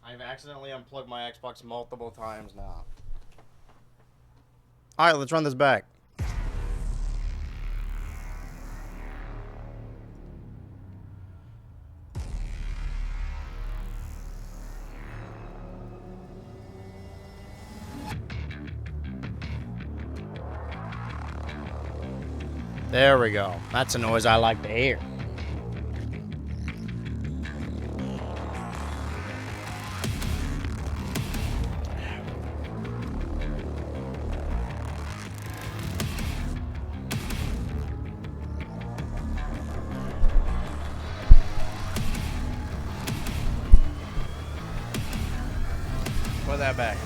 I've accidentally unplugged my Xbox multiple times now. Alright, let's run this back. There we go. That's a noise I like to hear. Put that back.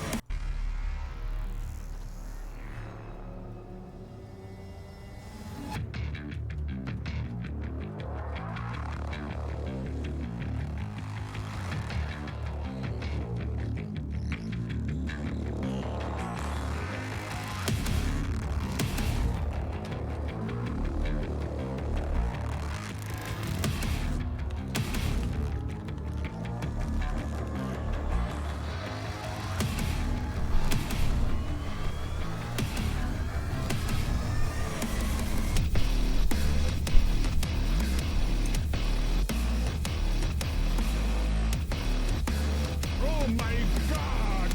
Oh my God!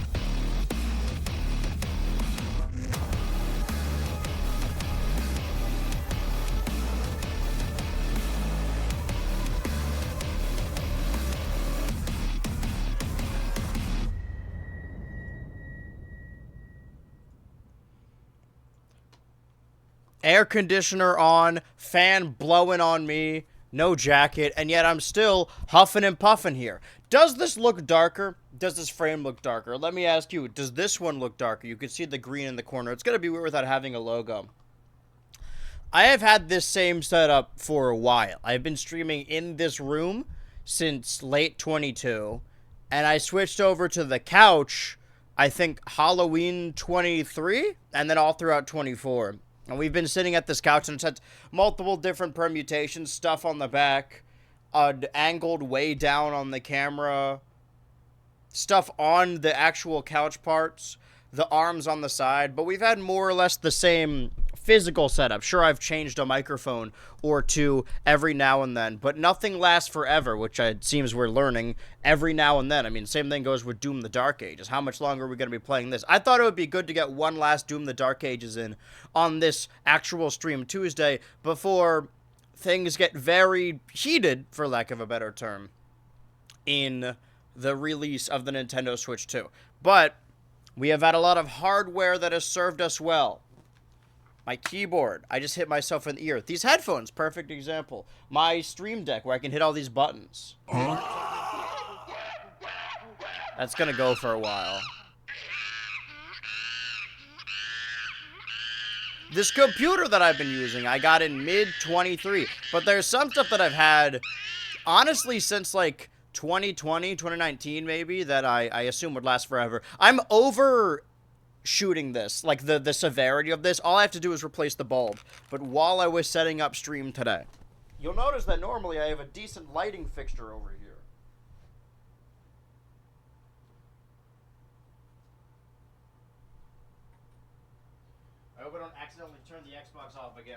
Air conditioner on, fan blowing on me, no jacket, and yet I'm still huffing and puffing here. Does this look darker? Does this frame look darker? Let me ask you, does this one look darker? You can see the green in the corner. It's going to be weird without having a logo. I have had this same setup for a while. I've been streaming in this room since late 22, and I switched over to the couch, I think Halloween 23, and then all throughout 24. And we've been sitting at this couch, and it's had multiple different permutations, stuff on the back, angled way down on the camera, stuff on the actual couch parts, the arms on the side, but we've had more or less the same physical setup. Sure, I've changed a microphone or two every now and then, but nothing lasts forever, which it seems we're learning every now and then. I mean, same thing goes with Doom the Dark Ages. How much longer are we going to be playing this? I thought it would be good to get one last Doom the Dark Ages in on this actual stream Tuesday before things get very heated, for lack of a better term, in the release of the Nintendo Switch 2. But we have had a lot of hardware that has served us well. My keyboard, I just hit myself in the ear. These headphones, perfect example. My Stream Deck, where I can hit all these buttons. That's gonna go for a while. This computer that I've been using, I got in mid-23. But there's some stuff that I've had, honestly, since, like, 2020, 2019 maybe, that I assume would last forever. I'm overshooting this, like the severity of this. All I have to do is replace the bulb. But while I was setting up stream today, you'll notice that normally I have a decent lighting fixture over here. I hope I don't accidentally turn the Xbox off again.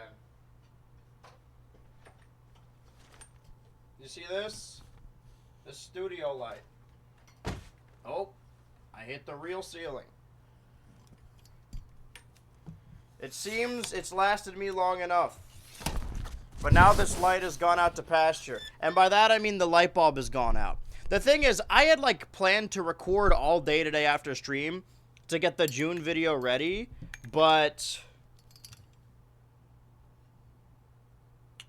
You see this? The studio light. Oh, I hit the real ceiling. It seems it's lasted me long enough. But now this light has gone out to pasture. And by that I mean the light bulb has gone out. The thing is, I had like planned to record all day today after stream to get the June video ready, but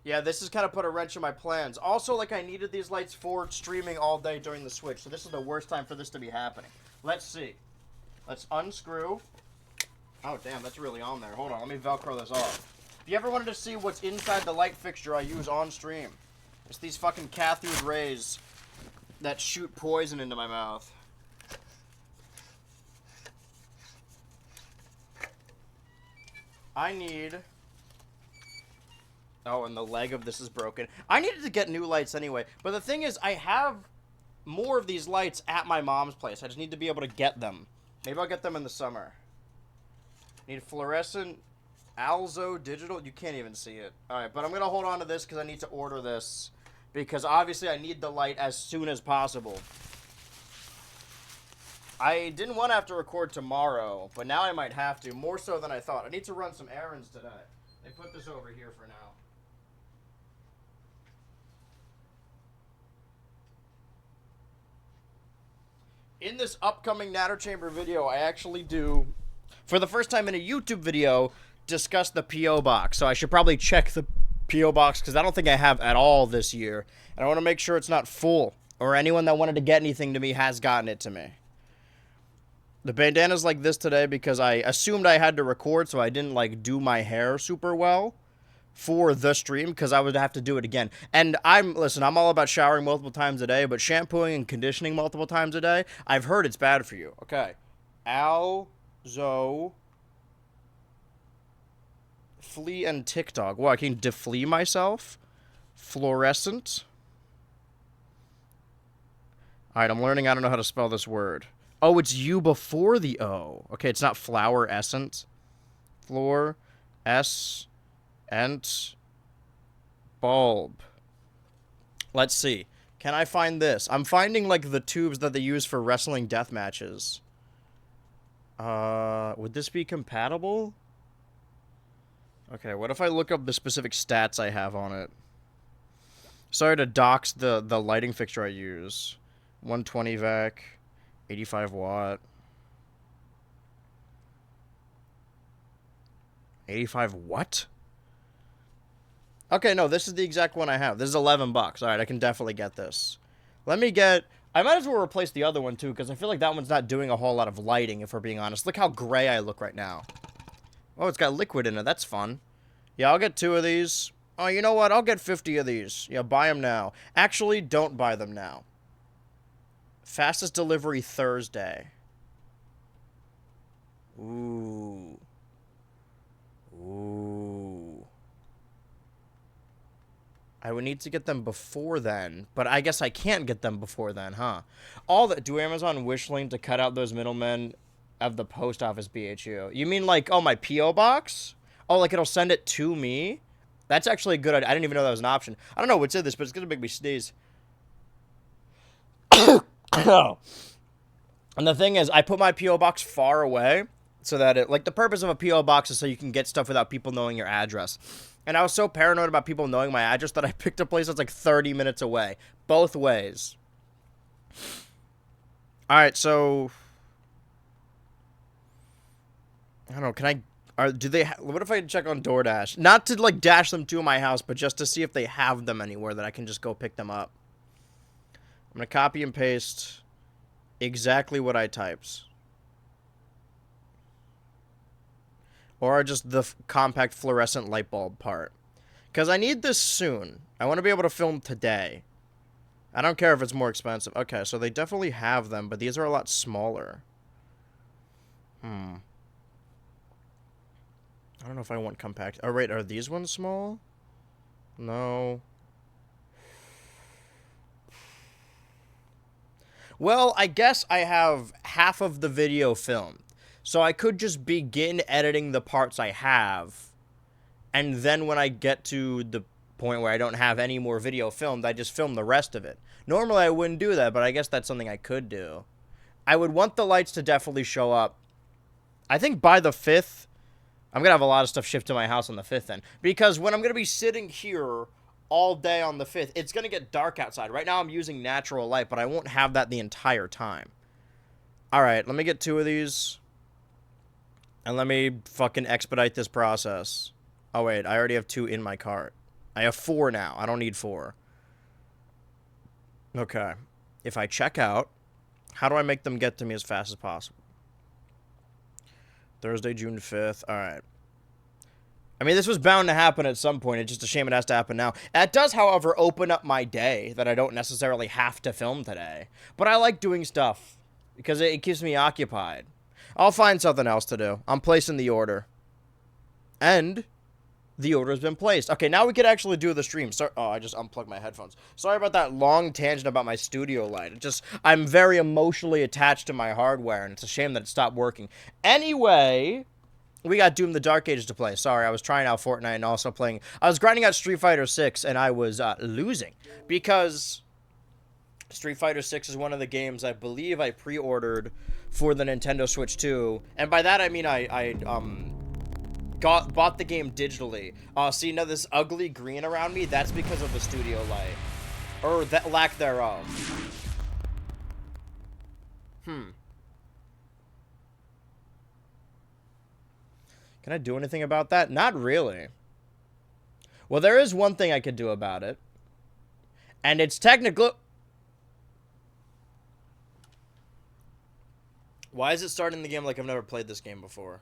yeah, this has kind of put a wrench in my plans. Also, like, I needed these lights for streaming all day during the Switch, so this is the worst time for this to be happening. Let's see. Let's unscrew. Oh, damn, that's really on there. Hold on, let me Velcro this off. If you ever wanted to see what's inside the light fixture I use on stream, it's these fucking cathode rays that shoot poison into my mouth. I need Oh, and the leg of this is broken. I needed to get new lights anyway. But the thing is, I have more of these lights at my mom's place. I just need to be able to get them. Maybe I'll get them in the summer. Need fluorescent Alzo digital. You can't even see it. All right, but I'm going to hold on to this because I need to order this. Because obviously I need the light as soon as possible. I didn't want to have to record tomorrow, but now I might have to. More so than I thought. I need to run some errands today. They put this over here for now. In this upcoming Natter Chamber video, I actually do, for the first time in a YouTube video, discuss the P.O. Box. So I should probably check the P.O. Box, because I don't think I have at all this year. And I want to make sure it's not full, or anyone that wanted to get anything to me has gotten it to me. The bandana's like this today because I assumed I had to record, so I didn't, like, do my hair super well for the stream, because I would have to do it again. And listen, I'm all about showering multiple times a day, but shampooing and conditioning multiple times a day, I've heard it's bad for you. Okay. Alzo Flea and Tick Dog. Well, I can deflee myself. Fluorescent. Alright, I'm learning I don't know how to spell this word. Oh, it's U before the O. Okay, it's not flower essence. Floor S Ent bulb. Let's see. Can I find this? I'm finding, like, the tubes that they use for wrestling death matches. Would this be compatible? Okay, what if I look up the specific stats I have on it? Sorry to dox the lighting fixture I use. 120 vac, 85 watt. 85 what? Okay, no, this is the exact one I have. This is $11. Alright, I can definitely get this. Let me get... I might as well replace the other one, too, because I feel like that one's not doing a whole lot of lighting, if we're being honest. Look how gray I look right now. Oh, it's got liquid in it. That's fun. Yeah, I'll get 2 of these. Oh, you know what? I'll get 50 of these. Yeah, buy them now. Actually, don't buy them now. Fastest delivery Thursday. Ooh. Ooh. I would need to get them before then, but I guess I can't get them before then, huh? Do Amazon wish link to cut out those middlemen of the post office BHU? You mean like, oh, my P.O. box? Oh, like it'll send it to me? That's actually a good idea. I didn't even know that was an option. I don't know what's in this, but it's gonna make me sneeze. And the thing is, I put my P.O. box far away so that it, like, the purpose of a P.O. box is so you can get stuff without people knowing your address. And I was so paranoid about people knowing my address that I picked a place that's like 30 minutes away. Both ways. Alright, so... I don't know, can I... what if I check on DoorDash? Not to, like, dash them to my house, but just to see if they have them anywhere that I can just go pick them up. I'm gonna copy and paste exactly what I typed. Or just the compact fluorescent light bulb part. Because I need this soon. I want to be able to film today. I don't care if it's more expensive. Okay, so they definitely have them, but these are a lot smaller. I don't know if I want compact. Oh, wait, are these ones small? No. Well, I guess I have half of the video filmed. So I could just begin editing the parts I have. And then when I get to the point where I don't have any more video filmed, I just film the rest of it. Normally I wouldn't do that, but I guess that's something I could do. I would want the lights to definitely show up. I think by the 5th, I'm going to have a lot of stuff shipped to my house on the 5th then. Because when I'm going to be sitting here all day on the 5th, it's going to get dark outside. Right now I'm using natural light, but I won't have that the entire time. Alright, let me get 2 of these. And let me fucking expedite this process. Oh, wait. I already have 2 in my cart. I have 4 now. I don't need 4. Okay. If I check out, how do I make them get to me as fast as possible? Thursday, June 5th. All right. I mean, this was bound to happen at some point. It's just a shame it has to happen now. That does, however, open up my day that I don't necessarily have to film today. But I like doing stuff because it keeps me occupied. I'll find something else to do. I'm placing the order. And The order has been placed. Okay, now we could actually do the stream. Oh, I just unplugged my headphones. Sorry about that long tangent about my studio light. I'm very emotionally attached to my hardware, and it's a shame that it stopped working. Anyway, we got Doom the Dark Ages to play. Sorry, I was trying out Fortnite and also playing. I was grinding out Street Fighter 6, and I was losing because Street Fighter 6 is one of the games I believe I pre-ordered for the Nintendo Switch 2, and by that I mean I bought the game digitally. See, now this ugly green around me, that's because of the studio light. Or that lack thereof. Can I do anything about that? Not really. Well, there is one thing I could do about it. And it's technical. Why is it starting the game like I've never played this game before?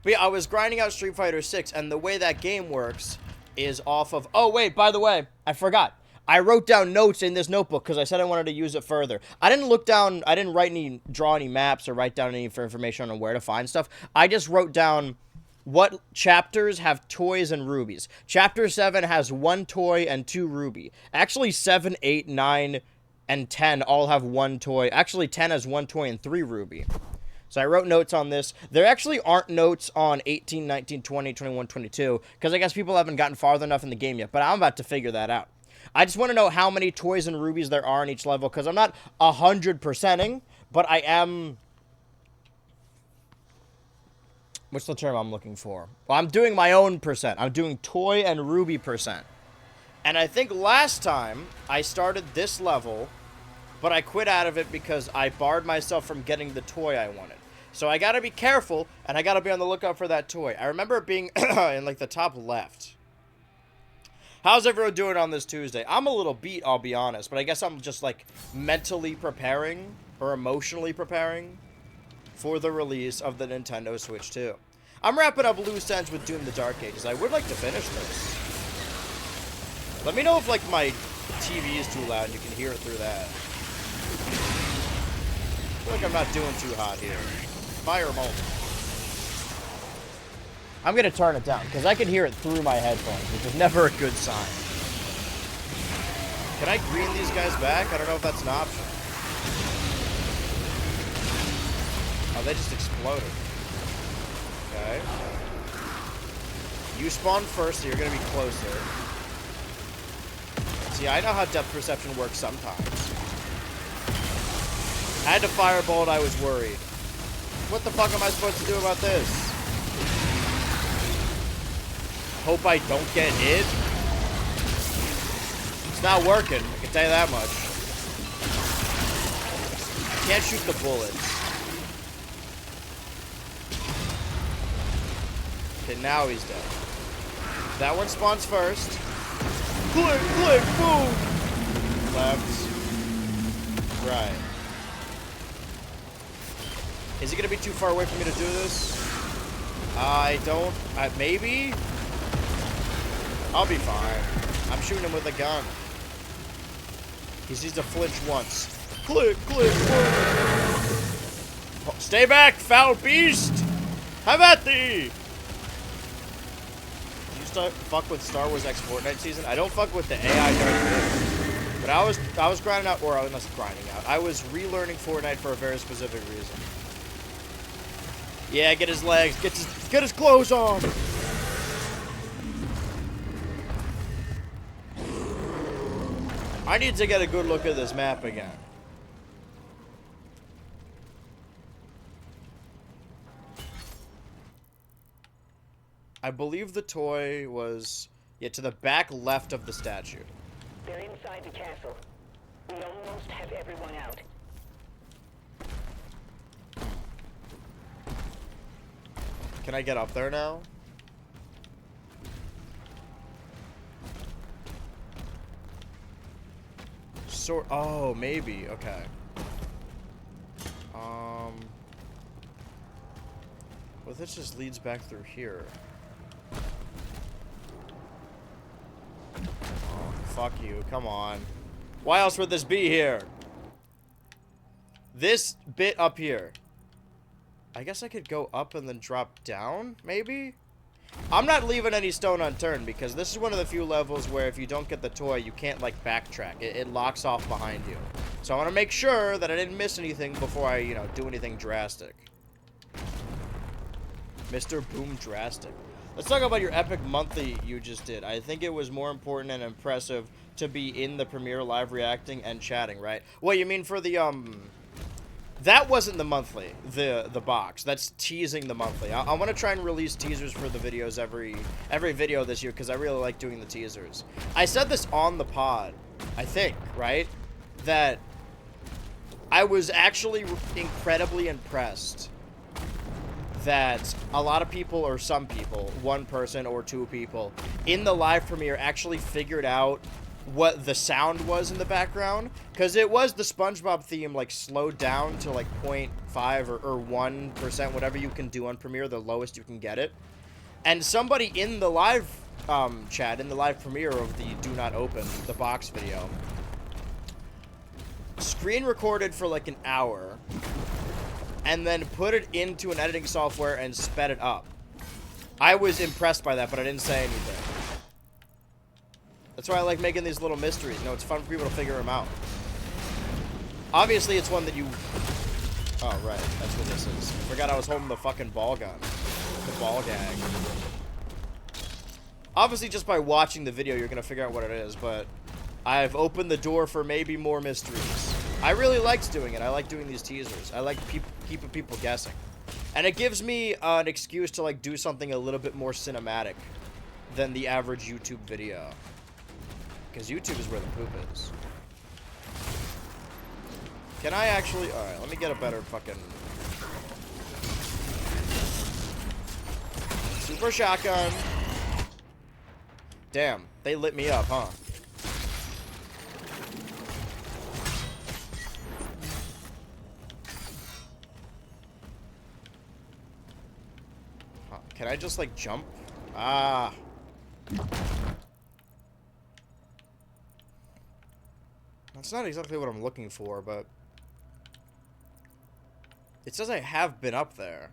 But yeah, I was grinding out Street Fighter 6, and the way that game works is off of... Oh, wait, by the way, I forgot. I wrote down notes in this notebook because I said I wanted to use it further. I didn't draw any maps or write down any information on where to find stuff. I just wrote down what chapters have toys and rubies. Chapter 7 has 1 toy and 2 ruby. Actually, 7, 8, 9, and 10 all have 1 toy. Actually, 10 has 1 toy and 3 ruby. So I wrote notes on this. There actually aren't notes on 18, 19, 20, 21, 22, because I guess people haven't gotten farther enough in the game yet, but I'm about to figure that out. I just want to know how many toys and rubies there are in each level, because I'm not 100%ing, but I am... What's the term I'm looking for? Well, I'm doing my own percent. I'm doing toy and ruby percent. And I think last time I started this level, but I quit out of it because I barred myself from getting the toy I wanted. So I gotta be careful, and I gotta be on the lookout for that toy. I remember it being in, like, the top left. How's everyone doing on this Tuesday? I'm a little beat, I'll be honest, but I guess I'm just, like, mentally preparing, or emotionally preparing, for the release of the Nintendo Switch 2. I'm wrapping up loose ends with Doom the Dark Ages. I would like to finish this. Let me know if, like, my TV is too loud and you can hear it through that. I feel like I'm not doing too hot here. Fireball. I'm gonna turn it down, because I can hear it through my headphones, which is never a good sign. Can I green these guys back? I don't know if that's an option. Oh, they just exploded. Okay. You spawn first, so you're gonna be closer. See, I know how depth perception works sometimes. I had to firebolt, I was worried. What the fuck am I supposed to do about this? Hope I don't get hit. It's not working, I can tell you that much. I can't shoot the bullets. Okay, now he's dead. That one spawns first. Click, click, boom! Left. Right. Is it gonna be too far away for me to do this? I don't... maybe? I'll be fine. I'm shooting him with a gun. He needs to flinch once. Click, click, click. Stay back, foul beast! Have at thee! You fuck with Star Wars X Fortnite season? I don't fuck with the AI Darth Vader. But I was grinding out, or I was not grinding out. I was relearning Fortnite for a very specific reason. Yeah, get his legs, get his clothes on. I need to get a good look at this map again. I believe the toy was, yeah, to the back left of the statue. They're inside the castle. We almost have everyone out. Can I get up there now? Oh, maybe. Okay. Well, this just leads back through here. Oh, fuck you. Come on. Why else would this be here? This bit up here. I guess I could go up and then drop down, maybe? I'm not leaving any stone unturned, because this is one of the few levels where if you don't get the toy, you can't, like, backtrack. It locks off behind you. So I want to make sure that I didn't miss anything before I, you know, do anything drastic. Mr. Boom Drastic. Let's talk about your epic monthly you just did. I think it was more important and impressive to be in the premiere live reacting and chatting, right? Well, you mean for the, that wasn't the monthly, the box. That's teasing the monthly. I want to try and release teasers for the videos every video this year, because I really like doing the teasers. I said this on the pod, I think, right? That I was actually incredibly impressed that a lot of people, or some people, one person or two people, in the live premiere actually figured out what the sound was in the background, because it was the SpongeBob theme, like, slowed down to, like, 0.5 or 1%, whatever you can do on Premiere, the lowest you can get it. And somebody in the live chat, in the live premiere of the Do Not Open, the box video, screen recorded for, like, an hour, and then put it into an editing software and sped it up. I was impressed by that, but I didn't say anything. That's why I like making these little mysteries. You know, it's fun for people to figure them out. Obviously, it's one that you... Oh, right. That's what this is. I forgot I was holding the fucking ball gun. The ball gag. Obviously, just by watching the video, you're going to figure out what it is, but I've opened the door for maybe more mysteries. I really liked doing it. I like doing these teasers. I like keeping people guessing. And it gives me an excuse to, like, do something a little bit more cinematic than the average YouTube video. Because YouTube is where the poop is. Can I actually... Alright, let me get a better fucking... Super shotgun. Damn, they lit me up, huh? Can I just, like, jump? Ah. That's not exactly what I'm looking for, but... It says I have been up there.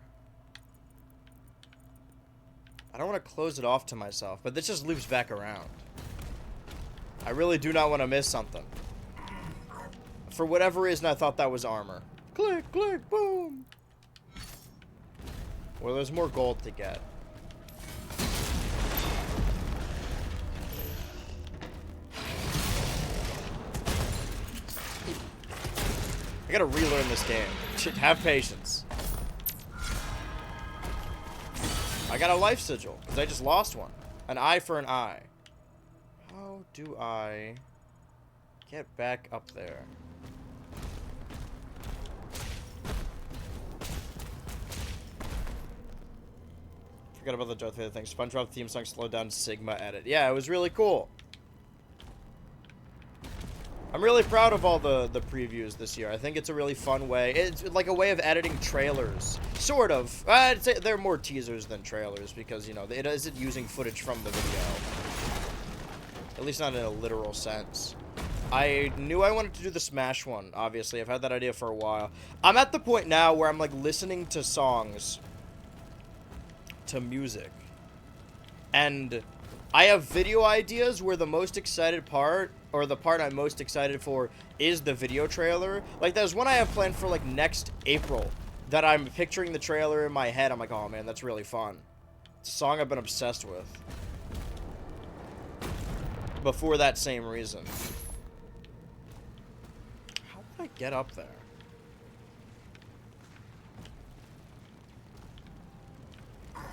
I don't want to close it off to myself, but this just loops back around. I really do not want to miss something. For whatever reason, I thought that was armor. Click, click, boom! Well, there's more gold to get. I gotta relearn this game. Have patience. I got a life sigil, because I just lost one. An eye for an eye. How do I get back up there? Forgot about the Darth Vader thing. SpongeBob theme song slowed down Sigma edit. Yeah, it was really cool. I'm really proud of all the previews this year. I think it's a really fun way. It's like a way of editing trailers. Sort of. I'd say they're more teasers than trailers because, you know, it isn't using footage from the video. At least not in a literal sense. I knew I wanted to do the Smash one, obviously. I've had that idea for a while. I'm at the point now where I'm, like, listening to songs to music. And I have video ideas where the most excited part, or the part I'm most excited for, is the video trailer. Like, there's one I have planned for, like, next April that I'm picturing the trailer in my head. I'm like, oh, man, that's really fun. It's a song I've been obsessed with. But for that same reason. How did I get up there?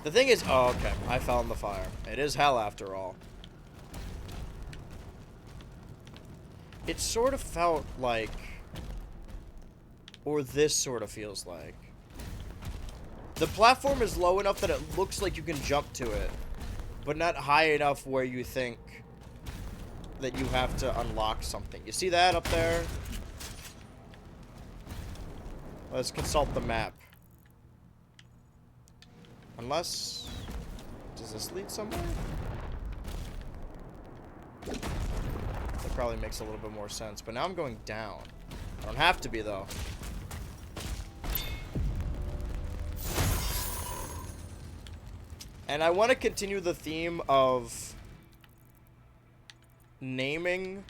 The thing is... Oh, okay. I fell in the fire. It is hell after all. It sort of felt like... Or this sort of feels like. The platform is low enough that it looks like you can jump to it. But not high enough where you think that you have to unlock something. You see that up there? Let's consult the map. Unless... Does this lead somewhere? That probably makes a little bit more sense. But now I'm going down. I don't have to be, though. And I want to continue the theme of naming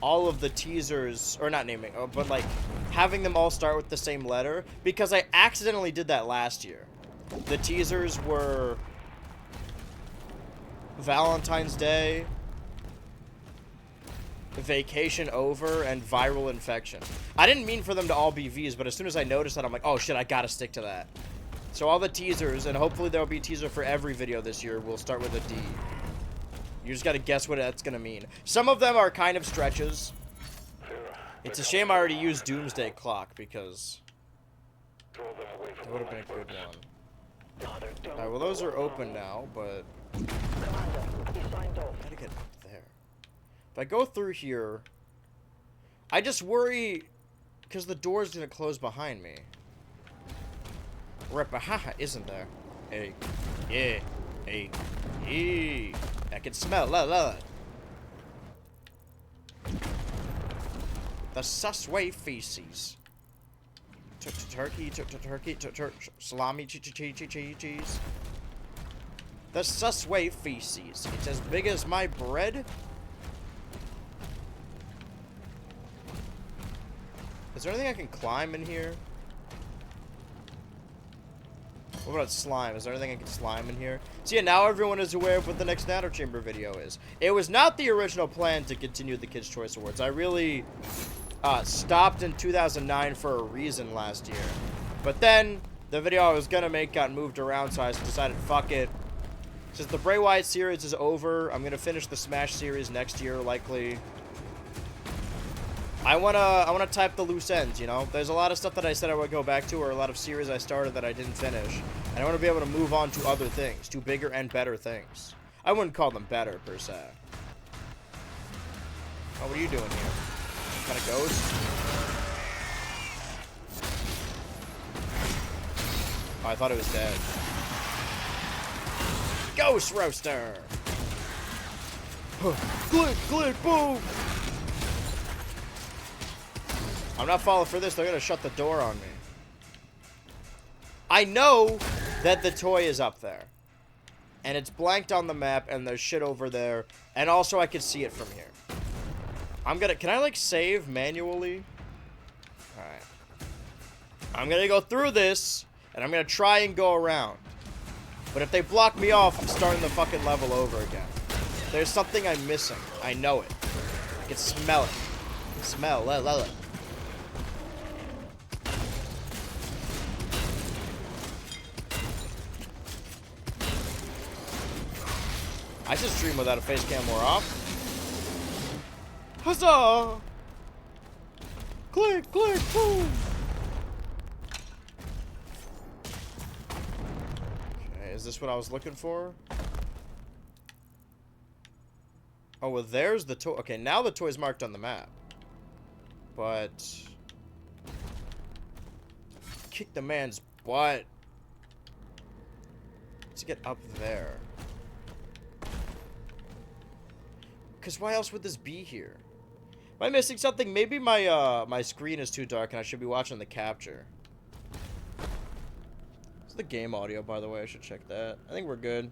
all of the teasers, or not naming, but like having them all start with the same letter, because I accidentally did that last year. The teasers were Valentine's Day, Vacation Over, and Viral Infection. I didn't mean for them to all be V's, but as soon as I noticed that, I'm like, oh shit, I gotta stick to that. So all the teasers, and hopefully there'll be a teaser for every video this year, will start with a D. You just gotta guess what that's gonna mean. Some of them are kind of stretches. It's a shame I already used Doomsday Clock, because it would have been a good one. Alright, well those are open now, but Commander, he signed off. gotta get up there. If I go through here, I just worry because the door's gonna close behind me. Right behind, isn't there? Hey, yeah, hey, hey. I can smell la. The Susway feces. Turkey, salami, cheese. The Susway feces. It's as big as my bread. Is there anything I can climb in here? What about slime? Is there anything I can slime in here? So yeah, now everyone is aware of what the next Natter Chamber video is. It was not the original plan to continue the Kids' Choice Awards. I really stopped in 2009 for a reason last year. But then, the video I was gonna make got moved around, so I decided, fuck it. Since the Bray Wyatt series is over, I'm gonna finish the Smash series next year, likely. I wanna type the loose ends, you know? There's a lot of stuff that I said I would go back to, or a lot of series I started that I didn't finish. And I wanna be able to move on to other things, to bigger and better things. I wouldn't call them better, per se. Oh, what are you doing here? Kind of ghost? Oh, I thought it was dead. Ghost Roaster! Click, boom! I'm not falling for this. They're going to shut the door on me. I know that the toy is up there. And it's blanked on the map, and there's shit over there. And also, I can see it from here. Can I, like, save manually? Alright. I'm going to go through this, and I'm going to try and go around. But if they block me off, I'm starting the fucking level over again. There's something I'm missing. I know it. I can smell it. Smell. Let. I should stream without a face cam more often. Huzzah! Click, boom! Okay, is this what I was looking for? Oh, well, there's the toy. Okay, now the toy's marked on the map. But... kick the man's butt. Let's get up there. Because why else would this be here? Am I missing something? Maybe my my screen is too dark and I should be watching the capture. It's the game audio, by the way. I should check that. I think we're good.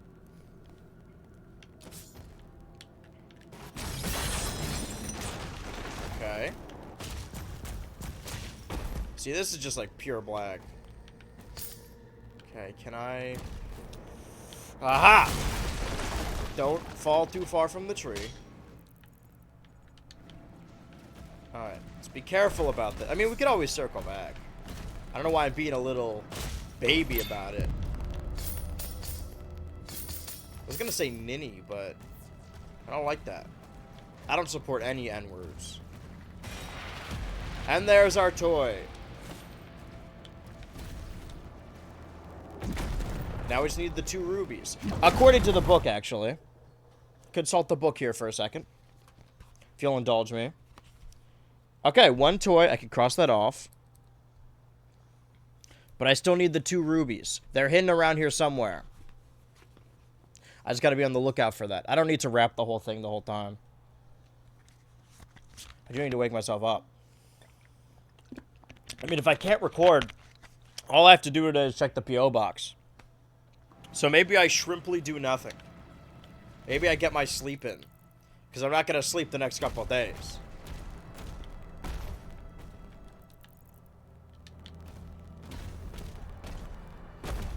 Okay. See, this is just like pure black. Okay, can I... Aha! Don't fall too far from the tree. Alright, let's be careful about that. I mean, we could always circle back. I don't know why I'm being a little baby about it. I was gonna say ninny, but I don't like that. I don't support any N-words. And there's our toy. Now we just need the 2 rubies. According to the book, actually. Consult the book here for a second. If you'll indulge me. Okay, 1 toy. I can cross that off. But I still need the 2 rubies. They're hidden around here somewhere. I just gotta be on the lookout for that. I don't need to wrap the whole thing the whole time. I do need to wake myself up. I mean, if I can't record, all I have to do today is check the P.O. box. So maybe I shrimply do nothing. Maybe I get my sleep in. Because I'm not going to sleep the next couple of days.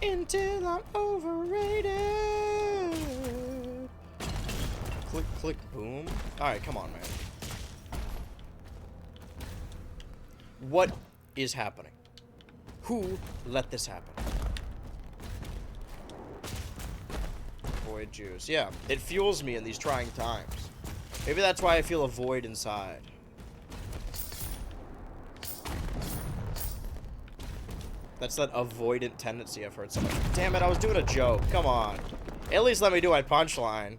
Until I'm overrated. Click, click, boom. Alright, come on, man. What is happening? Who let this happen? Void juice. Yeah, it fuels me in these trying times. Maybe that's why I feel a void inside. That's that avoidant tendency I've heard so much. Damn it, I was doing a joke. Come on. At least let me do my punchline.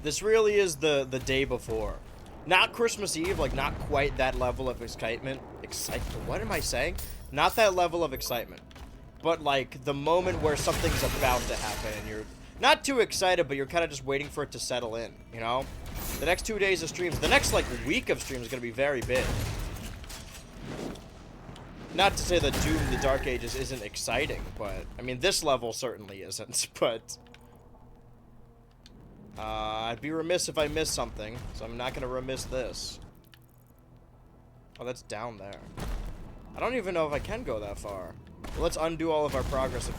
This really is the day before. Not Christmas Eve, like not quite that level of excitement. What am I saying? Not that level of excitement. But like the moment where something's about to happen and you're not too excited, but you're kind of just waiting for it to settle in, you know? The next 2 days of streams, the next like week of streams is going to be very big. Not to say that Doom the Dark Ages isn't exciting, but I mean this level certainly isn't, but I'd be remiss if I missed something, so I'm not going to remiss this. Oh, that's down there. I don't even know if I can go that far. Well, let's undo all of our progress and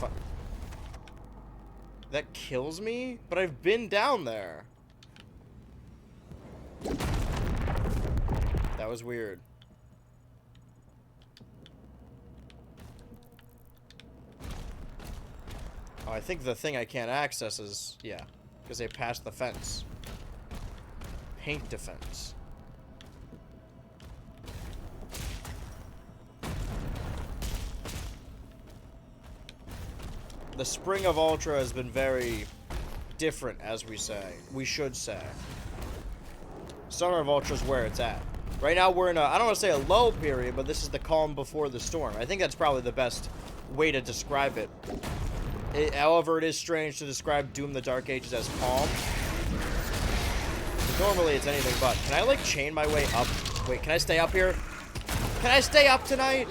that kills me? But I've been down there. That was weird. Oh, I think the thing I can't access is, yeah, because they passed the fence. Paint defense. The spring of Ultra has been very different, as we should say. Summer of Ultra is where it's at. Right now we're in a, I don't want to say a low period, but this is the calm before the storm. I think that's probably the best way to describe it. However, it is strange to describe Doom the Dark Ages as calm. Normally it's anything but. Can I like chain my way up? Wait, can I stay up here? Can I stay up tonight?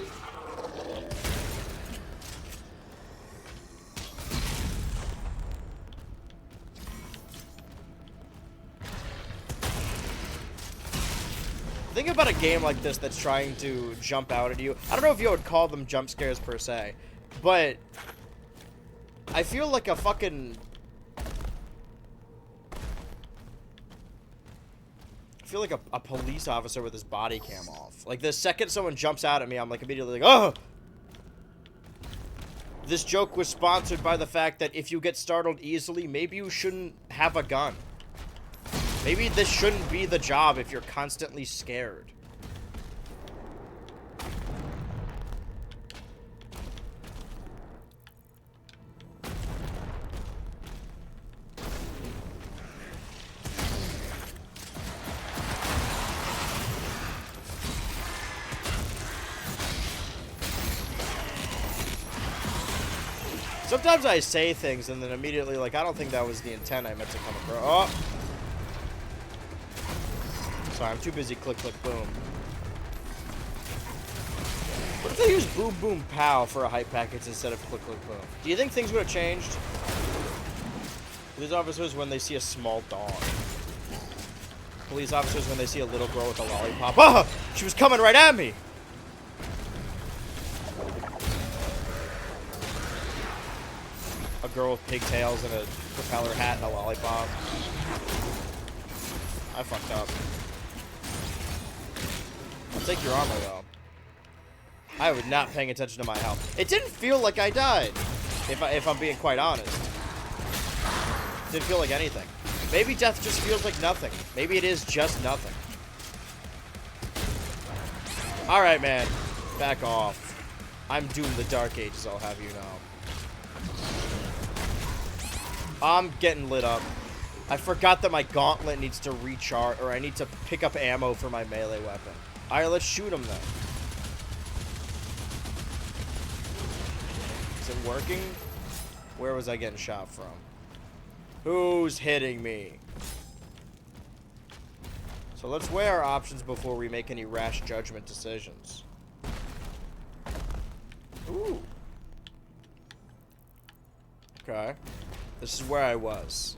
Think about a game like this that's trying to jump out at you. I don't know if you would call them jump scares per se, but I feel like a fucking... I feel like a police officer with his body cam off. Like, the second someone jumps out at me, I'm like immediately like, oh! This joke was sponsored by the fact that if you get startled easily, maybe you shouldn't have a gun. Maybe this shouldn't be the job if you're constantly scared. Sometimes I say things and then immediately, like, I don't think that was the intent I meant to come across. Oh! Sorry, I'm too busy click, click, boom. What if they use boom, boom, pow for a hype package instead of click, click, boom? Do you think things would have changed? Police officers when they see a small dog. Police officers when they see a little girl with a lollipop. Ah! She was coming right at me! A girl with pigtails and a propeller hat and a lollipop. I fucked up. I'll take your armor, though. I was not paying attention to my health. It didn't feel like I died, if I'm being quite honest. It didn't feel like anything. Maybe death just feels like nothing. Maybe it is just nothing. Alright, man. Back off. I'm Doom the Dark Ages, I'll have you know. I'm getting lit up. I forgot that my gauntlet needs to recharge, or I need to pick up ammo for my melee weapon. Alright, let's shoot him then. Is it working? Where was I getting shot from? Who's hitting me? So let's weigh our options before we make any rash judgment decisions. Ooh. Okay. This is where I was.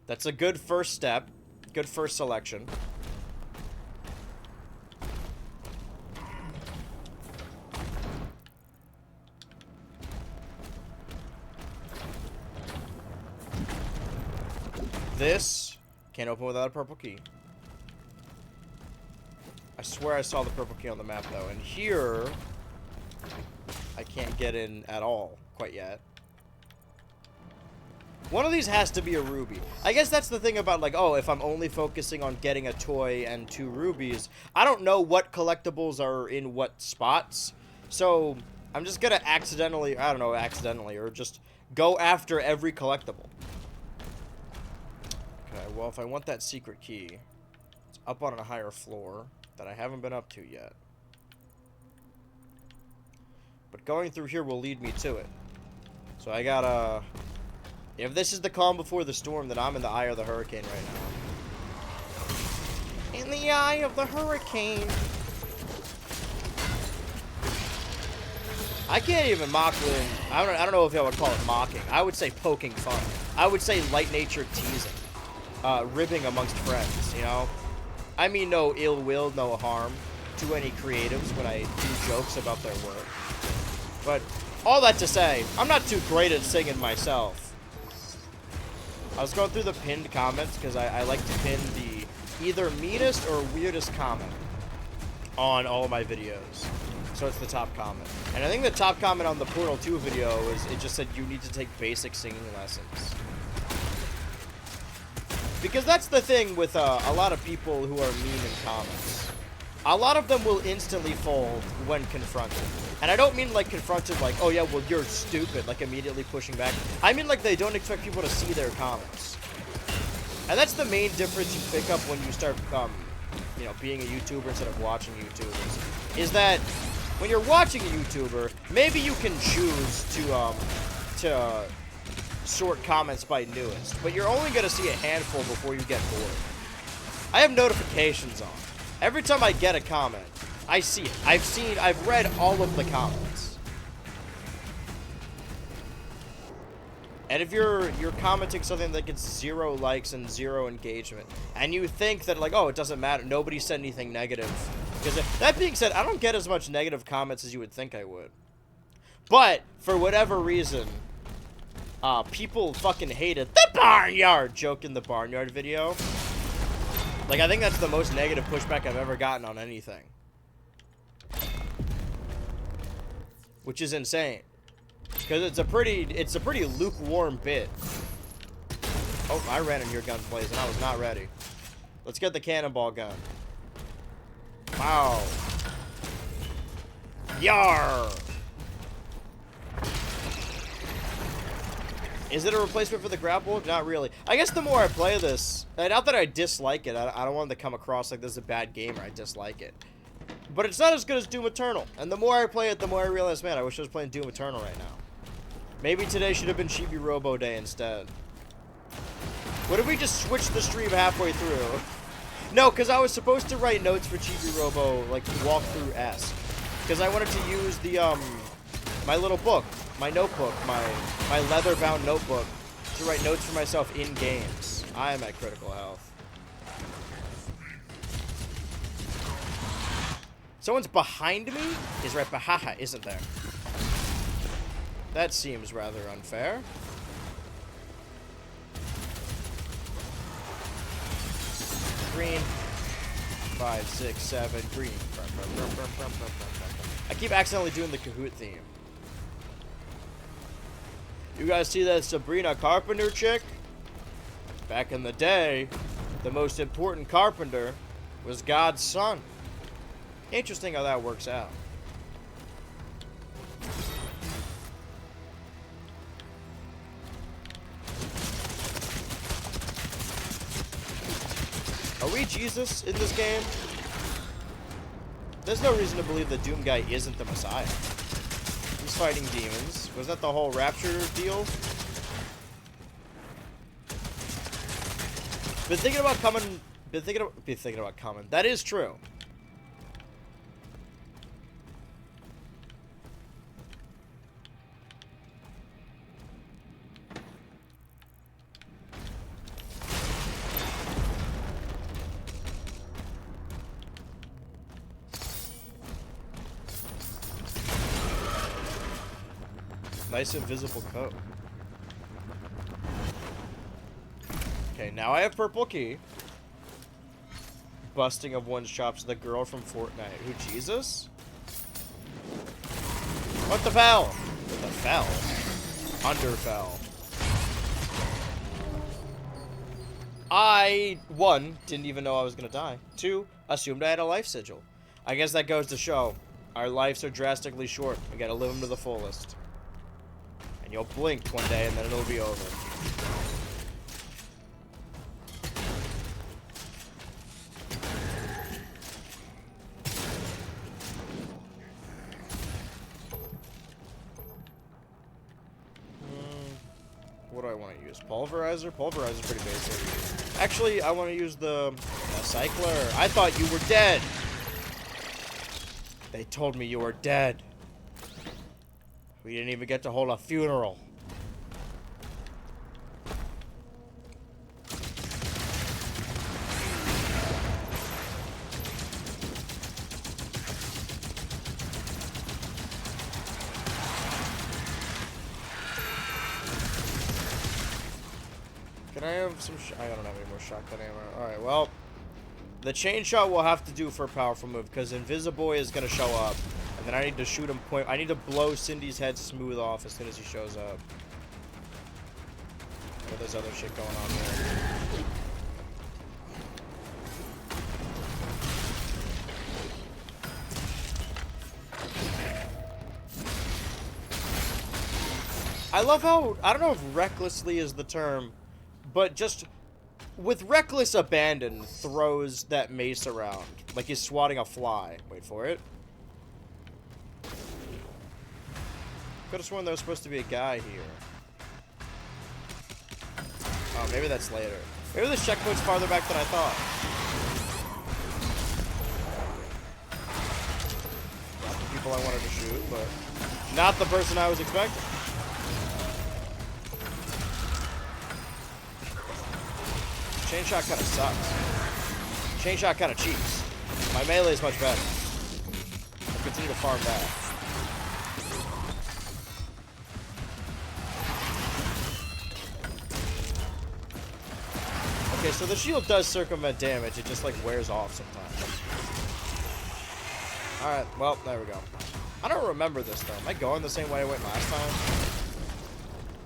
That's a good first step. Good first selection. This can't open without a purple key. I swear I saw the purple key on the map though, and here I can't get in at all quite yet. One of these has to be a ruby. I guess that's the thing about, like, oh, if I'm only focusing on getting a toy and 2 rubies, I don't know what collectibles are in what spots. So I'm just gonna accidentally, I don't know, accidentally, or just go after every collectible. Okay, well, if I want that secret key, it's up on a higher floor that I haven't been up to yet. But going through here will lead me to it. So I gotta... If this is the calm before the storm, then I'm in the eye of the hurricane right now. In the eye of the hurricane. I can't even mock Lynn. I don't know if I would call it mocking. I would say poking fun. I would say light-natured teasing. Ribbing amongst friends, you know? I mean no ill will, no harm to any creatives when I do jokes about their work. But all that to say, I'm not too great at singing myself. I was going through the pinned comments because I like to pin the either meanest or weirdest comment on all of my videos. So it's the top comment. And I think the top comment on the Portal 2 video is it just said you need to take basic singing lessons. Because that's the thing with a lot of people who are mean in comments. A lot of them will instantly fold when confronted. And I don't mean like confronted like, oh yeah, well you're stupid, like immediately pushing back. I mean like they don't expect people to see their comments. And that's the main difference you pick up when you start, you know, being a YouTuber instead of watching YouTubers. Is that when you're watching a YouTuber, maybe you can choose to sort comments by newest, but you're only gonna see a handful before you get bored. I have notifications on. Every time I get a comment, I see it. I've read all of the comments. And if you're commenting something that gets 0 likes and 0 engagement, and you think that like, oh, it doesn't matter, nobody said anything negative. Because that being said, I don't get as much negative comments as you would think I would. But for whatever reason, people fucking hated the barnyard joke in the barnyard video. Like, I think that's the most negative pushback I've ever gotten on anything. Which is insane. Because it's a pretty lukewarm bit. Oh, I ran in here guns blazing. I was not ready. Let's get the cannonball gun. Wow. Yar! Is it a replacement for the grapple? Not really. I guess the more I play this, not that I dislike it, I don't want it to come across like this is a bad game or I dislike it. But it's not as good as Doom Eternal. And the more I play it, the more I realize, man, I wish I was playing Doom Eternal right now. Maybe today should have been Chibi Robo Day instead. What if we just switched the stream halfway through? No, because I was supposed to write notes for Chibi Robo, like walkthrough-esque. Because I wanted to use the, my little book. My notebook, my leather-bound notebook, to write notes for myself in games. I am at critical health. Someone's behind me? Is right behind, isn't there? That seems rather unfair. Green. 5, 6, 7, green. I keep accidentally doing the Kahoot theme. You guys see that Sabrina Carpenter chick? Back in the day, the most important carpenter was God's son. Interesting how that works out. Are we Jesus in this game? There's no reason to believe the Doom guy isn't the Messiah. He's fighting demons. Was that the whole rapture deal? Been Been thinking about coming. That is true. Nice invisible coat. Okay, now I have purple key. Busting of one's chops. The girl from Fortnite. Who, Jesus? What the fell? What the fell? Underfell. I, 1, didn't even know I was gonna die. 2, assumed I had a life sigil. I guess that goes to show our lives are drastically short. We gotta live them to the fullest. And you'll blink one day and then it'll be over. What do I want to use? Pulverizer? Pulverizer's pretty basic. Actually, I want to use the cycler. I thought you were dead. They told me you were dead. We didn't even get to hold a funeral. Can I have some I don't have any more shotgun ammo. Alright, well, the chain shot will have to do for a powerful move, because Invisiboy is going to show up. And then I need to shoot him I need to blow Cindy's head smooth off as soon as he shows up. Or there's other shit going on there. I love how, I don't know if recklessly is the term, but just with reckless abandon throws that mace around like he's swatting a fly. Wait for it. Could have sworn there was supposed to be a guy here. Oh, maybe that's later. Maybe this checkpoint's farther back than I thought. Not the people I wanted to shoot, but not the person I was expecting. Chain shot kind of sucks. Chain shot kind of cheats. My melee is much better. I'll continue to farm that. Okay, so the shield does circumvent damage. It just like wears off sometimes. Alright, well, there we go. I don't remember this though. Am I going the same way I went last time?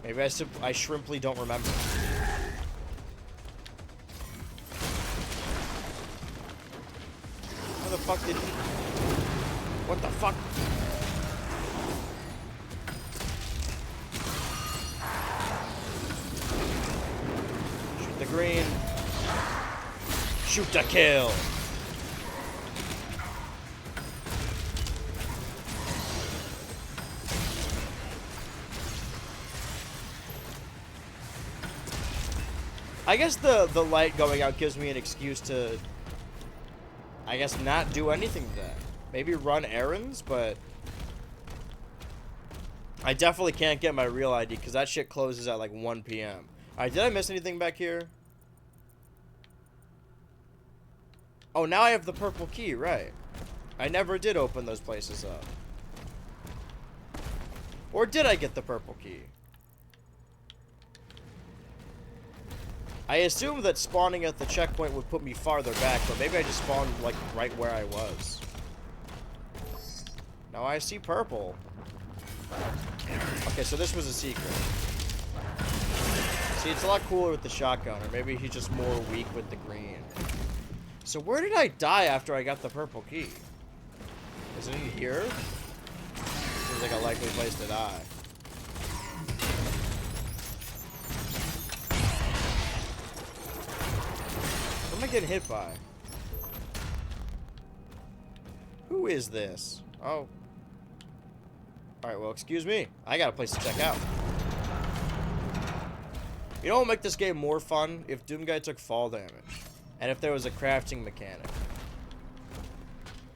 Maybe I shrimply don't remember. Where the fuck did he... What the fuck? Shoot the green. Shoot to kill. I guess the light going out gives me an excuse to, I guess, not do anything today. Maybe run errands, but I definitely can't get my real ID because that shit closes at like 1 p.m. Alright, did I miss anything back here? Oh, now I have the purple key, right. I never did open those places up. Or did I get the purple key? I assumed that spawning at the checkpoint would put me farther back, but maybe I just spawned, like, right where I was. Now I see purple. Okay, so this was a secret. See, it's a lot cooler with the shotgun, or maybe he's just more weak with the green. So where did I die after I got the purple key? Is it in here? Seems like a likely place to die. What am I getting hit by? Who is this? Oh. Alright, well, excuse me. I got a place to check out. You know what would make this game more fun? If Doomguy took fall damage. And if there was a crafting mechanic.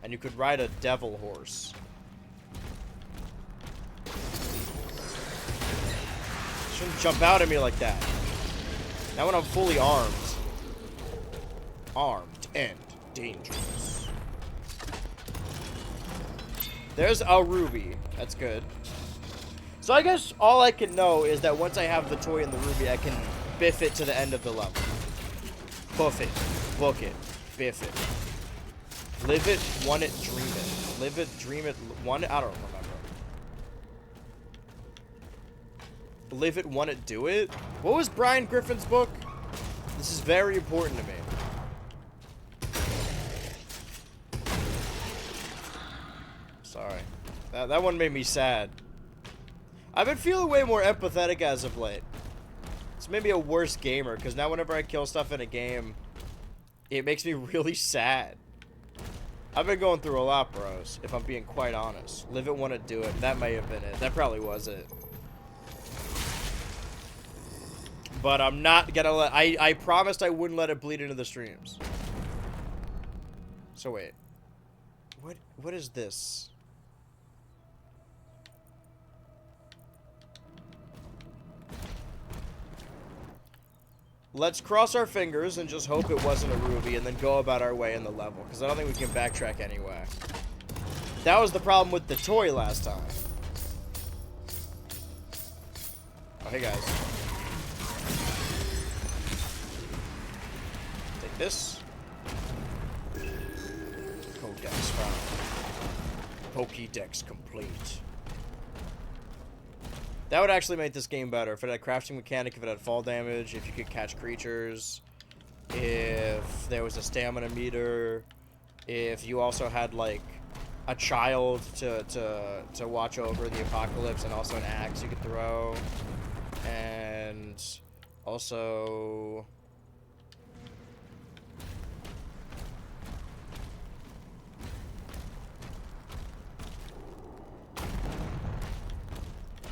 And you could ride a devil horse. Shouldn't jump out at me like that. Now when I'm fully armed. Armed and dangerous. There's a ruby. That's good. So I guess all I can know is that once I have the toy and the ruby, I can biff it to the end of the level. Buff it. Book it. Biff it. Live it, want it, dream it. Live it, dream it, want it. I don't remember. Live it, want it, do it? What was Brian Griffin's book? This is very important to me. Sorry. That one made me sad. I've been feeling way more empathetic as of late. It's made me a worse gamer, because now whenever I kill stuff in a game, it makes me really sad. I've been going through a lot, bros, if I'm being quite honest. Live it, want it, do it. That may have been it. That probably was it. But I'm not gonna let... I promised I wouldn't let it bleed into the streams. So wait. What is this? Let's cross our fingers and just hope it wasn't a ruby and then go about our way in the level. Because I don't think we can backtrack anyway. That was the problem with the toy last time. Oh, hey guys. Take this. Pokédex found. Pokédex complete. That would actually make this game better if it had a crafting mechanic, if it had fall damage, if you could catch creatures, if there was a stamina meter, if you also had like a child to watch over the apocalypse and also an axe you could throw, and also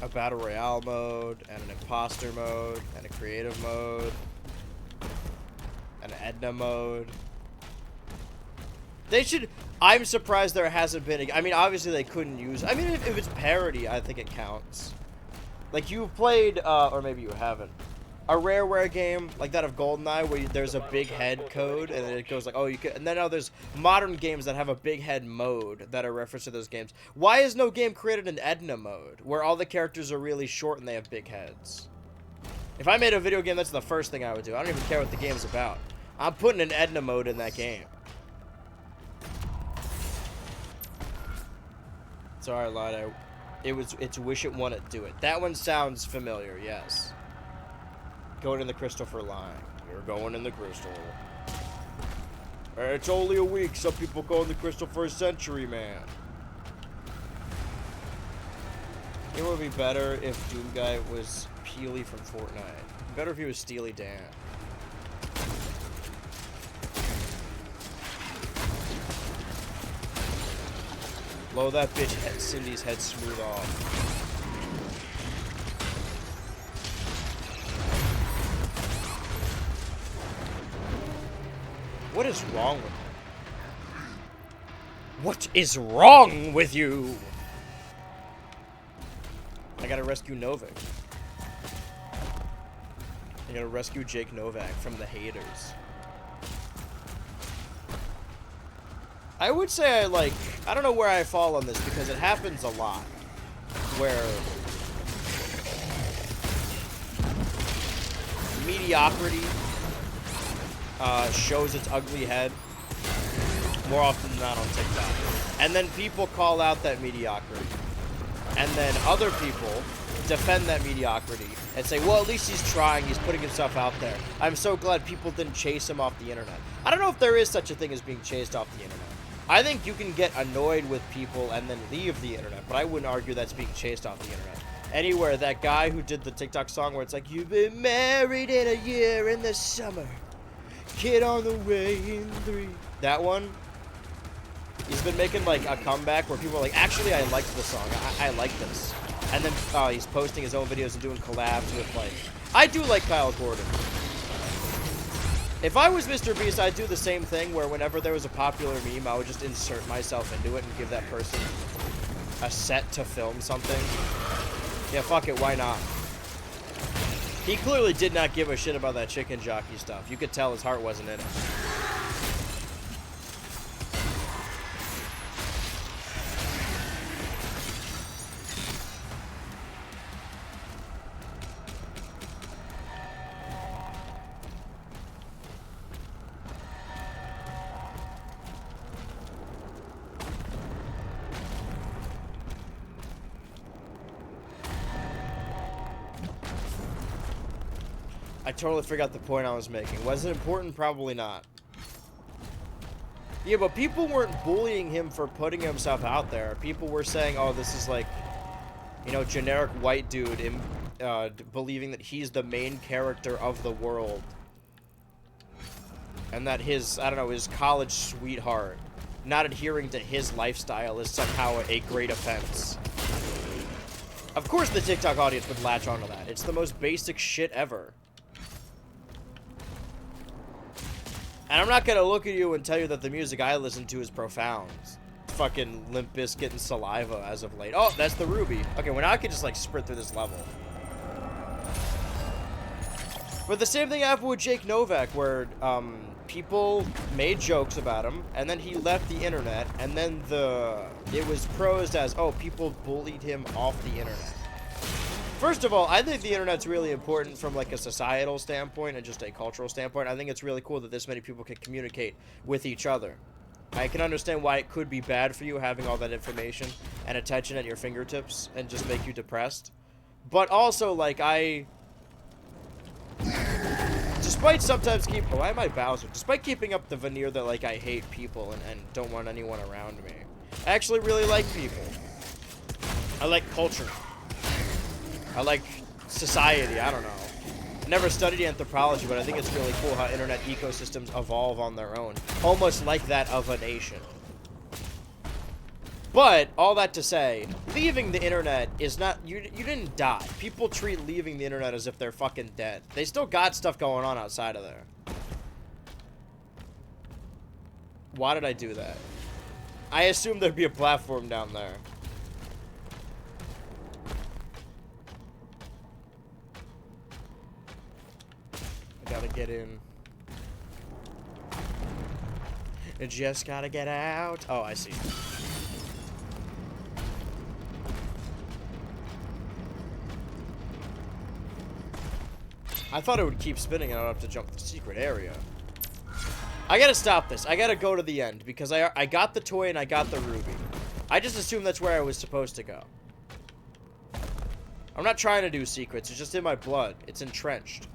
a battle royale mode, and an imposter mode, and a creative mode, and an Edna mode. They should... I'm surprised there hasn't been... I mean, obviously they couldn't use... I mean, if it's parody, I think it counts. Like, you've played, or maybe you haven't, a Rareware game, like that of GoldenEye, where there's a big head code, and then it goes like, oh, you can... And then now there's modern games that have a big head mode that are reference to those games. Why is no game created an Edna mode, where all the characters are really short and they have big heads? If I made a video game, that's the first thing I would do. I don't even care what the game's about. I'm putting an Edna mode in that game. Sorry, Lotto. It's Wish It, Want It, Do It. That one sounds familiar, yes. Going in the Christopher line. You're going in the crystal. It's only a week. Some people go in the crystal for a century, man. It would be better if Doom Guy was Peely from Fortnite. Better if he was Steely Dan. Blow that bitch Cindy's head smooth off. What is wrong with you? What is wrong with you? I gotta rescue Novak. I gotta rescue Jake Novak from the haters. I would say I don't know where I fall on this because it happens a lot. Where mediocrity shows its ugly head more often than not on TikTok. And then people call out that mediocrity. And then other people defend that mediocrity and say, well, at least he's trying, he's putting himself out there. I'm so glad people didn't chase him off the internet. I don't know if there is such a thing as being chased off the internet. I think you can get annoyed with people and then leave the internet, but I wouldn't argue that's being chased off the internet. Anywhere, that guy who did the TikTok song where it's like, you've been married in a year in the summer, kid on the way in 3. That one, he's been making like a comeback where people are like, actually, I liked the song. I like this. And then he's posting his own videos and doing collabs with I do like Kyle Gordon. If I was Mr. Beast, I'd do the same thing where whenever there was a popular meme, I would just insert myself into it and give that person a set to film something. Yeah, fuck it, why not? He clearly did not give a shit about that chicken jockey stuff. You could tell his heart wasn't in it. I totally forgot the point I was making. Was it important? Probably not. Yeah, but people weren't bullying him for putting himself out there. People were saying, oh, this is like, you know, generic white dude believing that he's the main character of the world. And that his, I don't know, his college sweetheart not adhering to his lifestyle is somehow a great offense. Of course the TikTok audience would latch onto that. It's the most basic shit ever. And I'm not gonna look at you and tell you that the music I listen to is profound. Fucking Limp Bizkit and Saliva as of late. Oh, that's the Ruby. Okay, well now I can just like sprint through this level. But the same thing happened with Jake Novak, where people made jokes about him, and then he left the internet, and then it was prosed as, oh, people bullied him off the internet. First of all, I think the internet's really important from like a societal standpoint and just a cultural standpoint. I think it's really cool that this many people can communicate with each other. I can understand why it could be bad for you having all that information and attention at your fingertips and just make you depressed. But also, like, despite sometimes why am I Bowser? Despite keeping up the veneer that, like, I hate people and don't want anyone around me, I actually really like people. I like culture. I like society, I don't know. I never studied anthropology, but I think it's really cool how internet ecosystems evolve on their own. Almost like that of a nation. But, all that to say, leaving the internet is not... You didn't die. People treat leaving the internet as if they're fucking dead. They still got stuff going on outside of there. Why did I do that? I assumed there'd be a platform down there. Gotta get in. I just gotta get out. Oh, I see. I thought it would keep spinning and I'd have to jump the secret area. I gotta stop this. I gotta go to the end because I got the toy and I got the ruby. I just assumed that's where I was supposed to go. I'm not trying to do secrets. It's just in my blood. It's entrenched.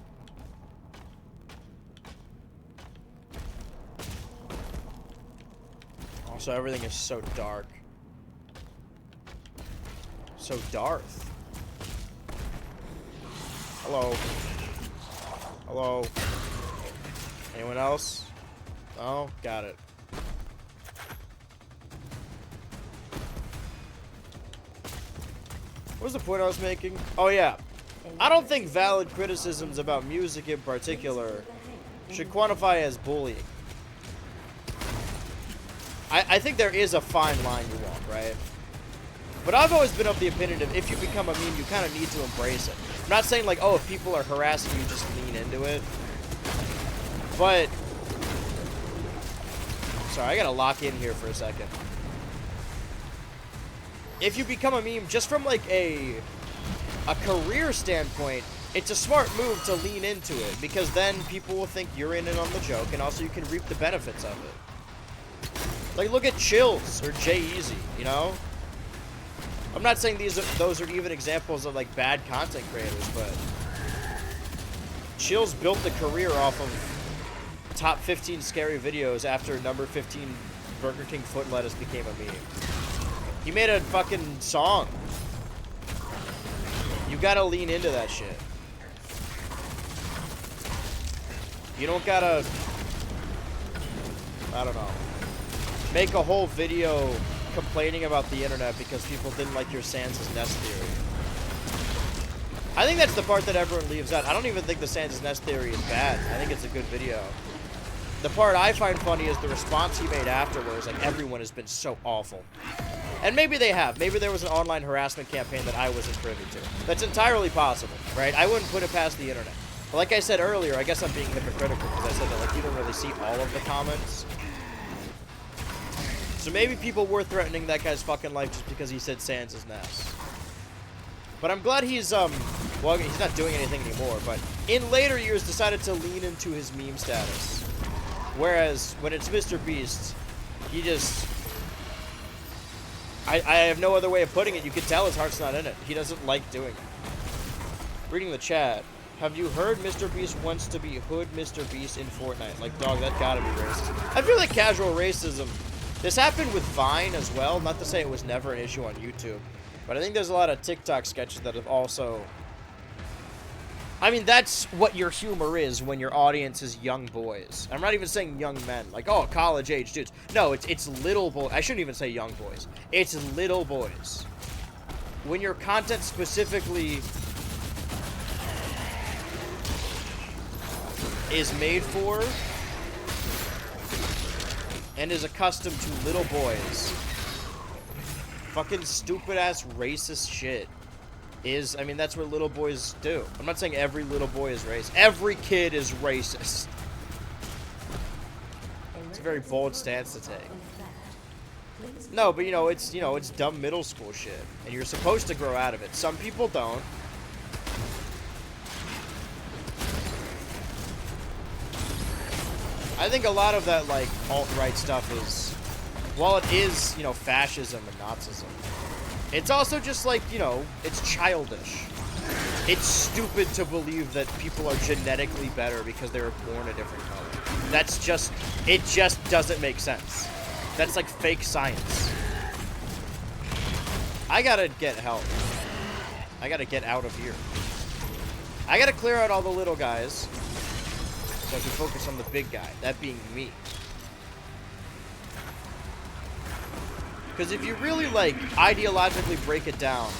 Also, everything is so dark. So Darth. Hello. Hello. Anyone else? Oh, got it. What was the point I was making? Oh, yeah. I don't think valid criticisms about music in particular should quantify as bullying. I think there is a fine line you walk, right? But I've always been of the opinion of if you become a meme, you kind of need to embrace it. I'm not saying like, oh, if people are harassing you, just lean into it. But... Sorry, I gotta lock in here for a second. If you become a meme, just from like a career standpoint, it's a smart move to lean into it. Because then people will think you're in it on the joke, and also you can reap the benefits of it. Like, look at Chills or Jay-Eazy, you know? I'm not saying those are even examples of, like, bad content creators, but... Chills built the career off of top 15 scary videos after number 15 Burger King foot lettuce became a meme. He made a fucking song. You gotta lean into that shit. You don't gotta... I don't know. Make a whole video complaining about the internet because people didn't like your Sans' Nest theory. I think that's the part that everyone leaves out. I don't even think the Sans' Nest theory is bad. I think it's a good video. The part I find funny is the response he made afterwards, like, everyone has been so awful. And maybe they have. Maybe there was an online harassment campaign that I wasn't privy to. That's entirely possible, right? I wouldn't put it past the internet. But like I said earlier, I guess I'm being hypocritical because I said that, like, you don't really see all of the comments. So maybe people were threatening that guy's fucking life just because he said Sans' nest. But I'm glad he's, well, he's not doing anything anymore, but in later years decided to lean into his meme status. Whereas, when it's Mr. Beast, he just... I have no other way of putting it. You can tell his heart's not in it. He doesn't like doing it. Reading the chat. Have you heard Mr. Beast wants to be Hood Mr. Beast in Fortnite? Like, dog, that gotta be racist. I feel like casual racism... This happened with Vine as well. Not to say it was never an issue on YouTube. But I think there's a lot of TikTok sketches that have also... I mean, that's what your humor is when your audience is young boys. I'm not even saying young men. Like, oh, college-age dudes. No, it's little boys. I shouldn't even say young boys. It's little boys. When your content specifically is made for and is accustomed to little boys, fucking stupid-ass racist shit is, I mean, that's what little boys do. I'm not saying every little boy is racist. Every kid is racist. It's a very bold stance to take. No, but it's dumb middle school shit, and you're supposed to grow out of it. Some people don't. I think a lot of that, like, alt-right stuff is, while it is, fascism and Nazism, it's also just, like, it's childish. It's stupid to believe that people are genetically better because they were born a different color. That's just, it just doesn't make sense. That's like fake science. I gotta get help. I gotta get out of here. I gotta clear out all the little guys so I can focus on the big guy, that being me. Because if you really, like, ideologically break it down,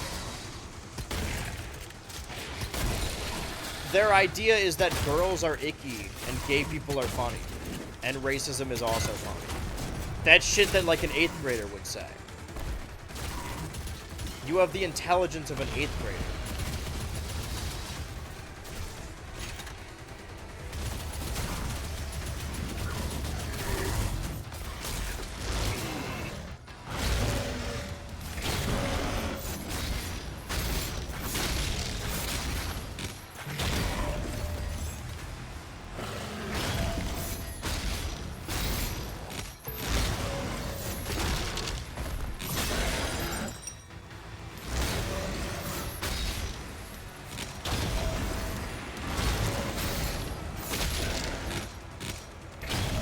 their idea is that girls are icky and gay people are funny. And racism is also funny. That's shit that, like, an 8th grader would say. You have the intelligence of an 8th grader.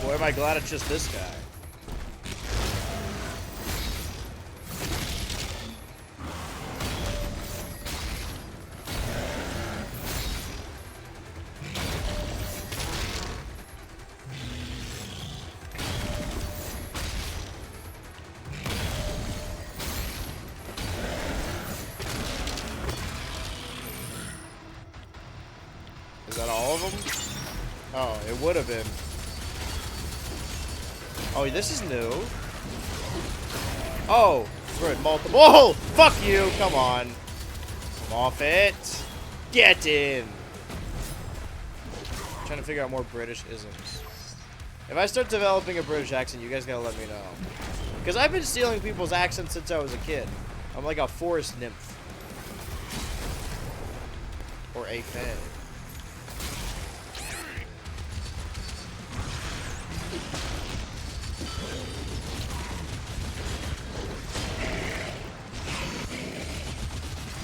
Boy, am I glad it's just this guy. Is that all of them? Oh, it would have been. Oh, this is new. Oh, good, multiple. Oh, fuck you. Come on. Come off it. Get in. I'm trying to figure out more British isms. If I start developing a British accent, you guys gotta let me know. Because I've been stealing people's accents since I was a kid. I'm like a forest nymph. Or a fae.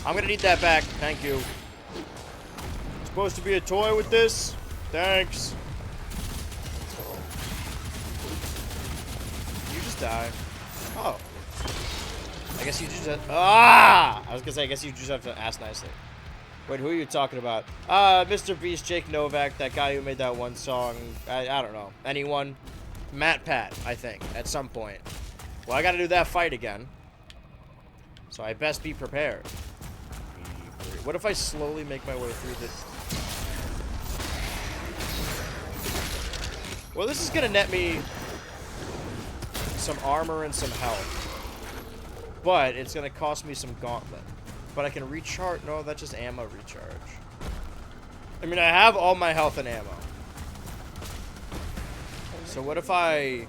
I'm gonna need that back. Thank you. Supposed to be a toy with this? Thanks. You just die. Oh. I guess you just have... Ah! I was gonna say, I guess you just have to ask nicely. Wait, who are you talking about? Mr. Beast, Jake Novak, that guy who made that one song. I don't know. Anyone? Matt Pat, I think, at some point. Well, I gotta do that fight again. So I best be prepared. What if I slowly make my way through the... Well, this is gonna net me some armor and some health. But it's gonna cost me some gauntlet. But I can recharge. No, that's just ammo recharge. I mean, I have all my health and ammo. So what if I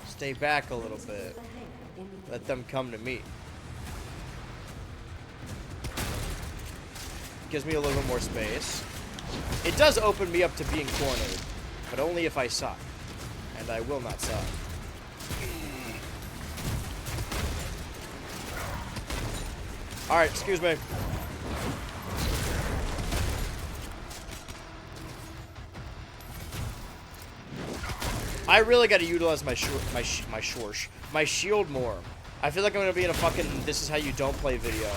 stay back a little bit? Let them come to me. Gives me a little bit more space. It does open me up to being cornered, but only if I suck. And I will not suck. Alright, excuse me. I really gotta utilize my shield more. I feel like I'm gonna be in a fucking "this is how you don't play" video.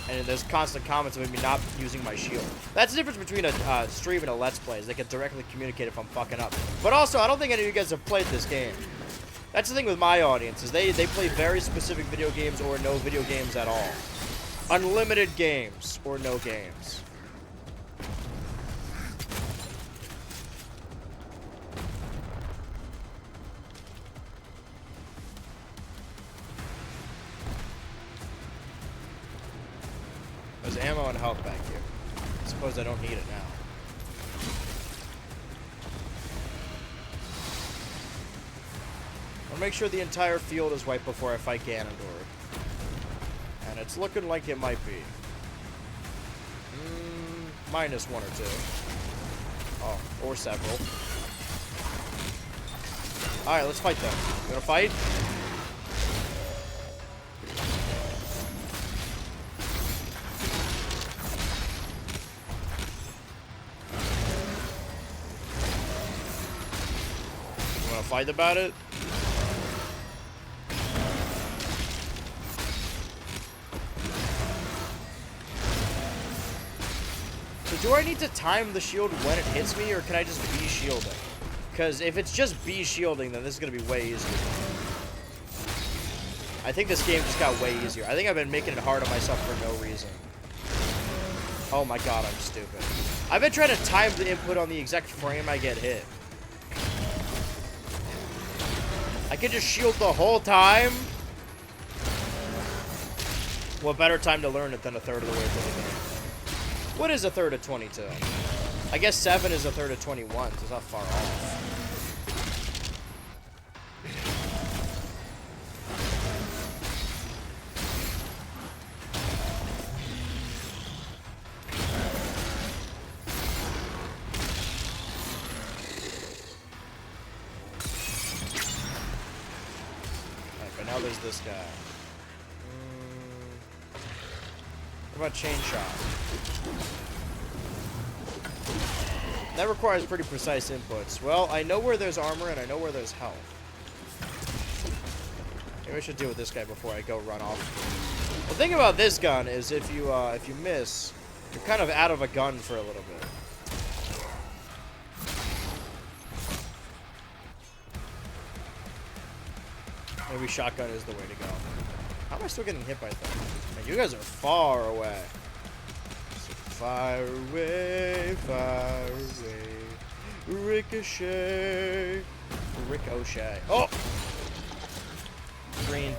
And there's constant comments of me not using my shield. That's the difference between a stream and a Let's Play, is they can directly communicate if I'm fucking up. But also, I don't think any of you guys have played this game. That's the thing with my audience, is they play very specific video games or no video games at all. Unlimited games or no games. There's ammo and health back here. I suppose I don't need it now. I'll make sure the entire field is wiped before I fight Ganondorf. And it's looking like it might be. Minus one or two. Oh, or several. Alright, let's fight them. You wanna fight? You wanna fight about it? Do I need to time the shield when it hits me, or can I just be shielding? Because if it's just be shielding, then this is going to be way easier. I think this game just got way easier. I think I've been making it hard on myself for no reason. Oh my god, I'm stupid. I've been trying to time the input on the exact frame I get hit. I can just shield the whole time? What better time to learn it than a third of the way through the game? What is a third of 22? I guess 7 is a third of 21, so it's not far off. Alright, but now there's this guy. What about chain shot? That requires pretty precise inputs. Well, I know where there's armor and I know where there's health. Maybe I should deal with this guy before I go run off. The thing about this gun is if you miss, you're kind of out of a gun for a little bit. Maybe shotgun is the way to go. How am I still getting hit by things? Man, you guys are far away. So far away, far away. Ricochet. Ricochet. Oh! Green.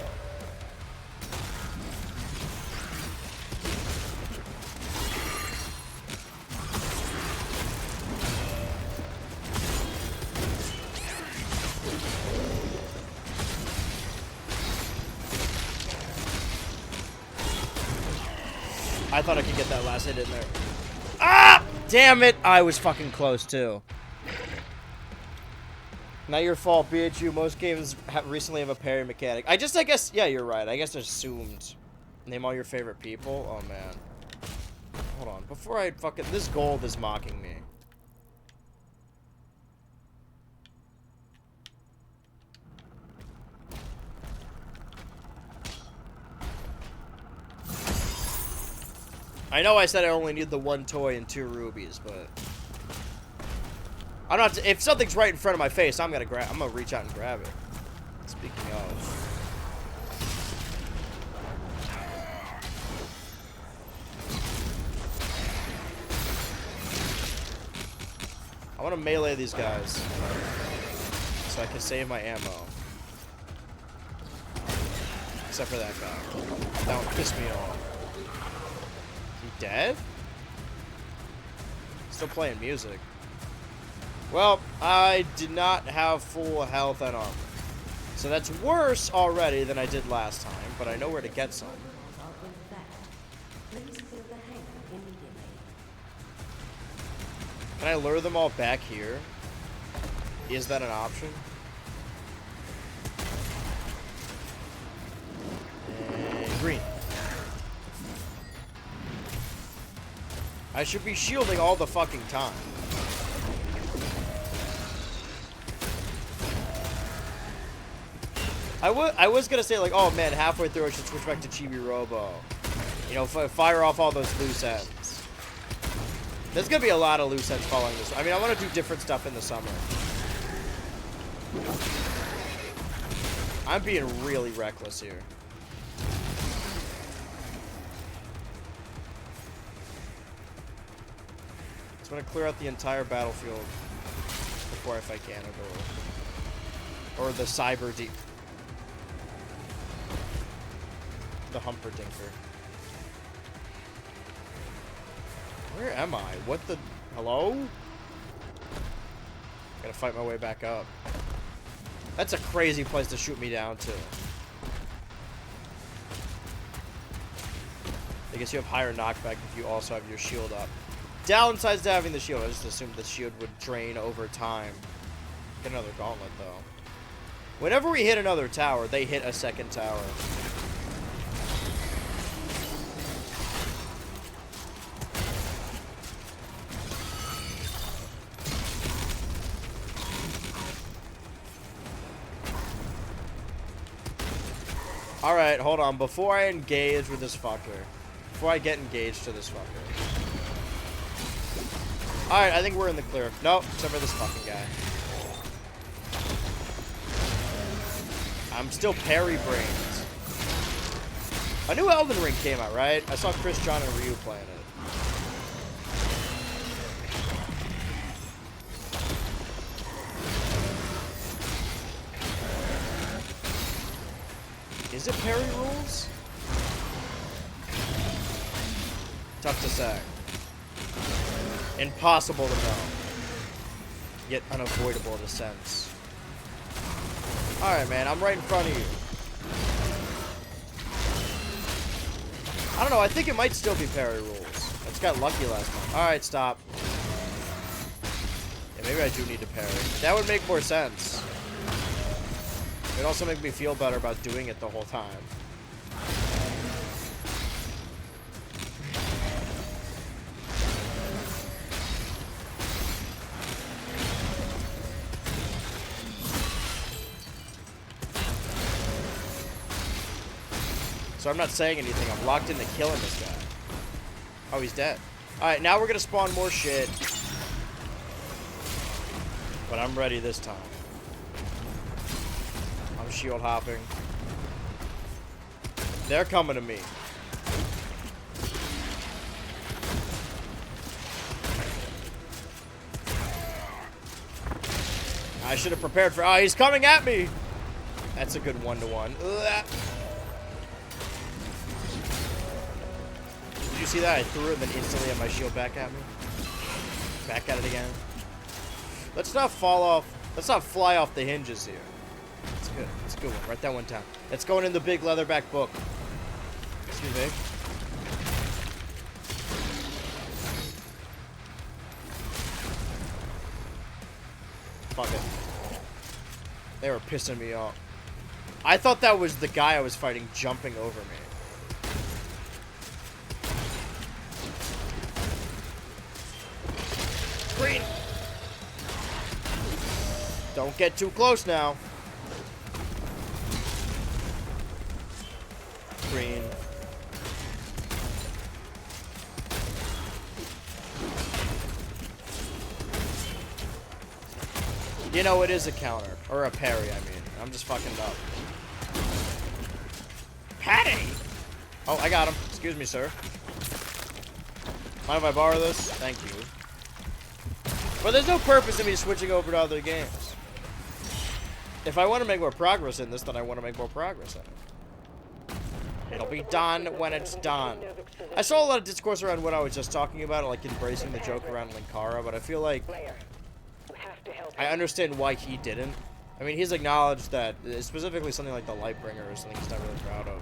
I thought I could get that last hit in there. Ah! Damn it! I was fucking close, too. Not your fault, BHU. Most games recently have a parry mechanic. I guess, yeah, you're right. I guess I assumed. Name all your favorite people? Oh, man. Hold on. Before I fucking... This gold is mocking me. I know I said I only need the one toy and 2 rubies, but I'm not. If something's right in front of my face, I'm gonna reach out and grab it. Speaking of, I want to melee these guys so I can save my ammo. Except for that guy. That one pissed me off. Is he dead? Still playing music. Well, I did not have full health and armor. So that's worse already than I did last time, but I know where to get some. Can I lure them all back here? Is that an option? And green. I should be shielding all the fucking time. I was gonna say, like, oh man, halfway through I should switch back to Chibi Robo. You know, fire off all those loose ends. There's gonna be a lot of loose ends following this. I mean, I want to do different stuff in the summer. I'm being really reckless here. Just want to clear out the entire battlefield before I fight Ganondorf. Or the Cyber Deep. The Humperdinker. Where am I? What the... Hello? Gotta fight my way back up. That's a crazy place to shoot me down to. I guess you have higher knockback if you also have your shield up. Downsides to having the shield. I just assumed the shield would drain over time. Get another gauntlet, though. Whenever we hit another tower, they hit a second tower. Alright, hold on. Before I engage with this fucker. Before I get engaged to this fucker. Alright, I think we're in the clear. Nope, except for this fucking guy. I'm still parry brains. A new Elden Ring came out, right? I saw Chris, John, and Ryu playing it. Is it parry rules? Tough to say. Impossible to know. Yet unavoidable to sense. Alright, man, I'm right in front of you. I don't know, I think it might still be parry rules. I just got lucky last time. Alright, stop. Yeah, maybe I do need to parry. That would make more sense. It would also make me feel better about doing it the whole time. So I'm not saying anything. I'm locked into killing this guy. Oh, he's dead. Alright, now we're gonna spawn more shit. But I'm ready this time. I'm shield hopping. They're coming to me. I should have prepared for... Oh, he's coming at me! That's a good one-to-one. Did you see that? I threw it and then instantly had my shield back at me. Back at it again. Let's not fall off. Let's not fly off the hinges here. That's good. That's a good one. Write that one down. It's going in the big leatherback book. Excuse me. Fuck it. They were pissing me off. I thought that was the guy I was fighting jumping over me. Green. Don't get too close now. Green. You know, it is a counter. Or a parry, I mean. I'm just fucking it up. Patty! Oh, I got him. Excuse me, sir. Mind if I borrow this? Thank you. But there's no purpose in me switching over to other games. If I want to make more progress in this, then I want to make more progress in it. It'll be done when it's done. I saw a lot of discourse around what I was just talking about, like embracing the joke around Linkara, but I feel like Blair, you have to help I understand why he didn't. I mean, he's acknowledged that specifically something like the Lightbringer is something he's not really proud of.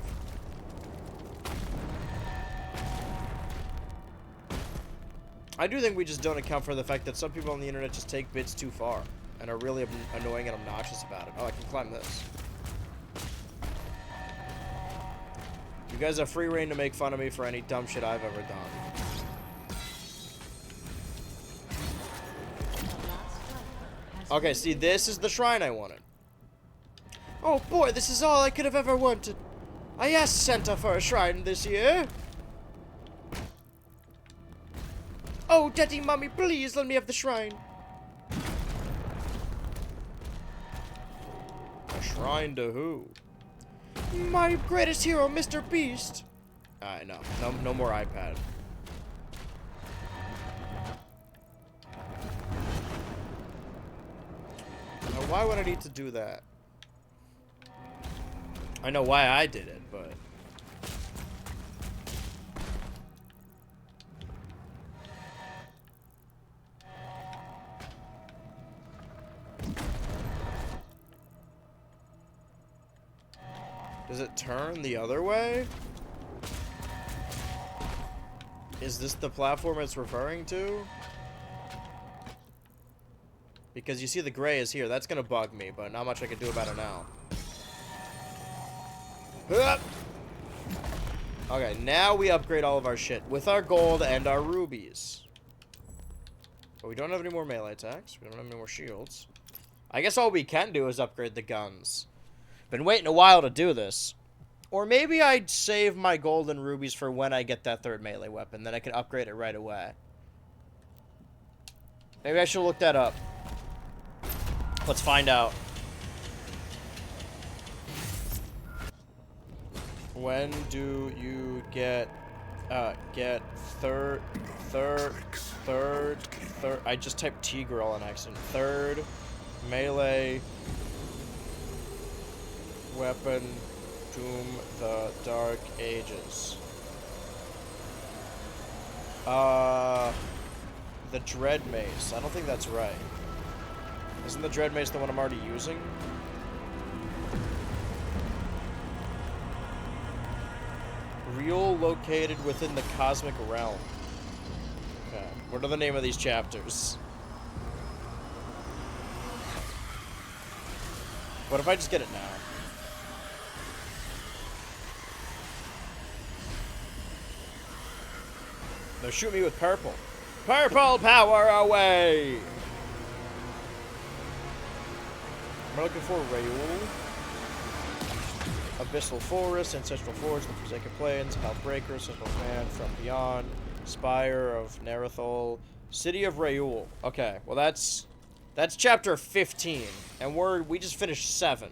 I do think we just don't account for the fact that some people on the internet just take bits too far and are really annoying and obnoxious about it. Oh, I can climb this. You guys have free reign to make fun of me for any dumb shit I've ever done. Okay, see, this is the shrine I wanted. Oh boy, this is all I could have ever wanted. I asked Santa for a shrine this year. Oh, Daddy, Mommy, please let me have the shrine. A shrine to who? My greatest hero, Mr. Beast. Alright, no more iPad. Now, why would I need to do that? I know why I did it, but... Does it turn the other way? Is this the platform it's referring to? Because you see the gray is here. That's gonna bug me, but not much I can do about it now. Hup! Okay, now we upgrade all of our shit with our gold and our rubies. But we don't have any more melee attacks. We don't have any more shields. I guess all we can do is upgrade the guns. Been waiting a while to do this. Or maybe I'd save my gold and rubies for when I get that third melee weapon. Then I can upgrade it right away. Maybe I should look that up. Let's find out. When do you get third, I just typed T-Girl on accident. Third melee weapon, Doom the Dark Ages. The Dread Mace. I don't think that's right. Isn't the Dread Mace the one I'm already using? Real located within the cosmic realm. Okay. What are the name of these chapters? What if I just get it now? No, shoot me with purple. Purple power away! We're looking for Raoul. Abyssal Forest, Ancestral Forge, the Forsaken Plains, Hellbreaker, Central Command, From Beyond, Spire of Nerethol, City of Raoul. Okay, well that's chapter 15, and we just finished 7.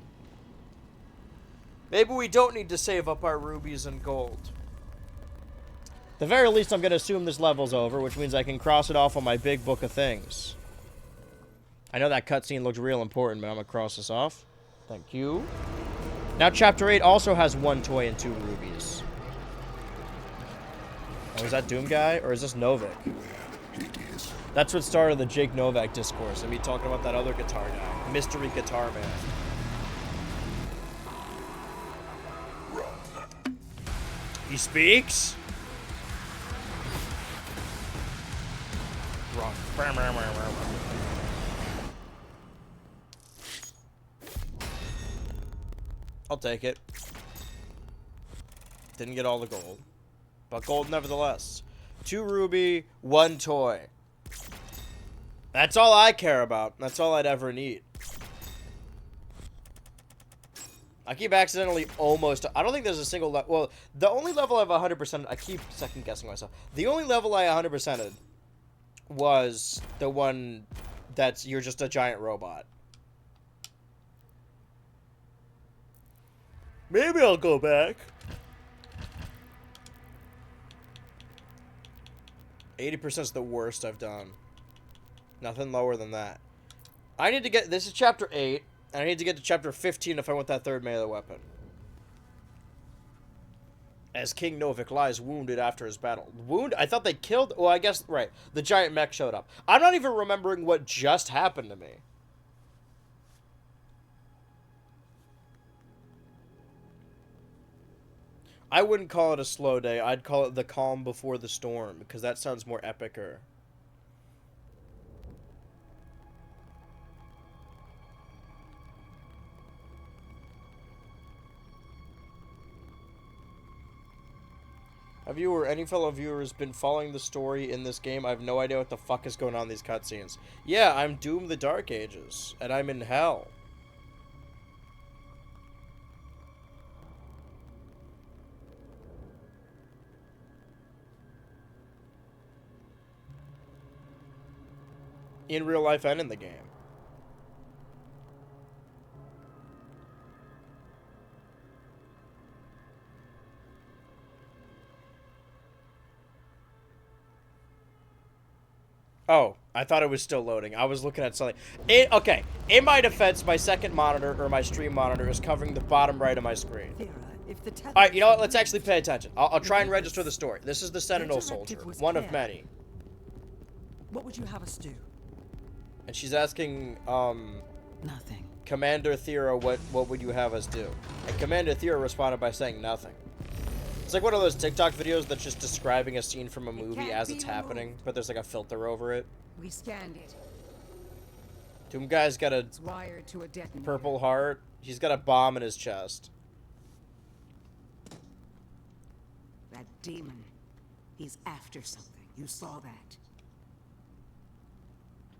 Maybe we don't need to save up our rubies and gold. At the very least, I'm going to assume this level's over, which means I can cross it off on my big book of things. I know that cutscene looked real important, but I'm going to cross this off. Thank you. Now, Chapter 8 also has 1 toy and 2 rubies. Oh, is that Doom guy? Or is this Novik? That's what started the Jake Novak discourse, and me talking about that other guitar guy. Mystery Guitar Man. He speaks? Wrong. I'll take it. Didn't get all the gold. But gold nevertheless. 2 ruby, 1 toy. That's all I care about. That's all I'd ever need. I keep accidentally almost... I don't think there's a single... Well, the only level I've 100%... I keep second guessing myself. The only level I 100%'d was the one that's... You're just a giant robot. Maybe I'll go back. 80% is the worst I've done. Nothing lower than that. I need to get... This is chapter 8, and I need to get to chapter 15 if I want that third melee weapon. As King Novik lies wounded after his battle. Wound? I thought they killed... Well, I guess... Right. The giant mech showed up. I'm not even remembering what just happened to me. I wouldn't call it a slow day. I'd call it the calm before the storm, because that sounds more epicer. Have you or any fellow viewers been following the story in this game? I have no idea what the fuck is going on in these cutscenes. Yeah, I'm Doom the Dark Ages, and I'm in hell. In real life and in the game. Oh, I thought it was still loading. I was looking at something. Okay, in my defense, my second monitor, or my stream monitor, is covering the bottom right of my screen. Alright, you know what? Let's actually pay attention. I'll try and register the story. This is the Sentinel Soldier, one of many. What would you have us do? And she's asking, Nothing. Commander Thera, what would you have us do? And Commander Thera responded by saying nothing. It's like one of those TikTok videos that's just describing a scene from a movie as it's happening, but there's like a filter over it. We scanned it. Doom Guy's got a It's wired to a detonator. purple heart. He's got a bomb in his chest. That demon. He's after something. You saw that.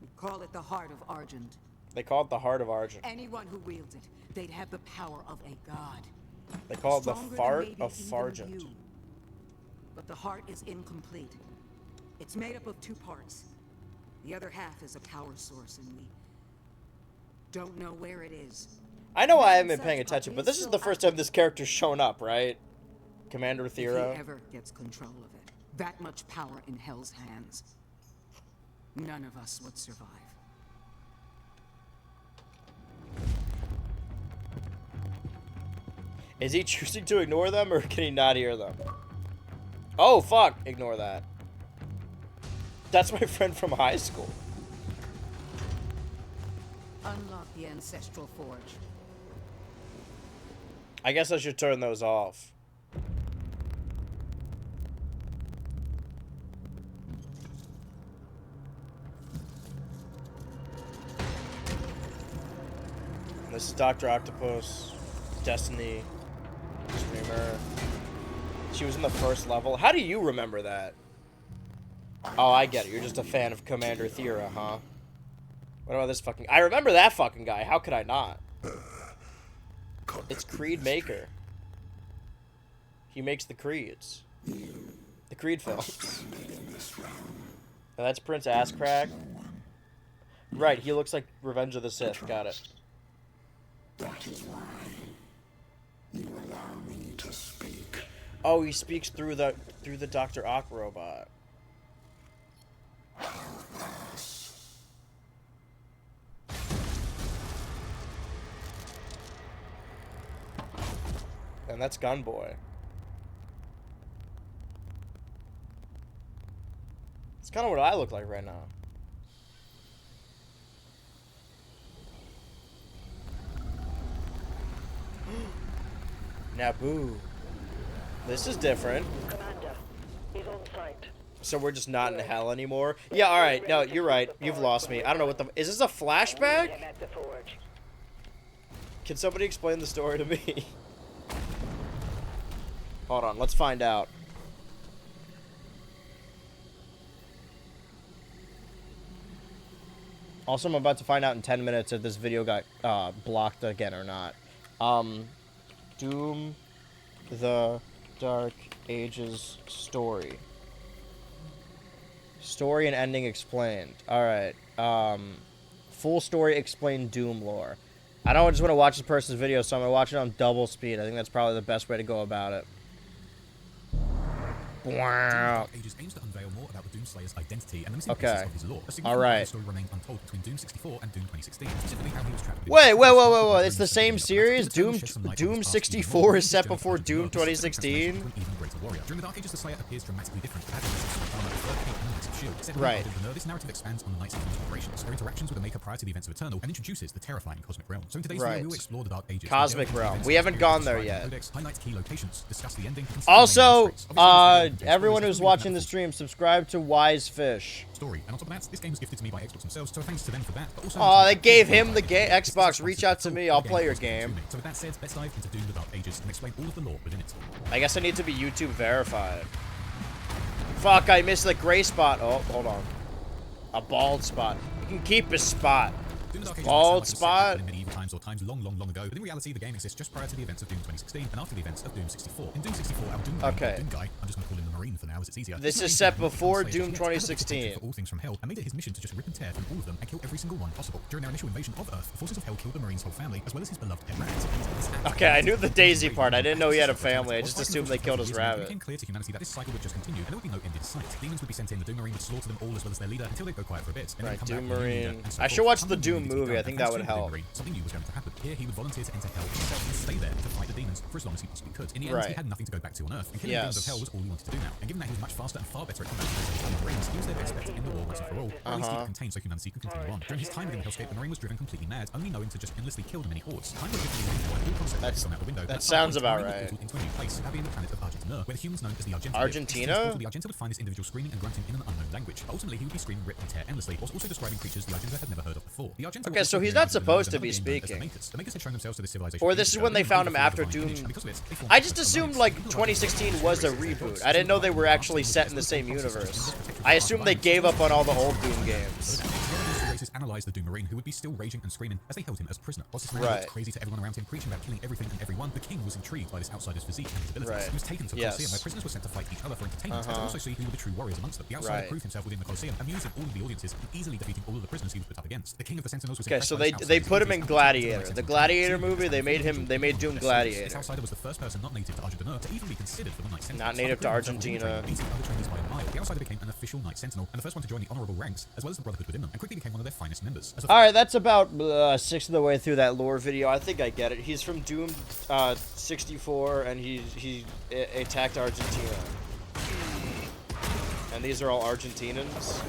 We call it the Heart of Argent. They call it the Heart of Argent. Anyone who wields it, they'd have the power of a god. They call it the Stronger than Fart maybe of even Fargent. you. But the heart is incomplete. It's made up of 2 parts. The other half is a power source, and we don't know where it is. I know I haven't been paying attention, but this is the first time this character's shown up, right? Commander If he Thera. ever gets control of it, that much power in Hell's hands, none of us would survive. Is he choosing to ignore them, or can he not hear them? Oh, fuck! Ignore that. That's my friend from high school. Unlock the Ancestral Forge. I guess I should turn those off. This is Dr. Octopus, Destiny, Streamer. She was in the first level. How do you remember that? Oh, I get it. You're just a fan of Commander Thera, huh? What about this fucking... I remember that fucking guy. How could I not? It's Creed Maker. He makes the Creeds. The Creed films. Now that's Prince Asscrack. Right, he looks like Revenge of the Sith. Got it. That is why you allow me to speak. Oh, he speaks through the Dr. Ock robot. And that's Gunboy. It's kind of what I look like right now. Naboo. This is different. Commander, he's on site. So we're just not in hell anymore? Yeah, alright. No, you're right. You've lost me. I don't know what the... Is this a flashback? Him at the forge. Can somebody explain the story to me? Hold on, let's find out. Also, I'm about to find out in 10 minutes if this video got blocked again or not. Doom the Dark Ages story. Story and ending explained. Alright. Full story explained Doom lore. I don't just want to watch this person's video, so I'm going to watch it on double speed. I think that's probably the best way to go about it. Wow. Ages aims to unveil more about the Doomslayer's identity and the missing Okay. pieces of his lore. A significant All right. part of the story remains untold between Doom 64 and Doom 2016, specifically how he was trapped. Wait. It's the same series? Doom 64 is set before Doom 2016? During the Dark Ages, the Slayer appears dramatically different. Right. This narrative expands on the Knights' operations, their interactions with the Maker prior to the events of Eternal, and introduces the terrifying Cosmic Realm. So in today's video, we will explore the Dark Ages. Cosmic Realm. We haven't gone there yet. Highlight key locations, discuss the ending. Also, everyone who's watching the stream, subscribe to Wise Fish. Story. And on top of that, this game was gifted to me by Xbox themselves, so thanks to them for that. But also, Aw, they gave him the Xbox. Reach out to me. I'll play your game. So with that said, let's dive into Doom: The Dark Ages and explain all of the lore within it. I guess I need to be YouTube verified. Fuck, I missed the gray spot. Oh, hold on. A bald spot. You can keep his spot. Bald spot. In medieval times or times long ago, but in reality, the game exists just prior to the events of Doom 2016 and after the events of Doom 64. In Doom 64, our Doom guy, I'm just going to call him the Marine for now, as it's easier. This is set before Doom 2016. For all things from hell, and made it his mission to just rip and tear through all of them and kill every single one possible. During their initial invasion of Earth, the forces of hell killed the Marine's whole family, as well as his beloved pet rabbits. Okay, I knew the Daisy part. I didn't know he had a family. I just assumed they killed his It rabbit. became clear to humanity that this cycle would just continue, and there would be no end in sight. Demons would be sent in, the Doom Marine would slaughter them all as well as their leader until they'd go quiet for a bit. Right, Doom Marine. I should watch the Doom movie. I think that would help. Something new was going to happen. Here, he would volunteer to enter hell himself and stay there to fight the demons for as long as he possibly could. In the end, he had nothing to go back to on Earth, and killing the demons of hell was all he wanted to do now. And given that he was much faster and far better at combat than the Marines, he was their best bet in the war once and for all, or at least keep it contained so humanity could continue on. During his time within the Hellscape, the Marine was driven completely mad, only knowing to just endlessly kill the many hordes. Time was That sounds about right. Into a new place, that being the planet of Argentina, where the humans known as the Argenta. Argentina? The Argenta would find this individual screaming and grunting in an unknown language. Ultimately, he would be screaming, rip and tear endlessly, whilst also describing creatures the Argenta had never heard of before. The Argenta okay, so he's not supposed to be speaking. The Makers had shown themselves to this civilization. Or this is when they found him after Doom. I just assumed like 2016 was a reboot. I didn't know they were actually set in the same universe. I assumed they gave up on all the old Doom games. Analyzed the Doom Marine, who would be still raging and screaming as they held him as prisoner. Whilst this man looked crazy to everyone around him, preaching about killing everything and everyone, the king was intrigued by this outsider's physique and his abilities. He was taken to the Colosseum, where prisoners were sent to fight each other for entertainment, and also see who were the true warriors amongst them. The outsider proved himself within the Colosseum, amusing all of the audiences and easily defeating all of the prisoners he was put up against. The king of the Sentinels was so they put him in Gladiator. The Gladiator movie, they made Doom Gladiator. This outsider was the first person not native to Argentina to even be considered for the Knight Sentinel. Not native to Argentina. The outsider became an official Knight Sentinel and the first one to join the honorable ranks, as well as the Brotherhood within them, and quickly became one of their finest members. Alright, that's about 6 of the way through that lore video. I think I get it. He's from Doom 64, and he attacked Argentina. And these are all Argentinians.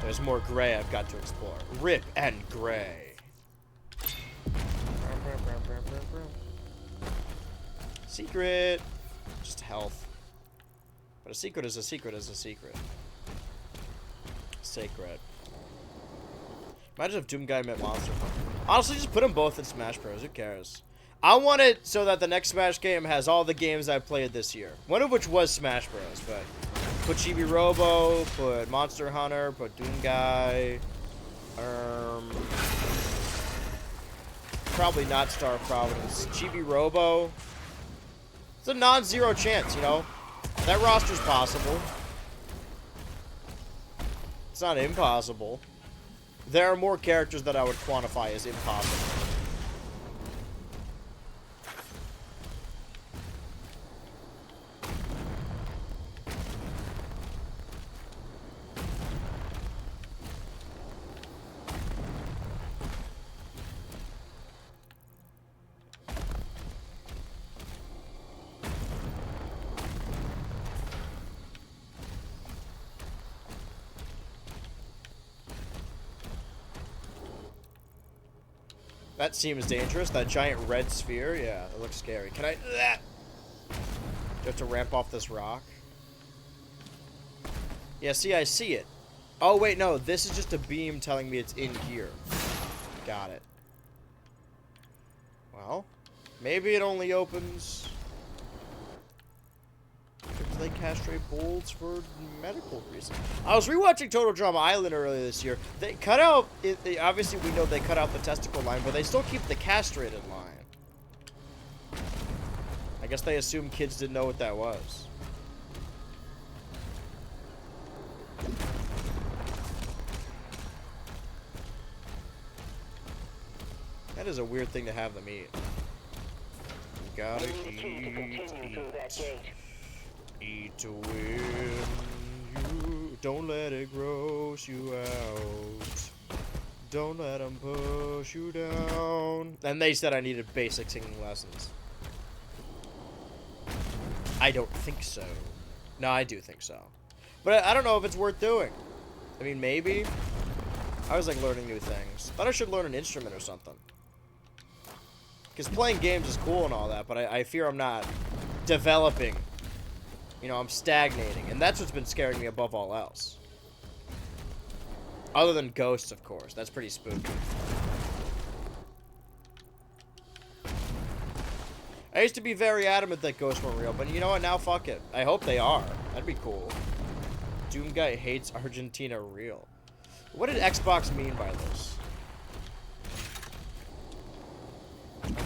There's more gray I've got to explore. Rip and gray. Secret. Just health. But a secret is a secret is a secret. Sacred. Imagine if Doom Guy met Monster Hunter. Honestly, just put them both in Smash Bros. Who cares? I want it so that the next Smash game has all the games I played this year. One of which was Smash Bros. But put Chibi Robo, put Monster Hunter, put Doom Guy. Probably not Star of Providence. Chibi Robo. It's a non-zero chance, you know. That roster's possible. It's not impossible. There are more characters that I would quantify as impossible. That seems dangerous. That giant red sphere. Yeah, it looks scary. Can I... Do you have to ramp off this rock? Yeah, see, I see it. Oh, wait, no. This is just a beam telling me it's in here. Got it. Well, maybe it only opens... because they castrate bolts for medical reasons. I was rewatching Total Drama Island earlier this year. They cut out, obviously we know they cut out the testicle line, but they still keep the castrated line. I guess they assumed kids didn't know what that was. That is a weird thing to have them eat. You gotta Use the key to continue through that gate. eat to win. You don't let it gross you out. Don't let them push you down. And they said I needed basic singing lessons. I don't think so. No, I do think so. But I don't know if it's worth doing. I mean, maybe. I was like learning new things. Thought I should learn an instrument or something. Because playing games is cool and all that, but I fear I'm not developing. You know, I'm stagnating. And that's what's been scaring me above all else. Other than ghosts, of course. That's pretty spooky. I used to be very adamant that ghosts weren't real, but you know what? Now, fuck it. I hope they are. That'd be cool. Doom Guy hates Argentina real. What did Xbox mean by this?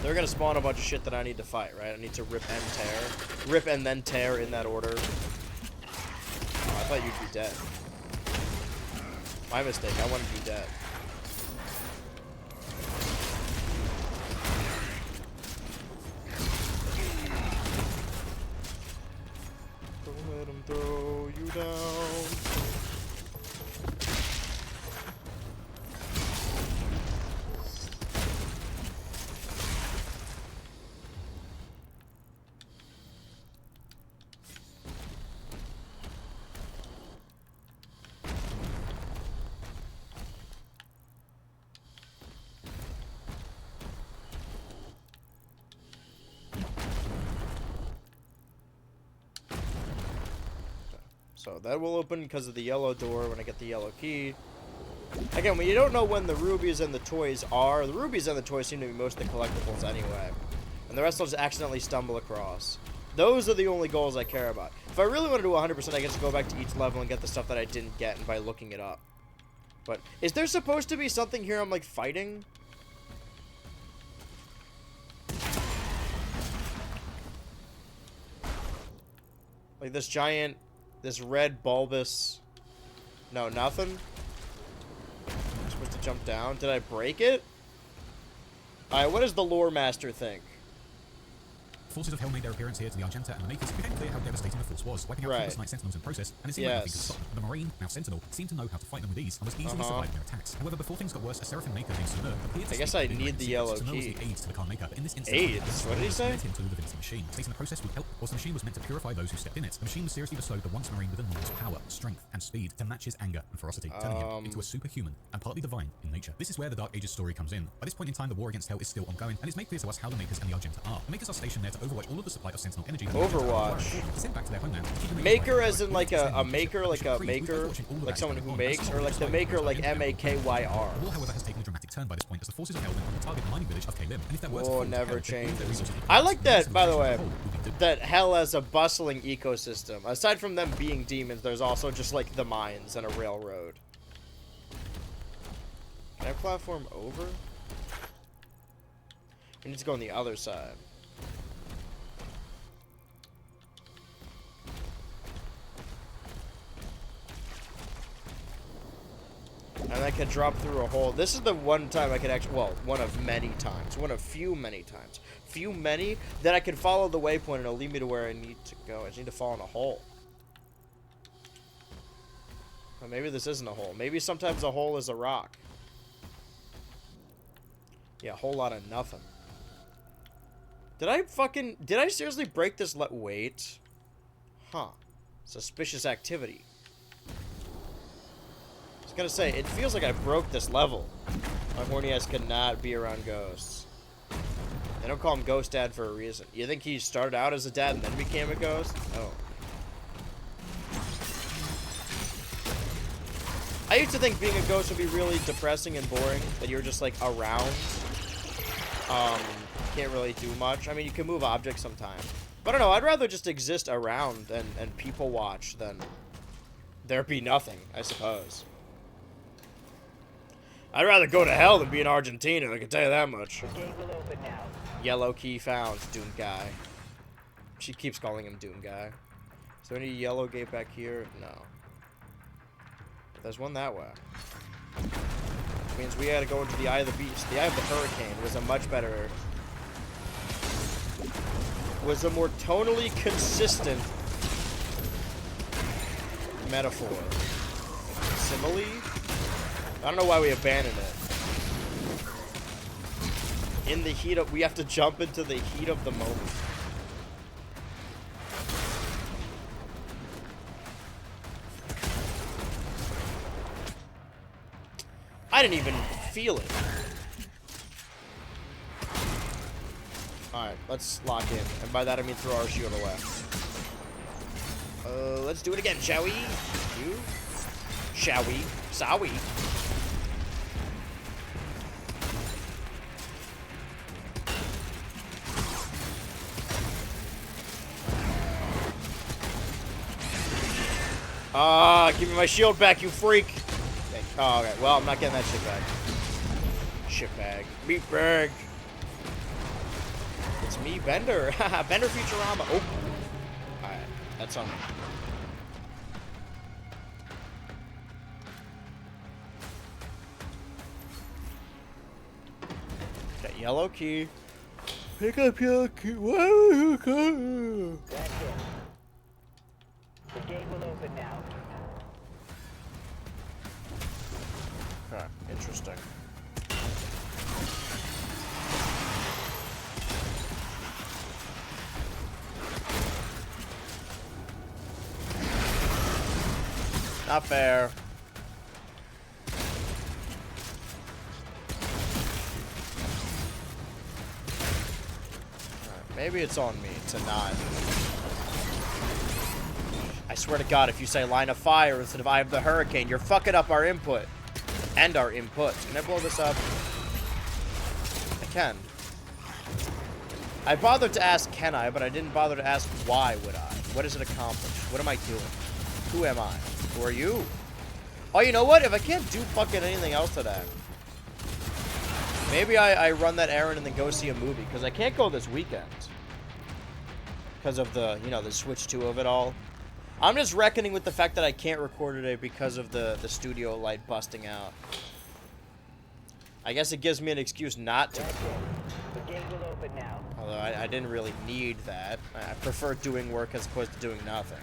They're gonna spawn a bunch of shit that I need to fight, right? I need to rip and tear. Rip and then tear in that order. Oh, I thought you'd be dead. My mistake. I wanted you dead. Don't let him throw you down. So that will open because of the yellow door when I get the yellow key. Again, when you don't know when the rubies and the toys are, the rubies and the toys seem to be most of the collectibles anyway. And the rest I'll just accidentally stumble across. Those are the only goals I care about. If I really want to do 100%, I guess go back to each level and get the stuff that I didn't get and by looking it up. But is there supposed to be something here I'm like fighting? Like this giant, this red bulbous... No, nothing? I'm supposed to jump down? Did I break it? Alright, what does the lore master think? Forces of Hell made their appearance here to the Argenta and the Makers. It became clear how devastating the force was, wiping out countless Knight Sentinels in process, and it seemed like nothing could stop them. The Marine, now Sentinel, seemed to know how to fight them with ease and was easily surviving their attacks. However, before things got worse, a Seraphim Maker named Sunur appeared to I guess I need the yellow key. Was the aids to the Khan Maker, but in this instance, AIDS? What did he say? led him to the Divinity Machine, stating the process would help, whilst the machine was meant to purify those who stepped in it. The machine mysteriously bestowed the once Marine with enormous power, strength, and speed to match his anger and ferocity, turning him into a superhuman and partly divine in nature. This is where the Dark Ages story comes in. By this point in time, the war against Hell is still ongoing, and it's made clear to us how the Makers and the Argenta are. The Makers are stationed there to overwatch all of the supply of Sentinel energy. Overwatch. Maker as in like a maker, like someone who makes, or like the maker like M-A-K-Y-R. The war, however, has taken a dramatic turn by this point as the forces of Hell went on to target the mining village of Kalim, and if there were Oh, never changes. I like that, by the way, that Hell has a bustling ecosystem. Aside from them being demons, there's also just like the mines and a railroad. Can I platform over? I need to go on the other side. And I can drop through a hole. This is the one time I could actually, well, one of many times. One of many times. Many that I can follow the waypoint and it'll lead me to where I need to go. I just need to fall in a hole. Or maybe this isn't a hole. Maybe sometimes a hole is a rock. Yeah, a whole lot of nothing. Did I seriously break this wait? Huh. Suspicious activity. I was gonna say, it feels like I broke this level. My horny ass cannot be around ghosts. They don't call him Ghost Dad for a reason. You think he started out as a dad and then became a ghost? No. I used to think being a ghost would be really depressing and boring, that you're just like around. Can't really do much. I mean, you can move objects sometimes. But I don't know, I'd rather just exist around and people watch than there be nothing, I suppose. I'd rather go to hell than be in Argentina, I can tell you that much. The gate will open now. Yellow key found, Doom Guy. She keeps calling him Doom Guy. Is there any yellow gate back here? No. But there's one that way. means we gotta go into the Eye of the Beast. The Eye of the Hurricane was a much better... was a more tonally consistent metaphor. Simile? I don't know why we abandoned it. In the heat of... we have to jump into the heat of the moment. I didn't even feel it. Alright, let's lock in. And by that I mean throw our shield away. Let's do it again, shall we? You? Shall we? Shall we? Give me my shield back, you freak! Oh, okay. Well, I'm not getting that shit back. Shit bag. Meat bag. It's me, Bender. Bender Futurama. Oh. Alright. That's on me. Got yellow key. Pick up yellow key. Whoa. That's it. The gate will open now. Okay, interesting. Not fair. Maybe it's on me to not. I swear to God, if you say line of fire instead of Eye of the Hurricane, you're fucking up our input. And our inputs. Can I blow this up? I can. I bothered to ask, can I, but I didn't bother to ask, why would I? What does it accomplish? What am I doing? Who am I? Who are you? Oh, you know what? If I can't do fucking anything else today, maybe I run that errand and then go see a movie, because I can't go this weekend. Because of the, you know, the Switch 2 of it all. I'm just reckoning with the fact that I can't record today because of the studio light busting out. I guess it gives me an excuse not to. That's it. The gate will open now. Although I didn't really need that. I prefer doing work as opposed to doing nothing.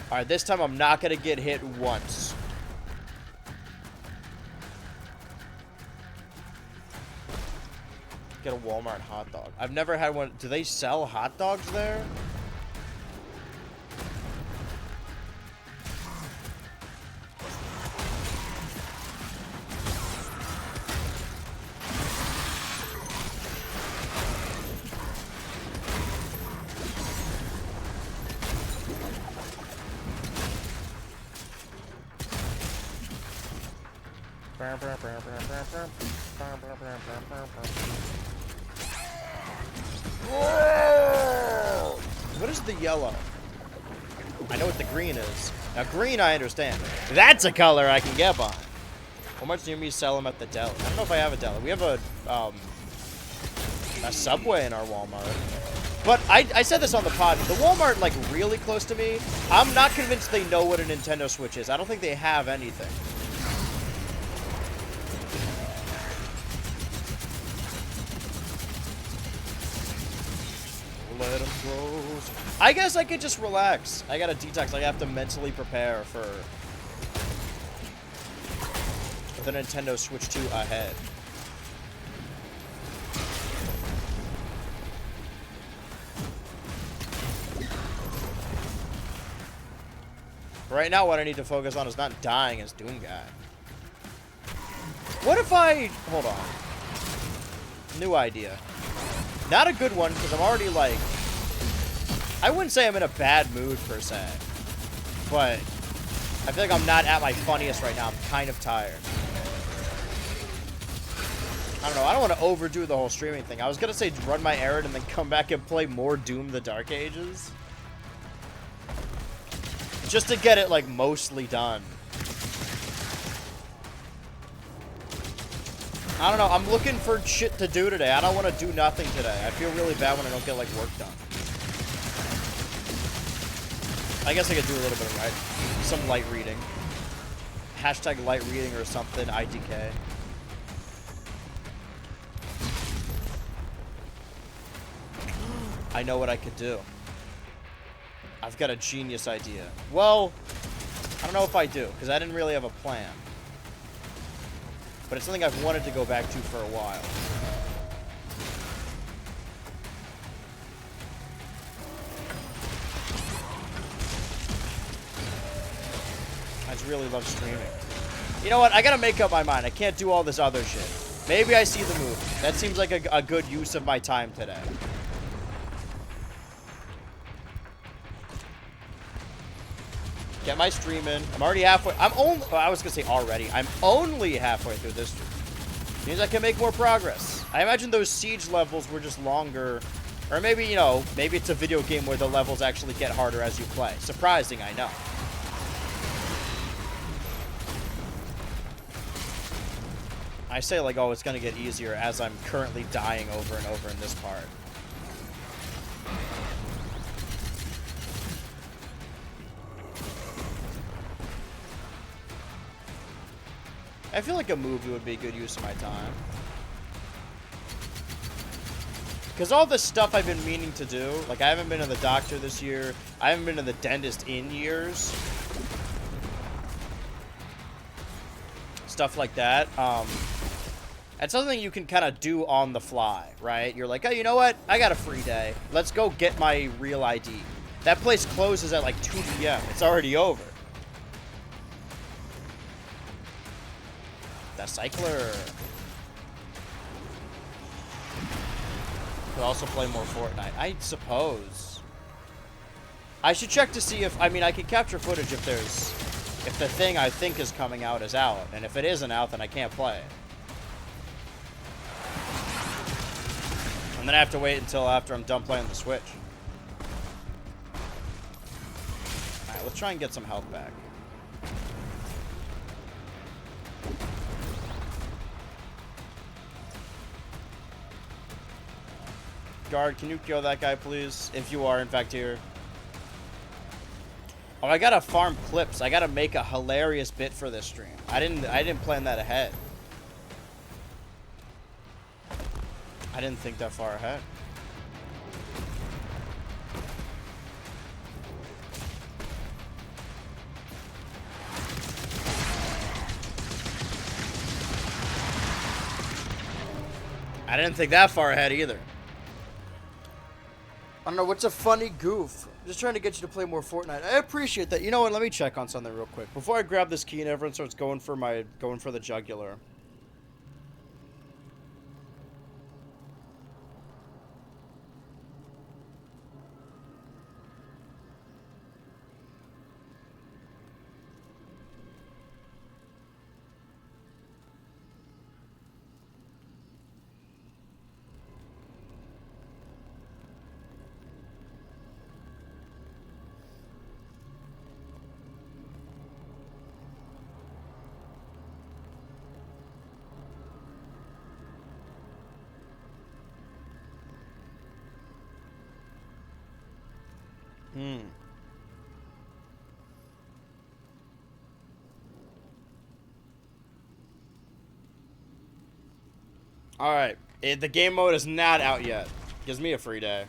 Alright, this time I'm not going to get hit once. Get a Walmart hot dog. I've never had one. Do they sell hot dogs there? What is the yellow? I know what the green is. Now green I understand. That's a color I can get behind. How much near me sell them at the deli? I don't know if I have a deli. We have a Subway in our Walmart. But I said this on the pod. The Walmart, like, really close to me, I'm not convinced they know what a Nintendo Switch is. I don't think they have anything. Let 'em close. I guess I could just relax. I gotta detox. I have to mentally prepare for the Nintendo Switch 2 ahead. Right now, what I need to focus on is not dying as Doom Guy. What if I... Hold on. New idea. Not a good one, because I'm already, like... I wouldn't say I'm in a bad mood, per se. But I feel like I'm not at my funniest right now. I'm kind of tired. I don't know. I don't want to overdo the whole streaming thing. I was going to say run my errand and then come back and play more Doom the Dark Ages. Just to get it, like, mostly done. I don't know. I'm looking for shit to do today. I don't want to do nothing today. I feel really bad when I don't get, like, work done. I guess I could do a little bit of some light reading. hashtag light reading or something, IDK. I know what I could do. I've got a genius idea. Well, I don't know if I do, because I didn't really have a plan. But it's something I've wanted to go back to for a while. I just really love streaming. You know what? I gotta make up my mind. I can't do all this other shit. Maybe I see the movie. That seems like a good use of my time today. Get my stream in. I'm already halfway. I was gonna say already. I'm only halfway through this stream. Means I can make more progress. I imagine those siege levels were just longer. Or maybe, you know, maybe it's a video game where the levels actually get harder as you play. Surprising, I know. I say like, oh, it's gonna get easier as I'm currently dying over and over in this part. I feel like a movie would be a good use of my time. Because all this stuff I've been meaning to do, like I haven't been to the doctor this year, I haven't been to the dentist in years. Stuff like that. It's something you can kind of do on the fly, right? You're like, oh, you know what? I got a free day. Let's go get my real ID. That place closes at like 2 p.m. It's already over. The cycler. Could also play more Fortnite, I suppose. I should check to see if, I mean, I can capture footage if the thing I think is coming out is out. And if it isn't out, then I can't play it. And then I have to wait until after I'm done playing the Switch. Alright, let's try and get some health back. Guard, can you kill that guy, please? If you are, in fact, here. Oh, I gotta farm clips. I gotta make a hilarious bit for this stream. I didn't plan that ahead. I didn't think that far ahead. I didn't think that far ahead either. I don't know, what's a funny goof? Just trying to get you to play more Fortnite. I appreciate that. You know what? Let me check on something real quick. Before I grab this key and everyone starts going for the jugular. Alright, the game mode is not out yet. Gives me a free day.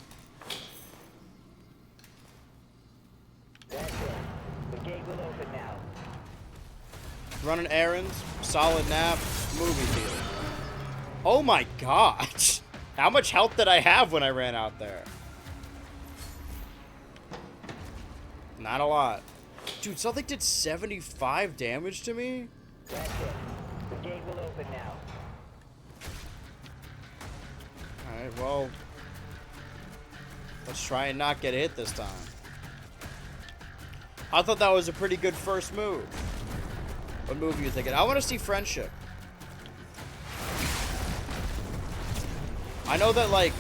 That's it. The gate will open now. Running errands, solid nap, movie theater. Oh my god! How much health did I have when I ran out there? Not a lot. Dude, something did 75 damage to me? That's it. The gate will open now. Alright, well, let's try and not get hit this time. I thought that was a pretty good first move. What move are you thinking? I want to see Friendship. I know that, like,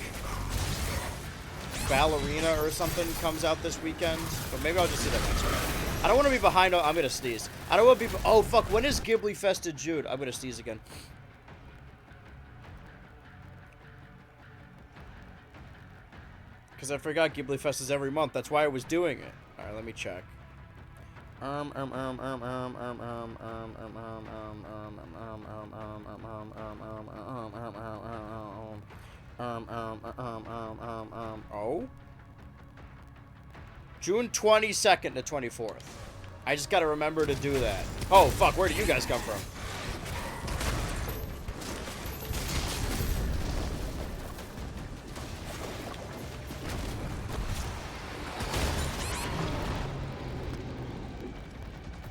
Ballerina or something comes out this weekend, but maybe I'll just see that next week. I don't want to be behind. I'm going to sneeze. I don't want to be... Oh, fuck. When is Ghibli Fested Jude? I'm going to sneeze again. Because I forgot Ghibli Fest is every month. That's why I was doing it. Alright, let me check. Oh? June 22nd to 24th. I just gotta remember to do that. Oh, fuck, where do you guys come from?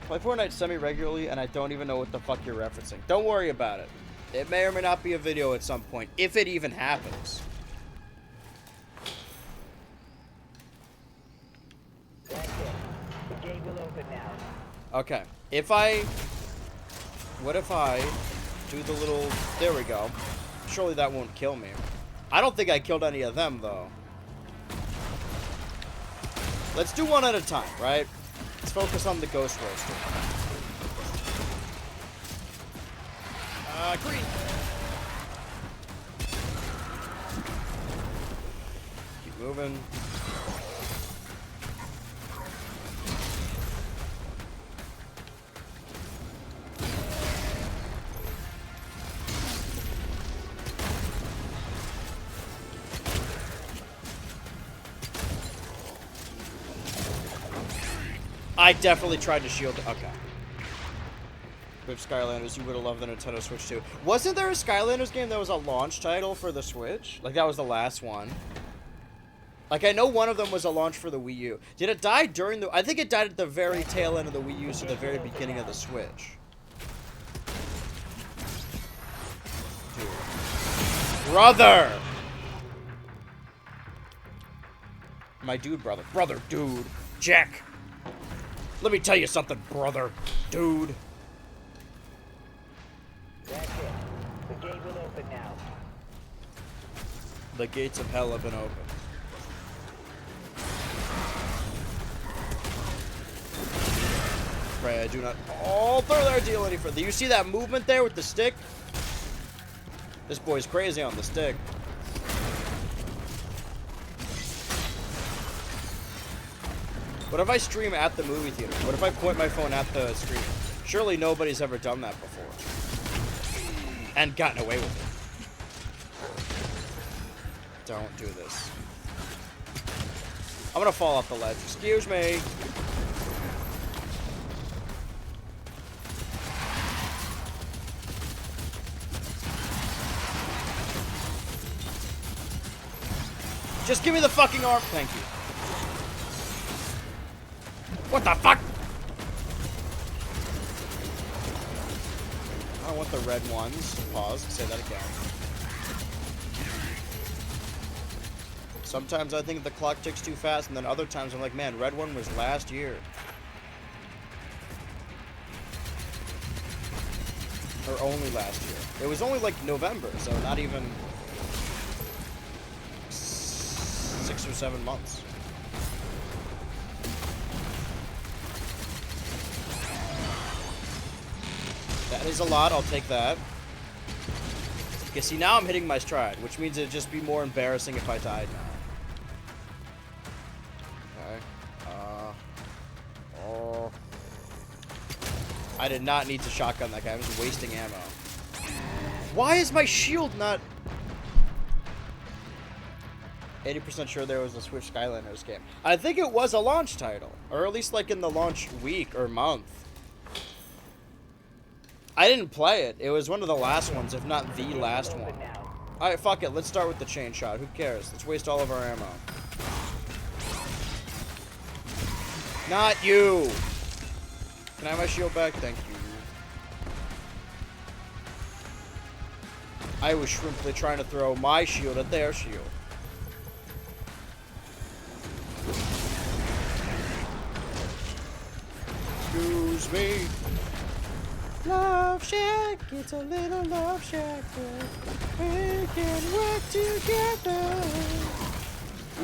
Play Fortnite semi-regularly, and I don't even know what the fuck you're referencing. Don't worry about it. It may or may not be a video at some point, if it even happens. That's it. The gate will open now. Okay. What if I do the little... There we go. Surely that won't kill me. I don't think I killed any of them, though. Let's do one at a time, right? Let's focus on the Ghost Roaster. Green. Keep moving. I definitely tried to shield. Okay. With Skylanders, you would have loved the Nintendo Switch too. Wasn't there a Skylanders game that was a launch title for the Switch? Like, that was the last one. Like, I know one of them was a launch for the Wii U. Did it die during the... I think it died at the very tail end of the Wii U, so the very beginning of the Switch. Dude. Brother! My dude, brother. Brother, dude. Jack. Let me tell you something, brother. Dude. That's it. The gate will open now. The gates of hell have been opened. Pray I do not alter their deal any further. You see that movement there with the stick? This boy's crazy on the stick. What if I stream at the movie theater? What if I point my phone at the screen? Surely nobody's ever done that before. And gotten away with it. Don't do this. I'm gonna fall off the ledge. Excuse me. Just give me the fucking arm. Thank you. What the fuck? I don't want the red ones. Pause. Say that again. Sometimes I think the clock ticks too fast, and then other times I'm like, man, red one was last year. Or only last year. It was only like November, so not even 6 or 7 months. That is a lot, I'll take that. Okay, see, now I'm hitting my stride, which means it'd just be more embarrassing if I died now. Okay. I did not need to shotgun that guy, I was wasting ammo. Why is my shield not... 80% sure there was a Switch Skylanders game. I think it was a launch title, or at least like in the launch week or month. I didn't play it. It was one of the last ones, if not the last one. Alright, fuck it. Let's start with the chain shot. Who cares? Let's waste all of our ammo. Not you! Can I have my shield back? Thank you. I was shrimply trying to throw my shield at their shield. Excuse me. Love Shack, it's a little love shack. We can work together.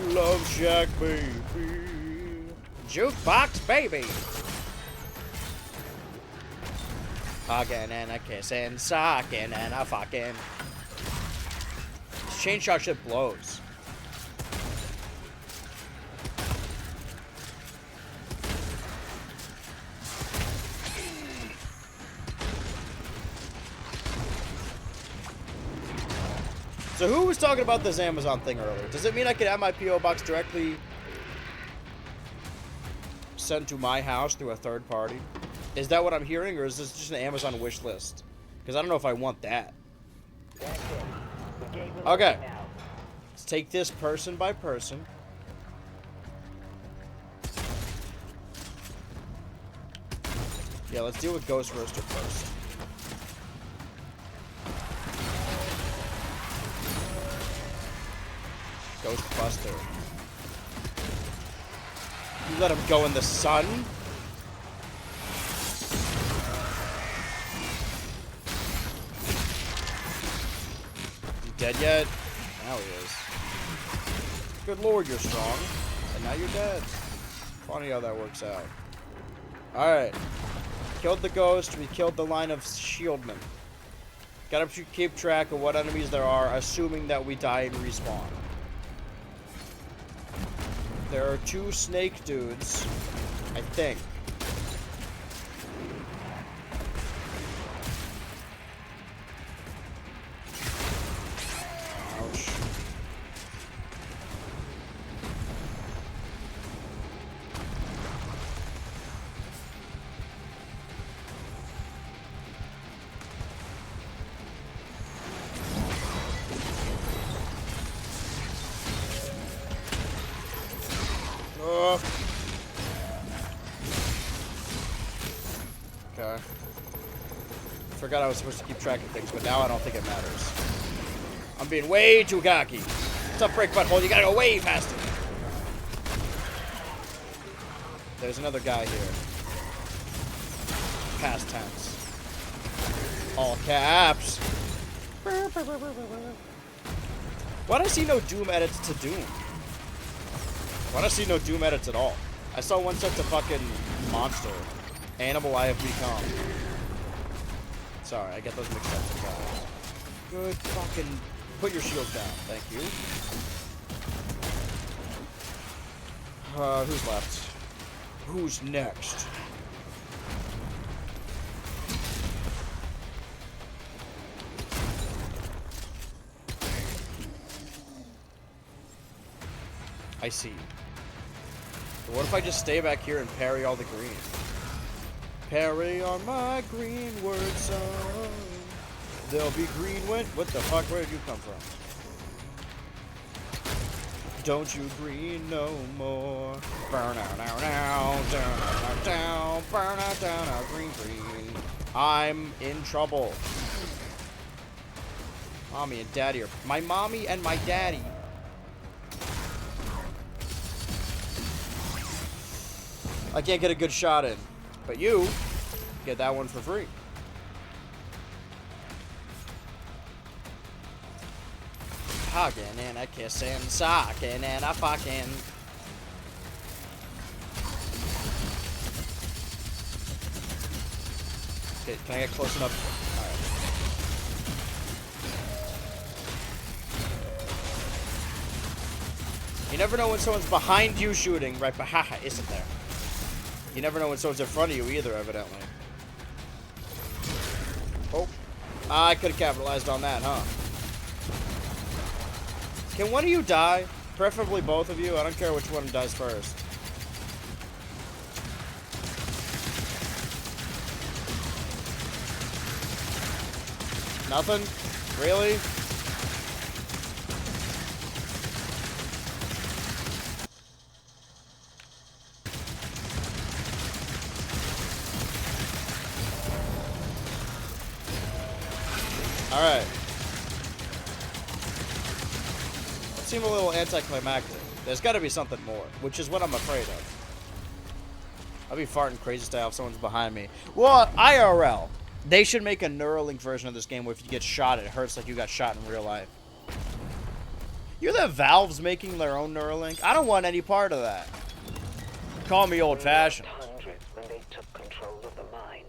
Love Shack, baby. Jukebox, baby. Hugging and a kissing, sucking and a fucking. This chain shot shit blows. So who was talking about this Amazon thing earlier? Does it mean I could have my P.O. box directly sent to my house through a third party? Is that what I'm hearing, or is this just an Amazon wish list? Because I don't know if I want that. That's it. We gave them Okay. away now. Let's take this person by person. Yeah, let's deal with Ghost Roaster first. Ghostbuster. You let him go in the sun? Is he dead yet? Now he is. Good lord, you're strong. And now you're dead. Funny how that works out. Alright. Killed the ghost. We killed the line of shieldmen. Gotta keep track of what enemies there are, assuming that we die and respawn. There are 2 snake dudes, I think. Ouch. Okay. Forgot I was supposed to keep track of things, but now I don't think it matters. I'm being way too cocky. What's up, break butthole? You gotta go way faster. There's another guy here. Past tense. All caps. Why'd I see no Doom edits to Doom? Why'd I see no Doom edits at all? I saw one set to fucking Monster. Animal I have become. Sorry, I get those mixed up sometimes. Good fucking... Put your shield down. Thank you. Who's left? Who's next? I see. But what if I just stay back here and parry all the green? Parry on my greenward son. There'll be green when... What the fuck? Where did you come from? Don't you green no more. Burn out now, down, down, down, burn out, down, out, green, green. I'm in trouble. Mommy and daddy are... My mommy and my daddy. I can't get a good shot in. But you get that one for free. Hugging and a kissing, socking and a fucking. Okay, can I get close enough? Alright. You never know when someone's behind you shooting, right? But haha, isn't there? You never know when someone's in front of you either, evidently. Oh. I could have capitalized on that, huh? Can one of you die? Preferably both of you. I don't care which one dies first. Nothing? Really? Alright. That seemed a little anticlimactic. There's gotta be something more, which is what I'm afraid of. I'll be farting crazy style if someone's behind me. Well, IRL. They should make a Neuralink version of this game where if you get shot, it hurts like you got shot in real life. You're the Valve's making their own Neuralink? I don't want any part of that. Call me old-fashioned. Hundreds when they took control of the mine.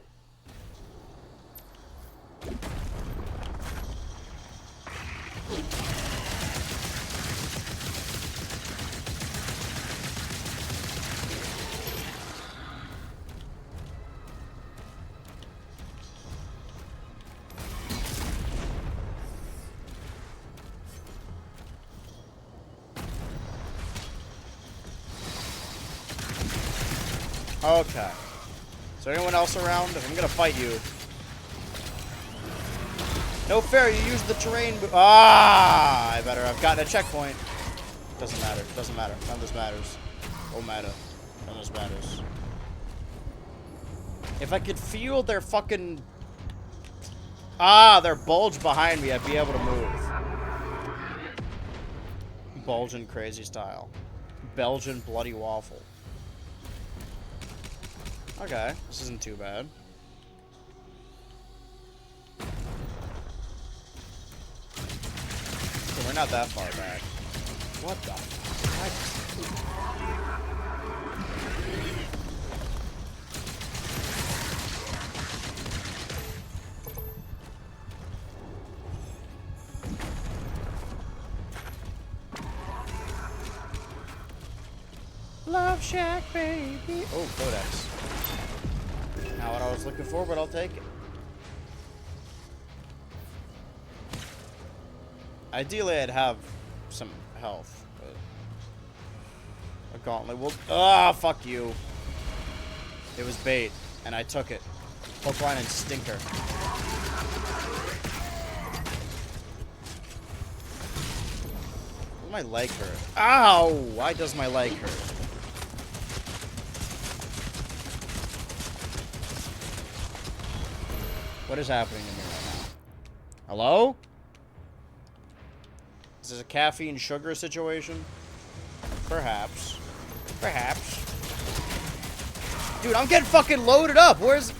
Okay. Is there anyone else around? I'm gonna fight you. No fair, you used the terrain. Ah! I better have gotten a checkpoint. Doesn't matter. Doesn't matter. None of this matters. Don't matter. None of this matters. If I could feel their fucking... their bulge behind me, I'd be able to move. Bulging crazy style. Belgian bloody waffle. Okay, this isn't too bad. So we're not that far back. What the? Love Shack, baby. Oh, Codex. Not what I was looking for, but I'll take it. Ideally, I'd have some health, but a gauntlet will. Ah, fuck you. It was bait, and I took it. Hook, line, and stinker. My leg hurt. Ow! Why does my leg hurt? What is happening to me right now? Hello? Is this a caffeine sugar situation? Perhaps. Perhaps. Dude, I'm getting fucking loaded up. Where's... I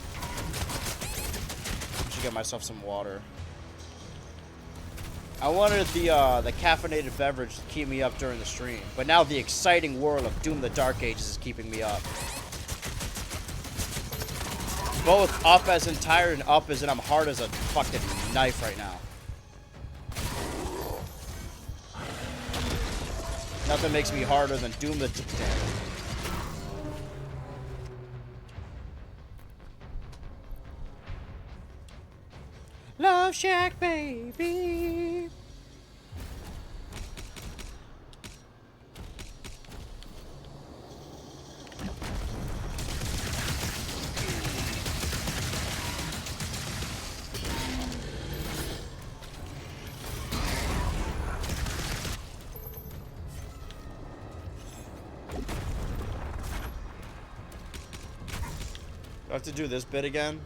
should get myself some water. I wanted the caffeinated beverage to keep me up during the stream, but now the exciting world of Doom the Dark Ages is keeping me up. Both up as in tired and up as in I'm hard as a fucking knife right now. Nothing makes me harder than Doom the Damn. Love Shack, baby. Do I have to do this bit again?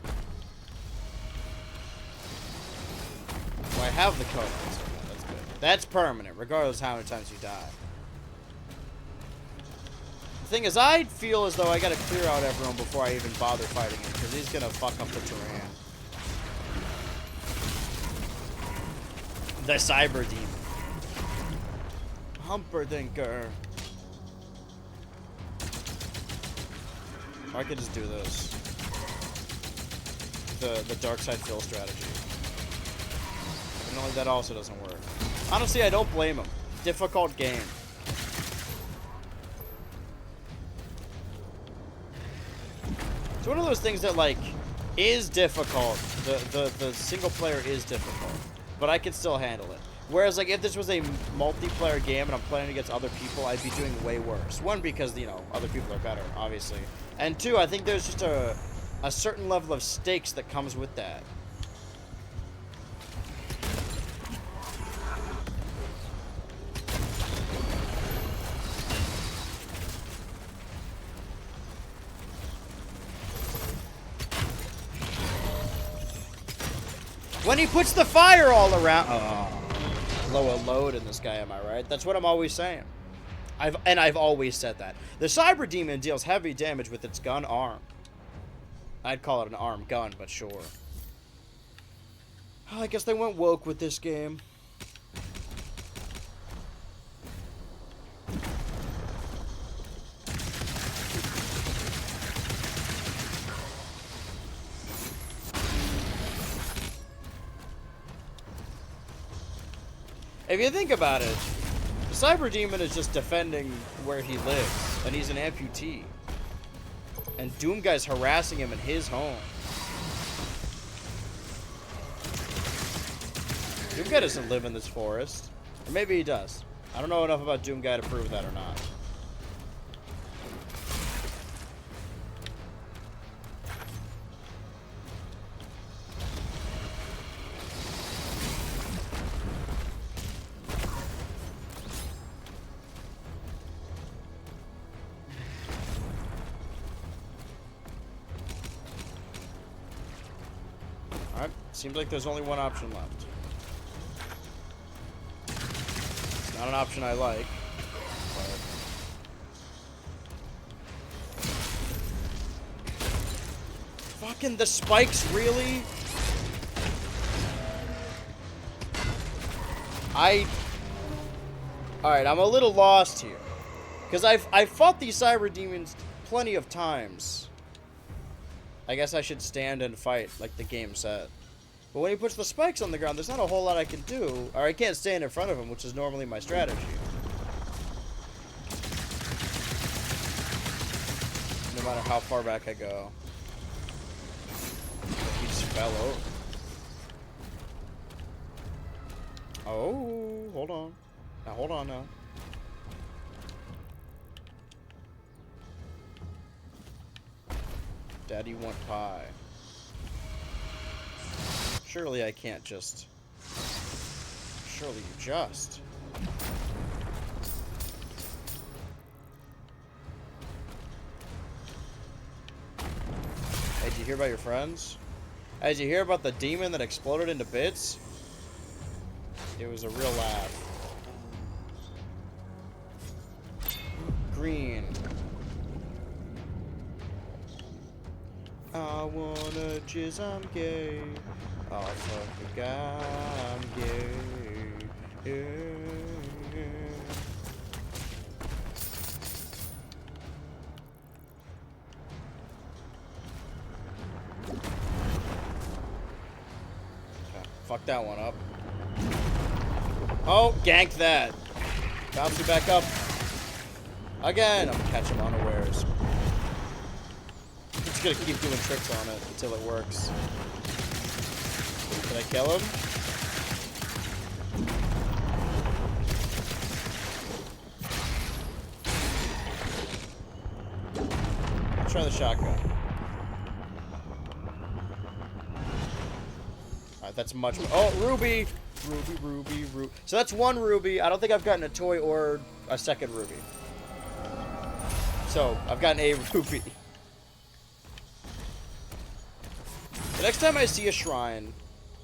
Well, I have the code. That's good. That's permanent, regardless of how many times you die. The thing is, I feel as though I gotta clear out everyone before I even bother fighting him, because he's gonna fuck up the terrain. The Cyber Demon. Humperdinker. Or I could just do this. The dark side fill strategy. And only that also doesn't work. Honestly, I don't blame him. Difficult game. It's one of those things that, like, is difficult. The single player is difficult. But I can still handle it. Whereas, like, if this was a multiplayer game and I'm playing against other people, I'd be doing way worse. One, because, you know, other people are better, obviously. And two, I think there's just a certain level of stakes that comes with that. When he puts the fire all around... Oh. Low a load in this guy, am I right? That's what I'm always saying. I've always said that. The Cyber Demon deals heavy damage with its gun arm. I'd call it an arm gun, but sure. Oh, I guess they went woke with this game. If you think about it, the Cyber Demon is just defending where he lives, and he's an amputee. And Doom Guy's harassing him in his home. Doom Guy doesn't live in this forest. Or maybe he does. I don't know enough about Doom Guy to prove that or not. Alright, seems like there's only one option left. It's not an option I like, but... Fucking the spikes, really? Alright, I'm a little lost here. Because I've fought these cyber demons plenty of times. I guess I should stand and fight, like the game said. But when he puts the spikes on the ground, there's not a whole lot I can do. Or I can't stand in front of him, which is normally my strategy. No matter how far back I go. He just fell over. Oh, hold on. Now, hold on now. Daddy want pie. Surely I can't just... Surely you just... Hey, did you hear about your friends? Hey, did you hear about the demon that exploded into bits? It was a real laugh. Green. I wanna jizz, I'm gay. Oh, fuck the guy, I'm gay. Yeah. Okay, fuck that one up. Oh, ganked that. Bounce you back up. Again, I'm gonna catch him unawares. Just gonna keep doing tricks on it until it works. Did I kill him? Let's try the shotgun. Alright, that's much more. Oh, ruby! Ruby. So that's one ruby. I don't think I've gotten a toy or a second ruby. So, I've gotten a ruby. The next time I see a shrine,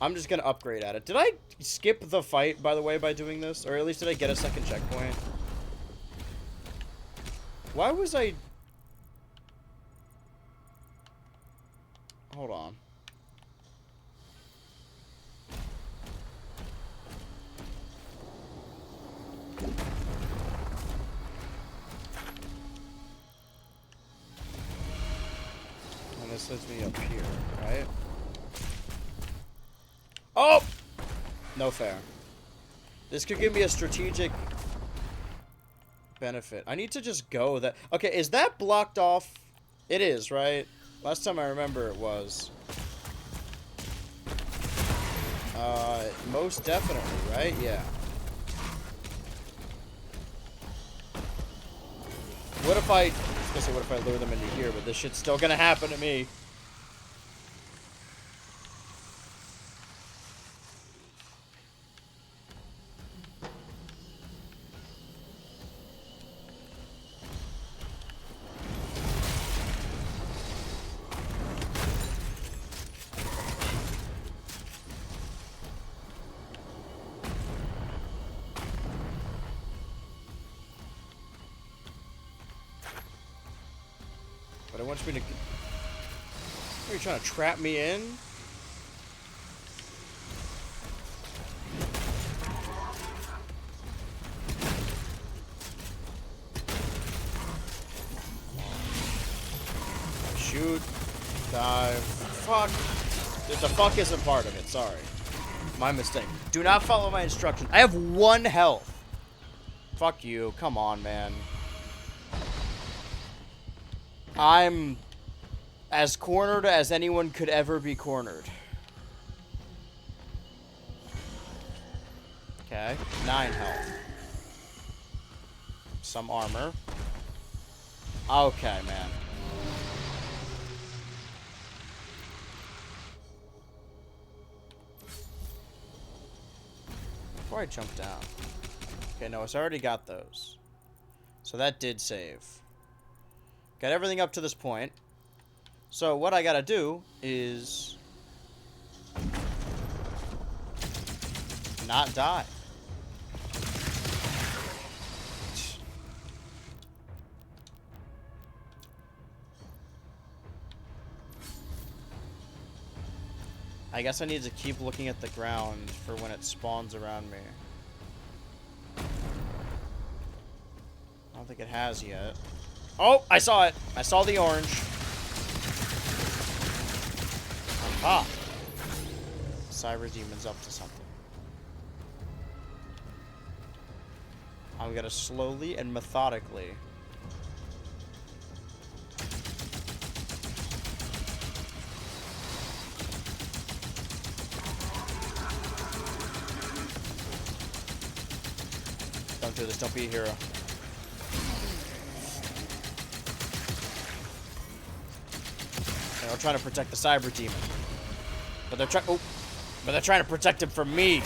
I'm just gonna upgrade at it. Did I skip the fight, by the way, by doing this? Or at least did I get a second checkpoint? Why was I... Hold on. And this lets me up here, right? Oh! No fair. This could give me a strategic benefit. I need to just go that... Okay, is that blocked off? It is, right? Last time I remember it was. Most definitely, right? Yeah. What if I was gonna say, what if I lure them into here, but this shit's still gonna happen to me. But it wants me to... Are you trying to trap me in? Shoot. Dive. Fuck. The fuck isn't part of it, sorry. My mistake. Do not follow my instructions. I have 1 health. Fuck you. Come on, man. I'm as cornered as anyone could ever be cornered. Okay, 9 health. Some armor. Okay, man. Before I jump down. Okay, no, it's already got those. So that did save. Got everything up to this point. So what I gotta do is not die. I guess I need to keep looking at the ground for when it spawns around me. I don't think it has yet. Oh, I saw it. I saw the orange. Aha. Cyber Demon's up to something. I'm gonna slowly and methodically. Don't do this. Don't be a hero. They're trying to protect the Cyber Demon, but they're trying to protect him from me.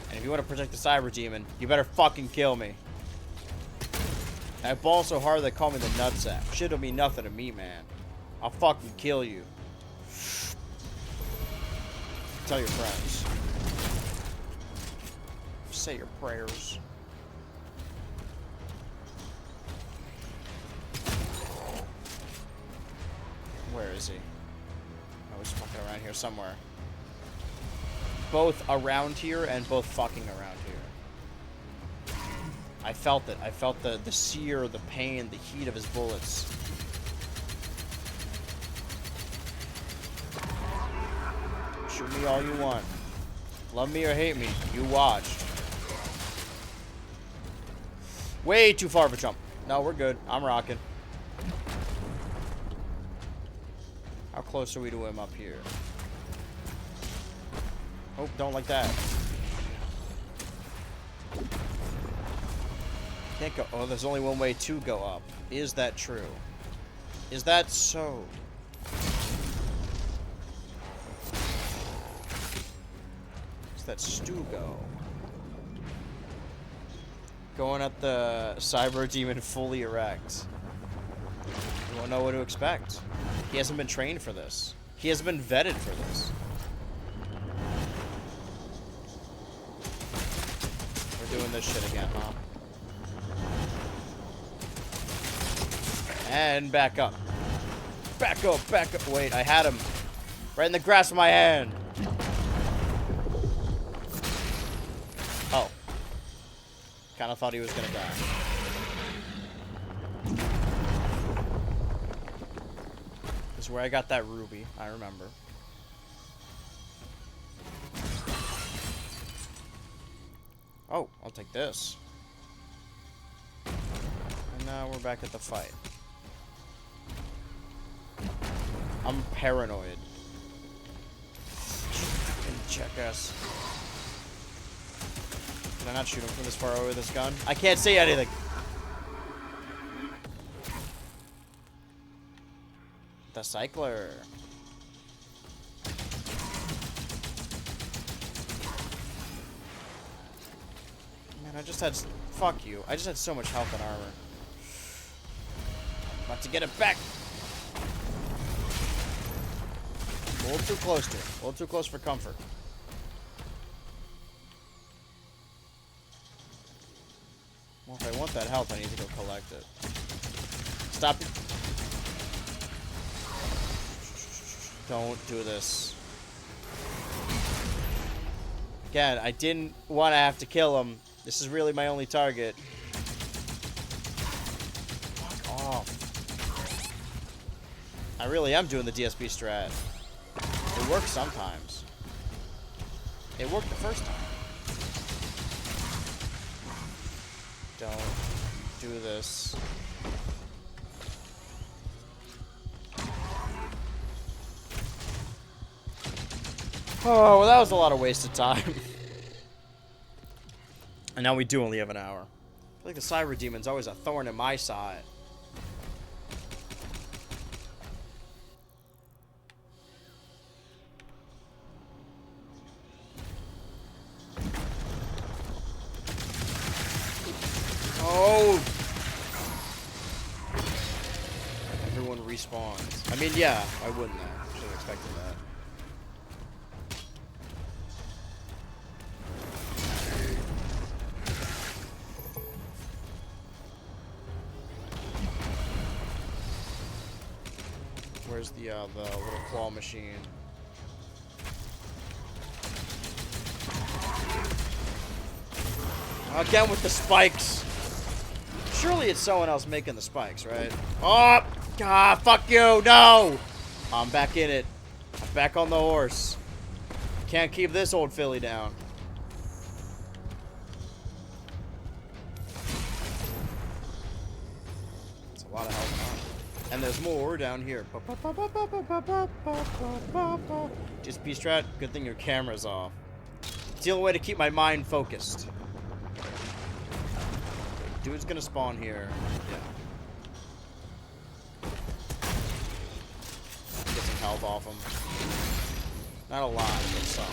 And if you want to protect the Cyber Demon, you better fucking kill me. I ball so hard they call me the nutsack. Shit'll mean nothing to me, man. I'll fucking kill you. Tell your friends. Say your prayers. Where is he? Oh, he's fucking around here somewhere. Both around here and both fucking around here. I felt it. I felt the sear, the pain, the heat of his bullets. Shoot me all you want. Love me or hate me. You watched. Way too far of a jump. No, we're good. I'm rocking. How close are we to him up here? Oh, don't like that. Can't go. Oh, there's only one way to go up. Is that true? Is that so? Does that stew go? Going at the Cyber Demon fully erect. You won't know what to expect. He hasn't been trained for this. He hasn't been vetted for this. We're doing this shit again, huh? And back up. Back up, back up. Wait, I had him. Right in the grasp of my hand. Oh. Kinda thought he was gonna die. This is where I got that ruby, I remember. Oh, I'll take this. And now we're back at the fight. I'm paranoid. Fucking jackass. Can I not shoot him from this far away with this gun? I can't see anything. The cycler. Man, I just had... Fuck you. I just had so much health and armor. About to get it back. A little too close to it. A little too close for comfort. Well, if I want that health, I need to go collect it. Stop it. Don't do this. Again, I didn't want to have to kill him. This is really my only target. Fuck off. I really am doing the DSP strat. It works sometimes. It worked the first time. Don't do this. Oh, well, that was a lot of wasted time. And now we do only have an hour. I feel like the Cyber Demon's always a thorn in my side. Oh! Everyone respawns. I mean, yeah, I wouldn't have. Should have expected that. Where's the little claw machine? Again with the spikes. Surely it's someone else making the spikes, right? Oh! God, fuck you! No! I'm back in it. I'm back on the horse. Can't keep this old filly down. It's a lot of health now. And there's more down here. Just P-Strat, good thing your camera's off. It's the only way to keep my mind focused. Dude's gonna spawn here. Yeah. Get some health off him. Not a lot, but some.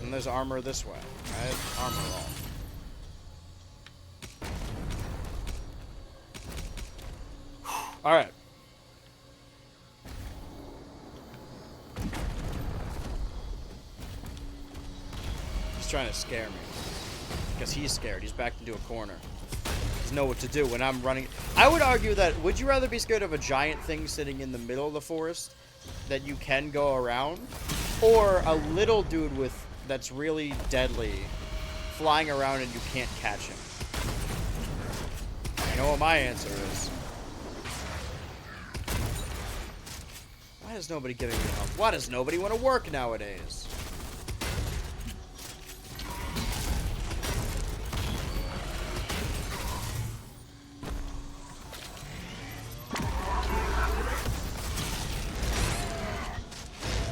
And there's armor this way. Right? Armor all. Alright. He's trying to scare me. Because he's scared. He's backed into a corner. He doesn't know what to do when I'm running. I would argue that, would you rather be scared of a giant thing sitting in the middle of the forest that you can go around? Or a little dude that's really deadly flying around and you can't catch him? I know what my answer is. Why is nobody giving me help? Why does nobody want to work nowadays?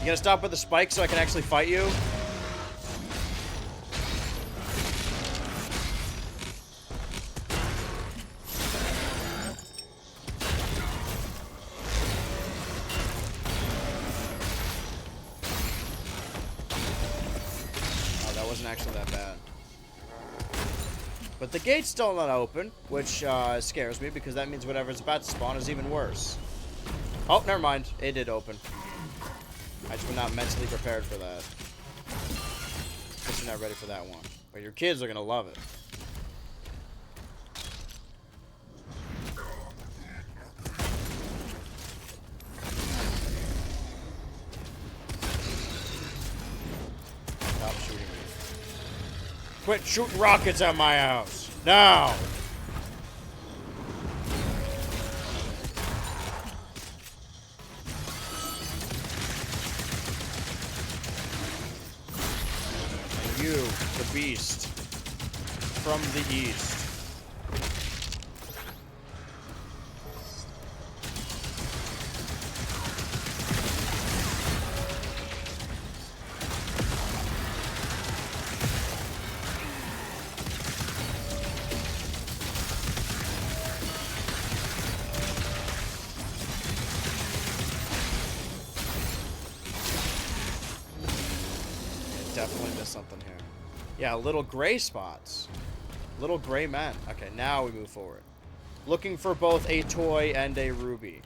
You gonna stop with the spike so I can actually fight you? Oh, that wasn't actually that bad. But the gate's still not open, which scares me because that means whatever's about to spawn is even worse. Oh, never mind. It did open. I just was not mentally prepared for that. Guess you're not ready for that one. But your kids are gonna love it. Stop shooting me. Quit shooting rockets at my house. Now! You, the beast, from the east. Definitely missed something here. Yeah, little gray spots. Little gray men. Okay, now we move forward. Looking for both a toy and a ruby.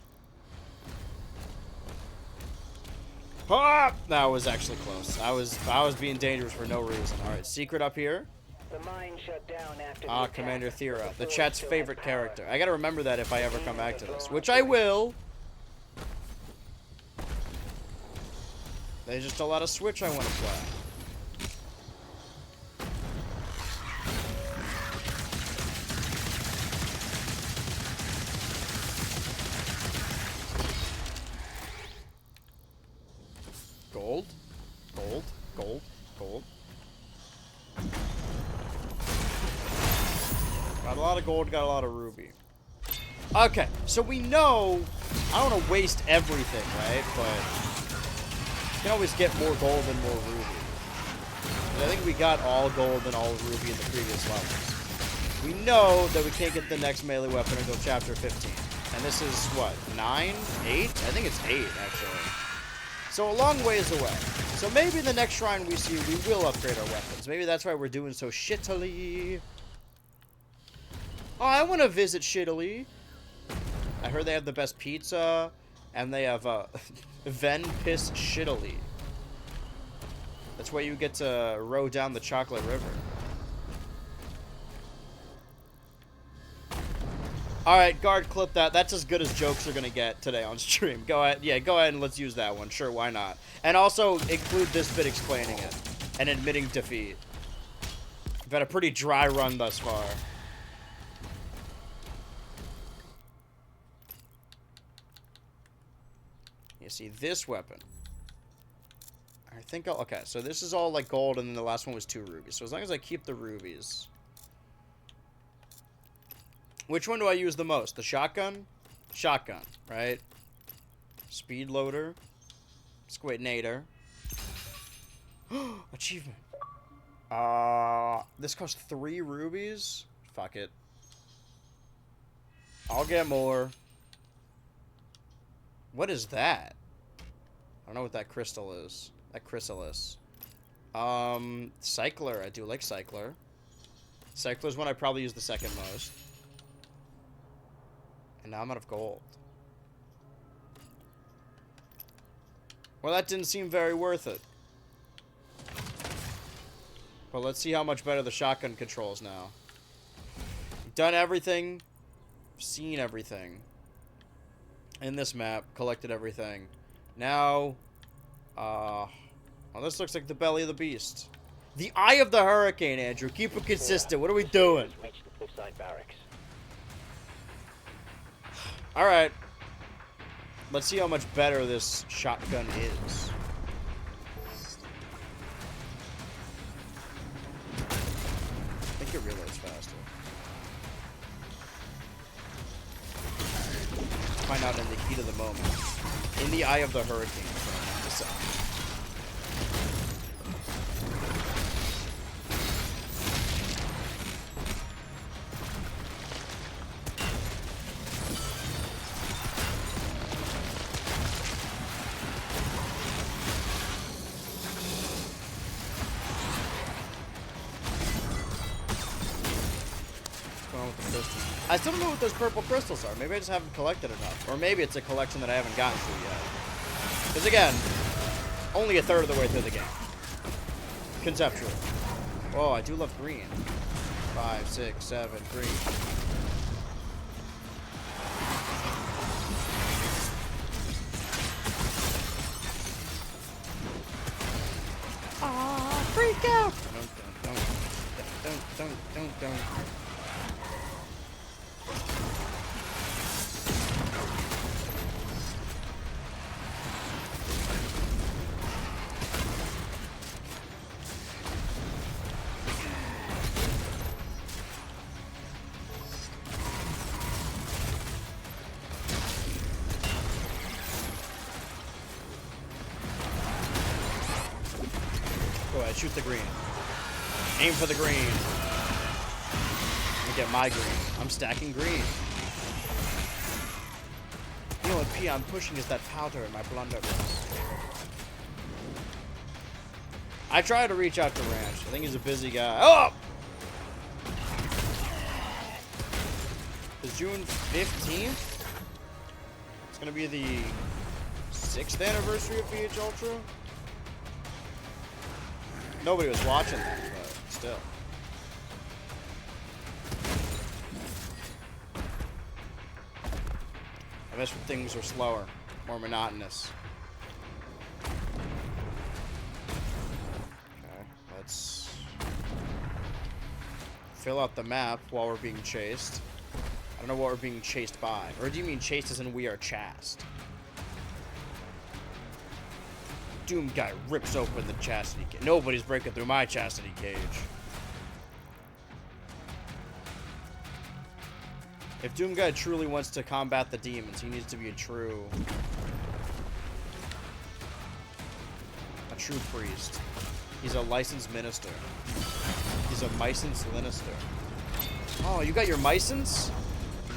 Ah! That was actually close. I was being dangerous for no reason. Alright, secret up here. The mine shut down after the Ah, attack, Commander but Thera. The sword chat's still favorite has power. character. I gotta remember that if I ever come back to this. Which I will. There's just a lot of Switch I want to play. Gold, gold, gold, gold. Got a lot of gold, got a lot of ruby. Okay, so we know, I don't want to waste everything, right? But you can always get more gold and more ruby. And I think we got all gold and all ruby in the previous levels. We know that we can't get the next melee weapon until chapter 15. And this is, what, 9? 8? I think it's 8, actually. So a long ways away. So maybe the next shrine we see, we will upgrade our weapons. Maybe that's why we're doing so shittily. Oh, I want to visit shittily. I heard they have the best pizza, and they have Ven Piss Shittily. That's where you get to row down the chocolate river. Alright, guard, clip that. That's as good as jokes are gonna get today on stream. Go ahead. Yeah, go ahead and let's use that one. Sure, why not? And also include this bit explaining it and admitting defeat. We've had a pretty dry run thus far. You see, this weapon. I think I'll... Okay, so this is all, like, gold, and then the last one was 2 rubies. So as long as I keep the rubies... Which one do I use the most? The shotgun? Shotgun, right? Speed loader. Squidnator. Achievement. This costs 3 rubies? Fuck it. I'll get more. What is that? I don't know what that crystal is. That chrysalis. Cycler. I do like Cycler. Cycler's one I probably use the second most. And now I'm out of gold. Well, that didn't seem very worth it. But let's see how much better the shotgun controls now. Done everything. Seen everything. In this map. Collected everything. Now... well, this looks like the belly of the beast. The eye of the hurricane, Andrew. Keep it consistent. What are we doing? Reach the cliffside barracks. Alright. Let's see how much better this shotgun is. I think it reloads faster. Find out in the heat of the moment. In the eye of the hurricane. I still don't know what those purple crystals are. Maybe I just haven't collected enough. Or maybe it's a collection that I haven't gotten to yet. Because again, only a third of the way through the game. Conceptually. Oh, I do love green. 5, 6, 7, green. Ah, freak out! Don't. Shoot the green. Aim for the green. Look at my green. I'm stacking green. You know what P I'm pushing is that powder in my blunderbuss. I try to reach out to Ranch. I think he's a busy guy. Oh! It's June 15th. It's gonna be the 6th anniversary of VH Ultra. Nobody was watching that, but still. I wish things were slower, more monotonous. Okay, let's fill out the map while we're being chased. I don't know what we're being chased by. Or do you mean chased as in we are chast? Doom guy rips open the chastity cage. Nobody's breaking through my chastity cage. If Doom guy truly wants to combat the demons, he needs to be a true priest. He's a licensed minister. He's a licensed minister. Oh, you got your license?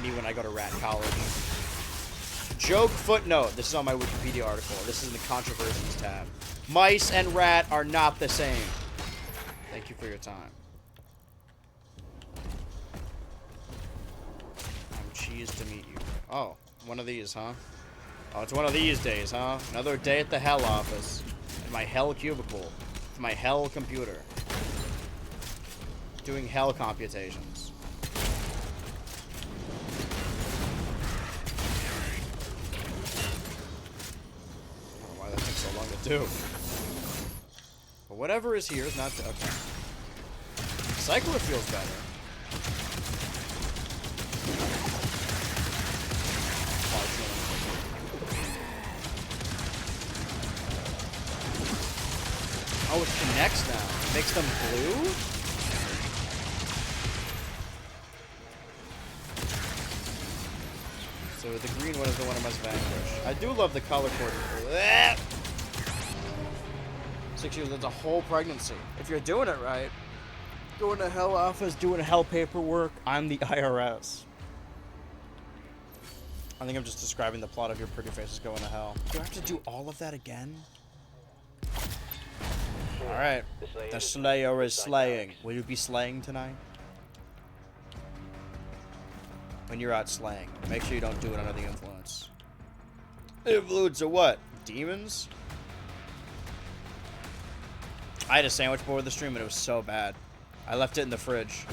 Me when I go to Rat College. Joke footnote. This is on my Wikipedia article. This is in the controversies tab. Mice and rat are not the same. Thank you for your time. I'm cheesed to meet you. Oh, one of these, huh? Oh, it's one of these days, huh? Another day at the hell office. In my hell cubicle. With my hell computer. Doing hell computations. do. But whatever is here is not... Okay. Cycler feels better. Oh, it connects now. It makes them blue? So the green one is the one I must vanquish. I do love the color coordinator. 6 years, that's a whole pregnancy. If you're doing it right. Going to hell office, doing hell paperwork. I'm the IRS. I think I'm just describing the plot of Your Pretty Face is Going to Hell. Do I have to do all of that again? Alright. The Slayer is slaying. Will you be slaying tonight? When you're out slaying, make sure you don't do it under the influence. Influence of what? Demons? I had a sandwich before the stream and it was so bad. I left it in the fridge.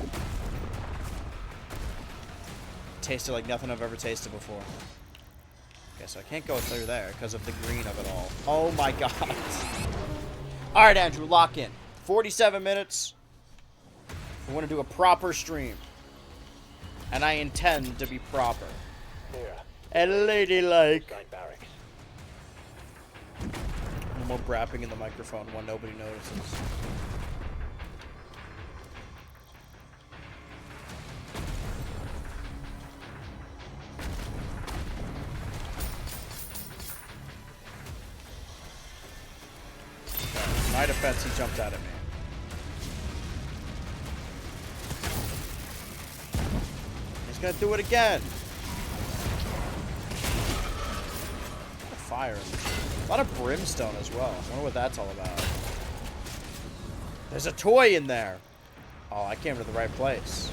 Tasted like nothing I've ever tasted before. Okay, so I can't go through there because of the green of it all. Oh my god. Alright, Andrew, lock in. 47 minutes. We want to do a proper stream. And I intend to be proper. And ladylike. No more brapping in the microphone when nobody notices. My defense, he jumped out at me. He's gonna do it again. Fire. A lot of brimstone as well. I wonder what that's all about. There's a toy in there. Oh, I came to the right place.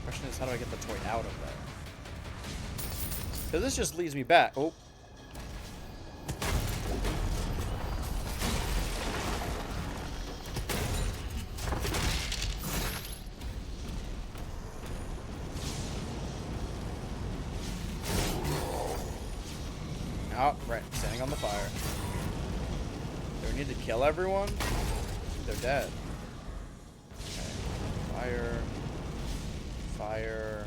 Question is, how do I get the toy out of there? Because this just leads me back. Oh. Oh, right. Standing on the fire. Do we need to kill everyone? They're dead. Okay. Fire. Fire.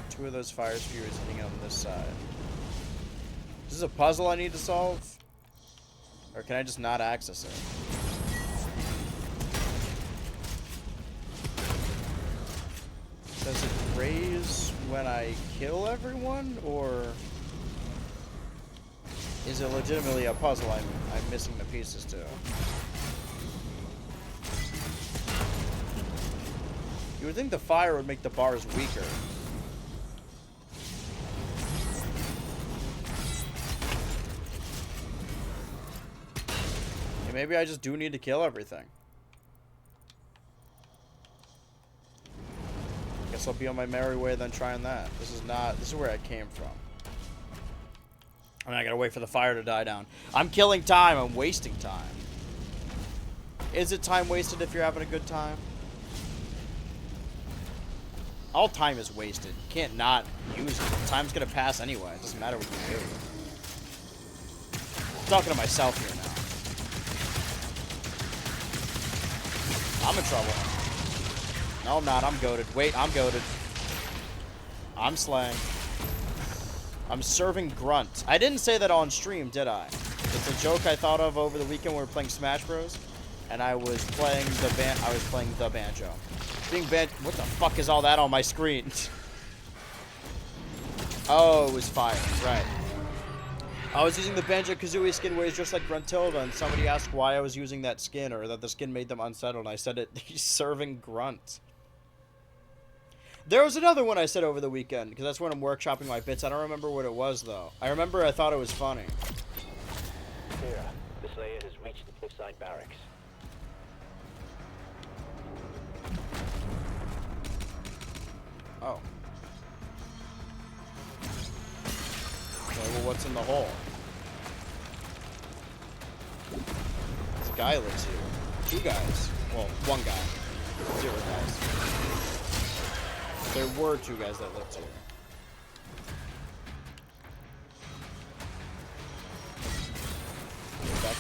Two of those fire spheres hitting on this side. Is this a puzzle I need to solve? Or can I just not access it? Does it raise when I kill everyone? Or... is it legitimately a puzzle I'm missing the pieces to? You would think the fire would make the bars weaker. Okay, maybe I just do need to kill everything. Guess I'll be on my merry way then trying that. This is where I came from. I mean, I gotta wait for the fire to die down. I'm killing time. I'm wasting time. Is it time wasted if you're having a good time? All time is wasted. You can't not use it. Time's gonna pass anyway. It doesn't matter what you do. I'm talking to myself here now. I'm in trouble. No, I'm not. I'm goated. Wait, I'm goated. I'm slaying. I'm serving grunt. I didn't say that on stream, did I? It's a joke I thought of over the weekend when we were playing Smash Bros. And I was playing the banjo. What the fuck is all that on my screen? Oh, it was fire. Right. I was using the Banjo-Kazooie skin where he's just like Gruntilda, and somebody asked why I was using that skin, or that the skin made them unsettled, and I said he's serving grunt. There was another one I said over the weekend, because that's when I'm workshopping my bits. I don't remember what it was, though. I remember I thought it was funny. Here, the Slayer has reached the cliffside barracks. Oh. Okay, well, what's in the hole? There's a guy lives here. Two guys. Well, one guy. 0 guys. There were 2 guys that lived here.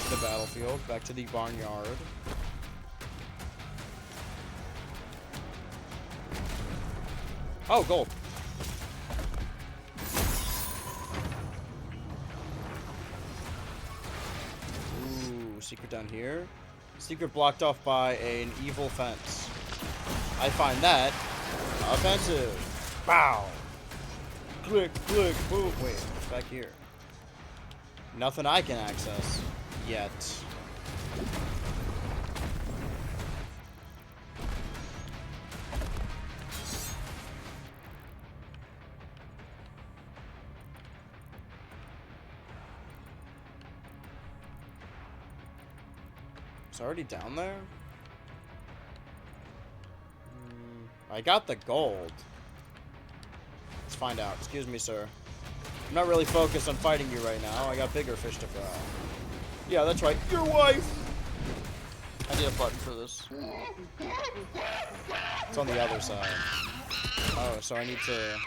to the battlefield, back to the barnyard. Oh, gold. Ooh, secret down here. Secret blocked off by an evil fence. I find that offensive. Bow. Click, click, boom. Wait, what's back here? Nothing I can access yet. It's already down there? I got the gold. Let's find out. Excuse me, sir. I'm not really focused on fighting you right now. I got bigger fish to fry. Yeah, that's right. Your wife! I need a button for this. It's on the other side. Oh, so I need to...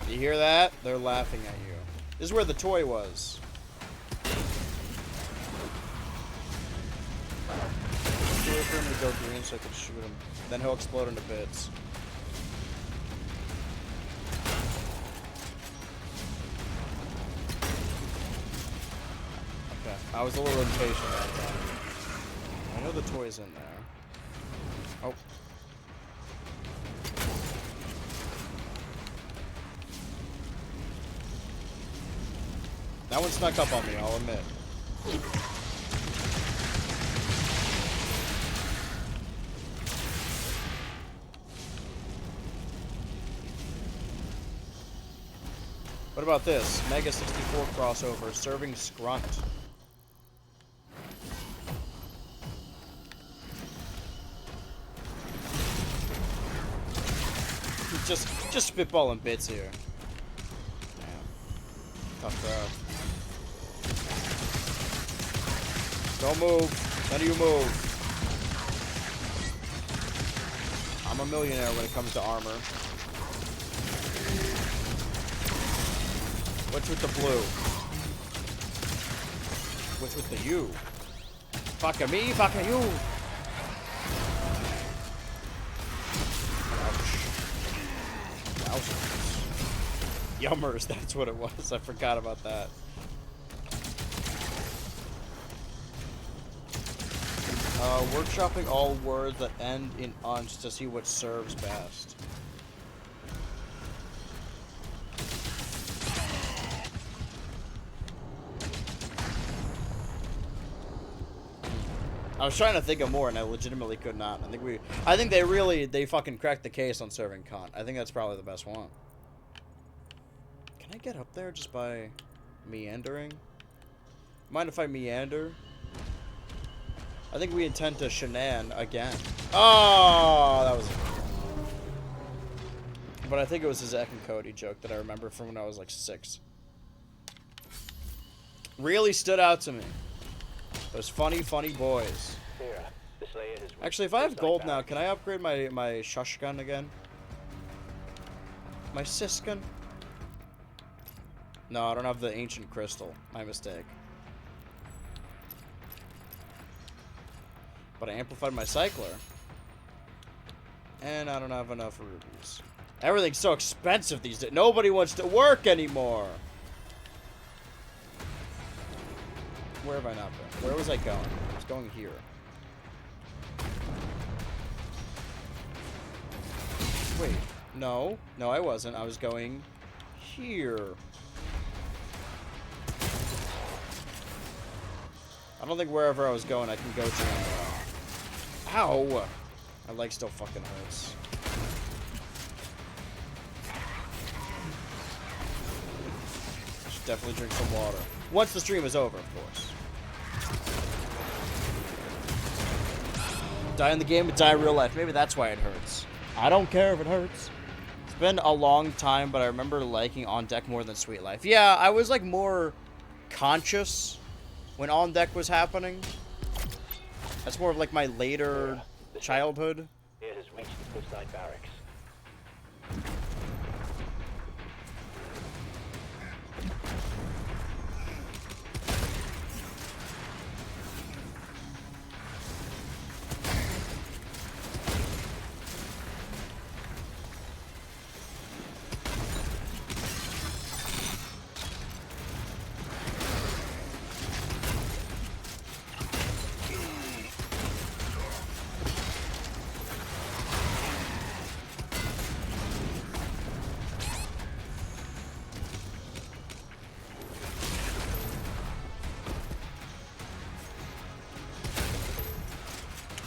You hear that? They're laughing at you. This is where the toy was. Wait for him to go green so I can shoot him. Then he'll explode into bits. Okay, I was a little impatient that time. I know the toy's in there. Oh. That one snuck up on me, I'll admit. What about this? Mega 64 crossover, serving Scrunt. Just spitballing bits here. Damn. Tough crowd. Don't move. None of you move. I'm a millionaire when it comes to armor. What's with the blue? What's with the you? Fucking me, fucking you. Ouch. Wowzers. Yummers, that's what it was. I forgot about that. Workshopping all words that end in unch to see what serves best. I was trying to think of more and I legitimately could not. I think they fucking cracked the case on serving cunt. I think that's probably the best one. Can I get up there just by meandering? Mind if I meander? I think we intend to shenan again. Oh, that was... But I think it was a Zack and Cody joke that I remember from when I was like 6. Really stood out to me. Those funny boys. Actually, if I have gold now, can I upgrade my shush gun again? My sis gun? No, I don't have the ancient crystal. My mistake. But I amplified my cycler. And I don't have enough rubies. Everything's so expensive these days. Nobody wants to work anymore. Where have I not been? Where was I going? I was going here. Wait. No. No, I wasn't. I was going here. I don't think wherever I was going I can go to. Ow! My leg still fucking hurts. I should definitely drink some water. Once the stream is over, of course. Die in the game, but die in real life. Maybe that's why it hurts. I don't care if it hurts. It's been a long time, but I remember liking On Deck more than Sweet Life. Yeah, I was like more conscious when On Deck was happening. That's more of like my later childhood. It has reached the Cliffside Barracks.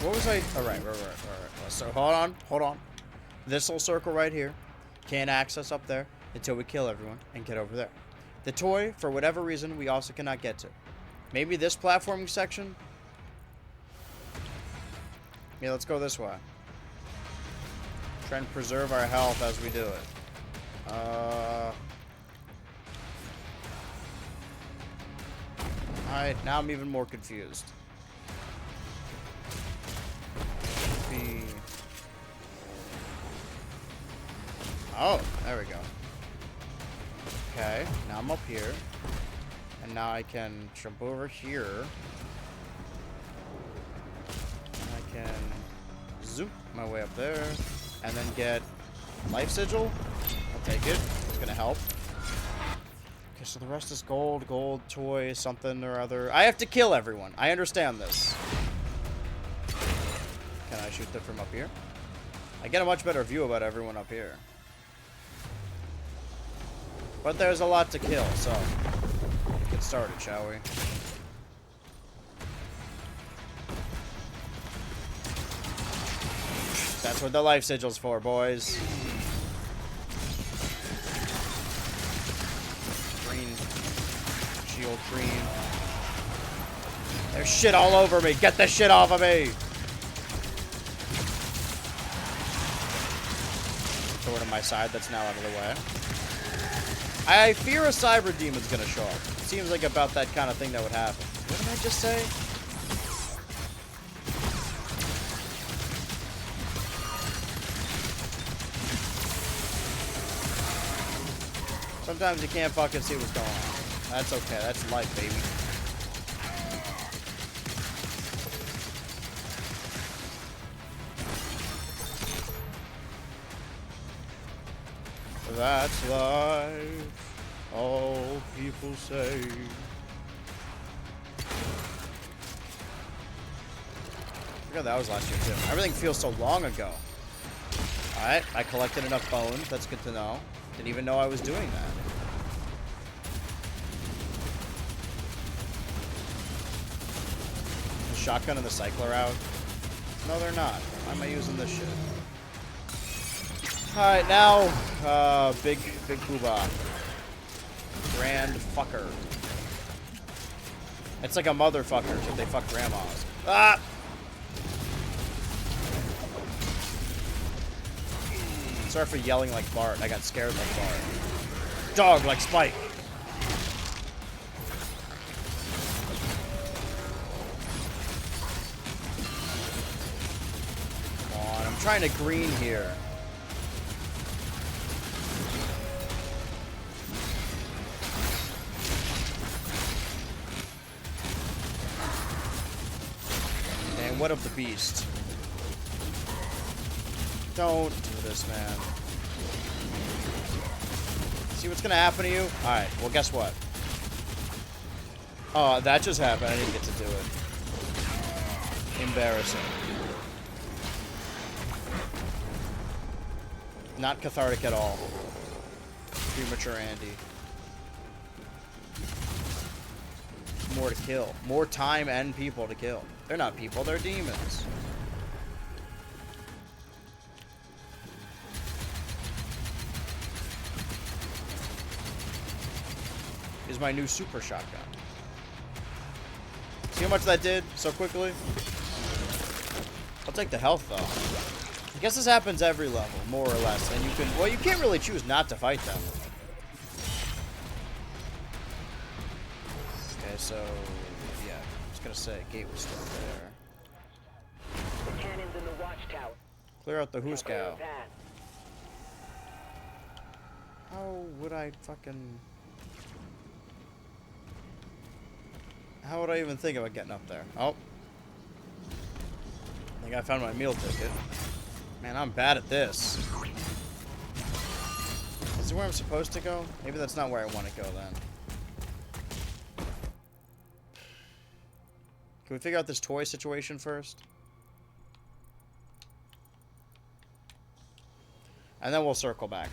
What was I? All right. So hold on. This little circle right here. Can't access up there until we kill everyone and get over there. The toy, for whatever reason, we also cannot get to. Maybe this platforming section? Yeah, let's go this way. Try and preserve our health as we do it. Alright, now I'm even more confused. Oh, there we go. Okay, now I'm up here. And now I can jump over here. And I can zoom my way up there. And then get life sigil. I'll take it. It's gonna help. Okay, so the rest is gold, toy, something or other. I have to kill everyone. I understand this. Can I shoot them from up here? I get a much better view about everyone up here. But there's a lot to kill, so get started, shall we? That's what the life sigil's for, boys. Green. Shield green. There's shit all over me. Get this shit off of me. Throw it on my side. That's now out of the way. I fear a cyber demon's gonna show up. It seems like about that kind of thing that would happen. What did I just say? Sometimes you can't fucking see what's going on. That's okay. That's life, baby. That's life, all people say. I forgot that was last year too. Everything feels so long ago. Alright, I collected enough bones. That's good to know. Didn't even know I was doing that. The shotgun and the cycler out? No, they're not. Why am I using this shit? Alright, now, big poobah. Grand fucker. It's like a motherfucker if they fuck grandmas. Ah! Sorry for yelling like Bart. I got scared like Bart. Dog like Spike. Come on, I'm trying to green here. What of the beast? Don't do this, man. See what's gonna happen to you? Alright, well guess what? Oh, that just happened. I didn't get to do it. Embarrassing. Not cathartic at all. Premature Andy. More to kill. More time and people to kill. They're not people, they're demons. Is my new super shotgun. See how much that did so quickly? I'll take the health though. I guess this happens every level, more or less. And you can, well, you can't really choose not to fight them. Okay, so gonna say gate was still there. The cannons in the watchtower. Clear out the Hooskow. How would I fucking... How would I even think about getting up there? Oh. I think I found my meal ticket. Man, I'm bad at this. Is it where I'm supposed to go? Maybe that's not where I want to go then. Can we figure out this toy situation first? And then we'll circle back.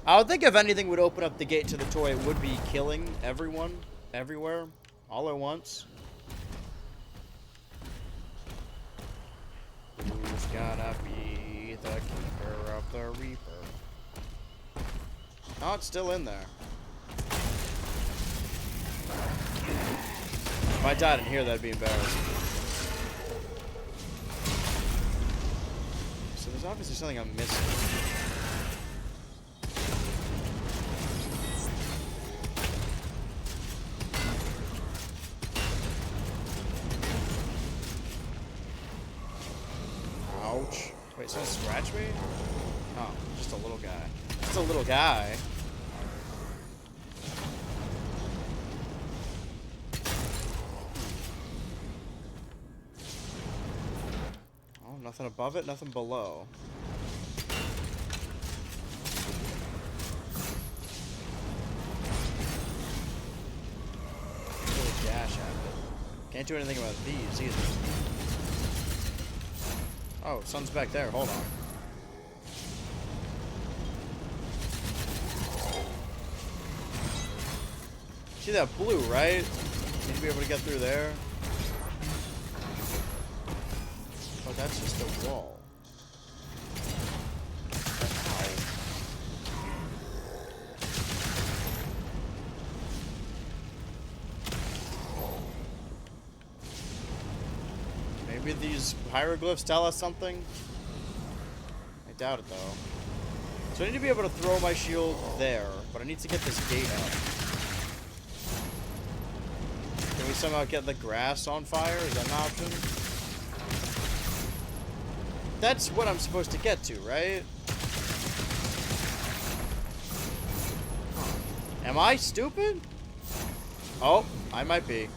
I would think if anything would open up the gate to the toy, it would be killing everyone, everywhere, all at once. gonna be the keeper of the reaper. Oh, it's still in there. If I died in here, that'd be embarrassing. So there's obviously something I'm missing. Ouch. Wait, someone scratch me? Oh, just a little guy. Just a little guy. Oh, nothing above it, nothing below. Really dash at it. Can't do anything about these either. Oh, sun's back there. Hold on. See that blue, right? Need to be able to get through there. Oh, that's just a wall. Ow. Maybe these hieroglyphs tell us something? I doubt it, though. So I need to be able to throw my shield there, but I need to get this gate up. Can we somehow get the grass on fire? Is that an option? That's what I'm supposed to get to, right? Am I stupid? Oh, I might be.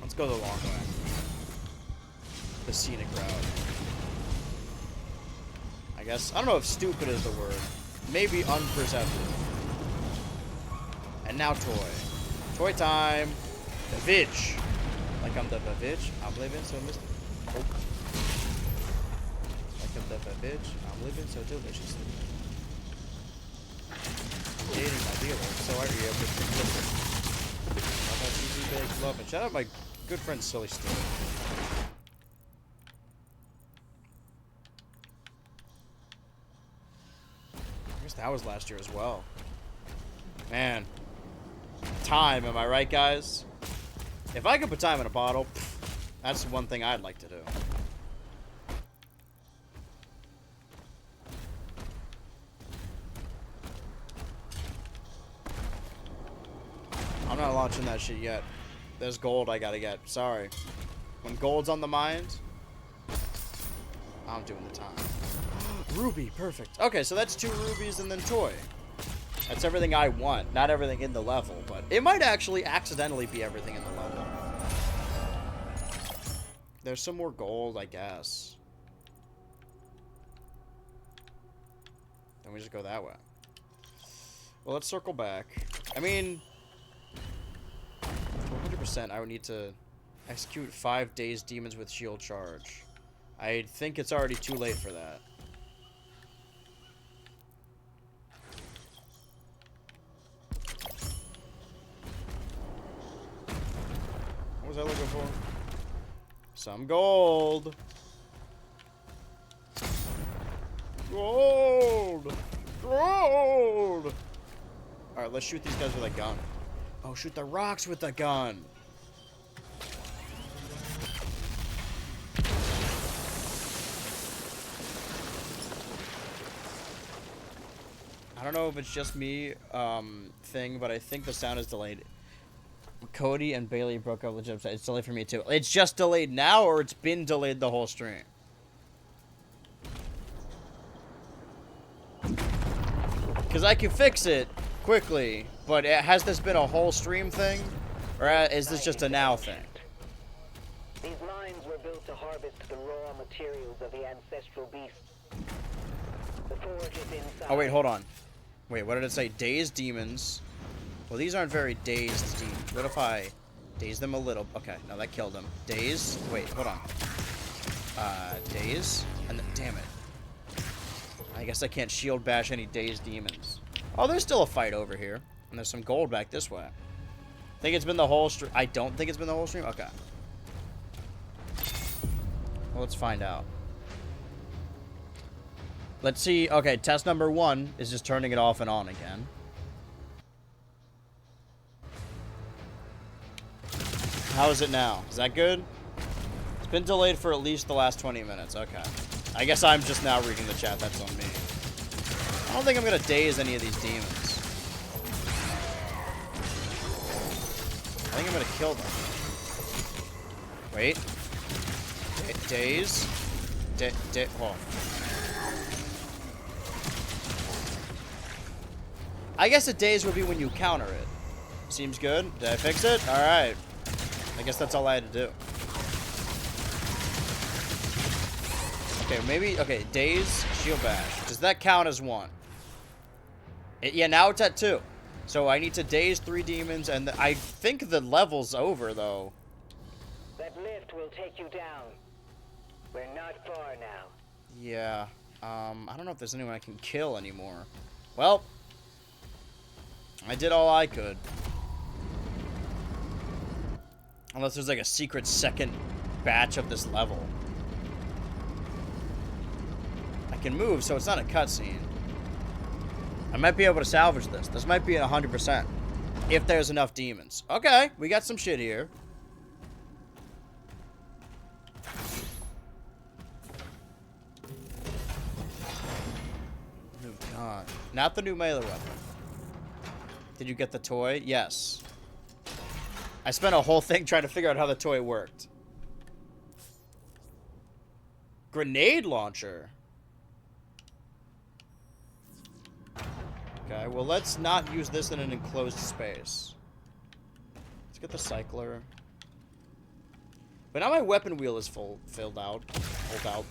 Let's go the long way. The scenic route. I guess. I don't know if stupid is the word. Maybe unperceptive. And now toy. Toy time. The Vich. Like I'm the Vich. I'm living so Like I'm the Vich. I'm living so deliciously. Dating my dealer. So I re-up with the How about easy big love? And shout out my good friend Silly Steve. I guess that was last year as well. Man. Time, am I right, guys? If I could put time in a bottle, that's one thing I'd like to do. I'm not launching that shit yet. There's gold I gotta get. Sorry. When gold's on the mind, I'm doing the time. Ruby, perfect. Okay, so that's 2 rubies and then toy. That's everything I want. Not everything in the level, but it might actually accidentally be everything in the level. There's some more gold, I guess. Then we just go that way. Well, let's circle back. I mean, 100% I would need to execute 5 Dazed Demons with shield charge. I think it's already too late for that. What was I looking for? Some gold. Gold. Gold. All right, let's shoot these guys with a gun. Oh, shoot the rocks with a gun. I don't know if it's just me thing, but I think the sound is delayed. Cody and Bailey broke up legit. It's delayed for me too. It's just delayed now, or it's been delayed the whole stream? Because I can fix it quickly, but has this been a whole stream thing? Or is this just a now thing? These mines were built to harvest the raw materials of the ancestral beasts. The forge is inside. Oh, wait, hold on. Wait, what did it say? Dazed demons. Well, these aren't very dazed demons. What if I daze them a little? Okay, no, that killed them. Daze? Wait, hold on. Daze? And then, damn it. I guess I can't shield bash any dazed demons. Oh, there's still a fight over here. And there's some gold back this way. Think it's been the whole stream? I don't think it's been the whole stream? Okay. Let's find out. Let's see. Okay, test number 1 is just turning it off and on again. How is it now? Is that good? It's been delayed for at least the last 20 minutes. Okay. I guess I'm just now reading the chat. That's on me. I don't think I'm going to daze any of these demons. I think I'm going to kill them. Wait. Daze. Oh. I guess a daze would be when you counter it. Seems good. Did I fix it? Alright. I guess that's all I had to do. Okay, maybe... Okay, daze, shield bash. Does that count as 1? Yeah, now it's at 2. So I need to daze 3 demons, and I think the level's over, though. That lift will take you down. We're not far now. Yeah. I don't know if there's anyone I can kill anymore. Well, I did all I could. Unless there's like a secret second batch of this level. I can move, so it's not a cutscene. I might be able to salvage this. This might be 100%. If there's enough demons. Okay, we got some shit here. Oh god. Not the new melee weapon. Did you get the toy? Yes. I spent a whole thing trying to figure out how the toy worked. Grenade launcher. Okay, well, let's not use this in an enclosed space. Let's get the cycler. But now my weapon wheel is filled out. Am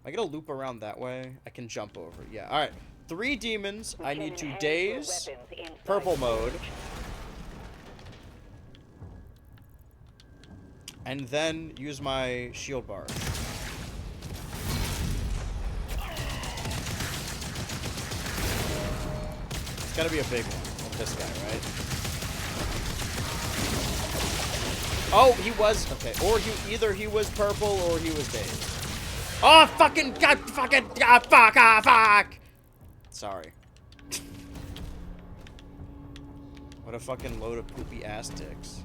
I gonna loop around that way? I can jump over. Yeah, alright. 3 demons. I need to daze. Purple mode. And then use my shield bar. It's gotta be a big one. This guy, right? Oh, he was... Okay, or either he was purple or he was dazed. Oh, fucking... God, fucking... God, fuck, fuck! Sorry. What a fucking load of poopy ass dicks.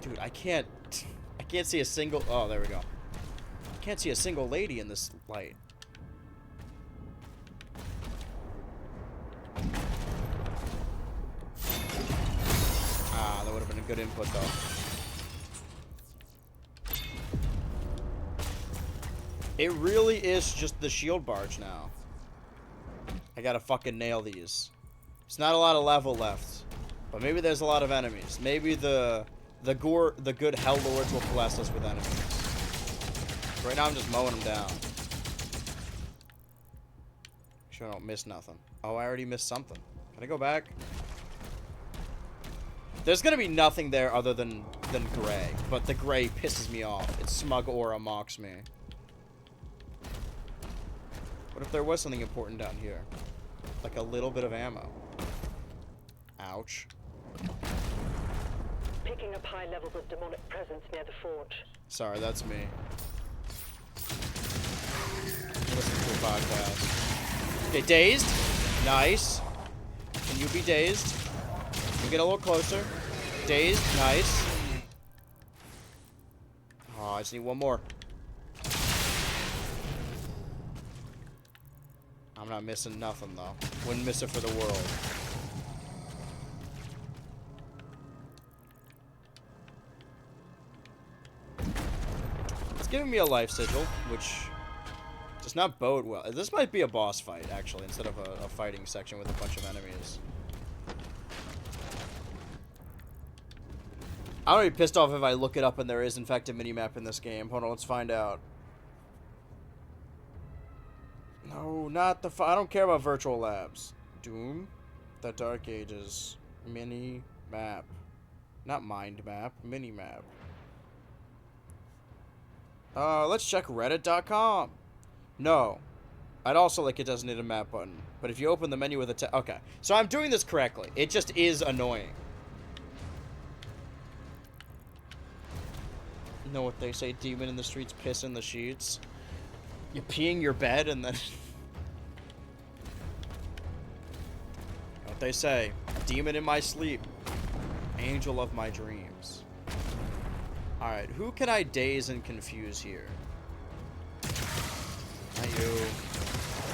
Dude, I can't see a single... Oh, there we go. I can't see a single lady in this light. Ah, that would have been a good input, though. It really is just the shield barge now. I gotta fucking nail these. There's not a lot of level left. But maybe there's a lot of enemies. Maybe the good hell lords will bless us with enemies. Right now I'm just mowing them down. Make sure I don't miss nothing. Oh, I already missed something. Can I go back? There's gonna be nothing there other than gray, but the gray pisses me off. Its smug aura mocks me. What if there was something important down here? Like a little bit of ammo. Ouch. Picking up high levels of demonic presence near the forge. Sorry, that's me. Listen to a podcast. Okay, dazed. Nice. Can you be dazed? Can you get a little closer? Dazed. Nice. Oh, I just need one more. I'm not missing nothing, though. Wouldn't miss it for the world. It's giving me a life sigil, which does not bode well. This might be a boss fight, actually, instead of a fighting section with a bunch of enemies. I'm gonna be pissed off if I look it up and there is, in fact, a minimap in this game. Hold on, let's find out. No, not the... I don't care about virtual labs. Doom? The Dark Ages. Mini-map. Not mind map. Mini-map. Let's check reddit.com. No. I'd also like it doesn't need a map button. But if you open the menu with a... Okay. So I'm doing this correctly. It just is annoying. Know what they say, demon in the streets, piss in the sheets. You pee in your bed and then... What they say, demon in my sleep, angel of my dreams. Alright, who can I daze and confuse here? Not you.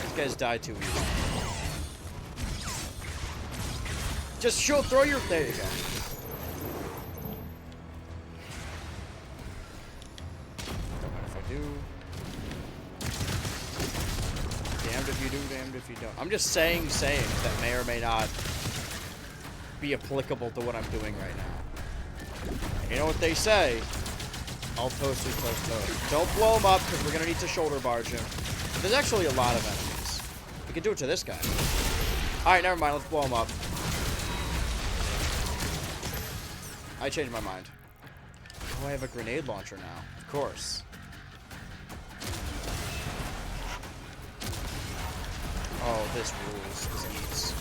These guys die too easy. Just throw your... There you go. Don't mind if I do. Damned if you do, damned if you don't. I'm just saying that may or may not be applicable to what I'm doing right now. You know what they say? All toast is close toast. Don't blow him up, because we're going to need to shoulder barge him. But there's actually a lot of enemies. We can do it to this guy. Alright, never mind. Let's blow him up. I changed my mind. Oh, I have a grenade launcher now. Of course. Oh, this rules. This eats.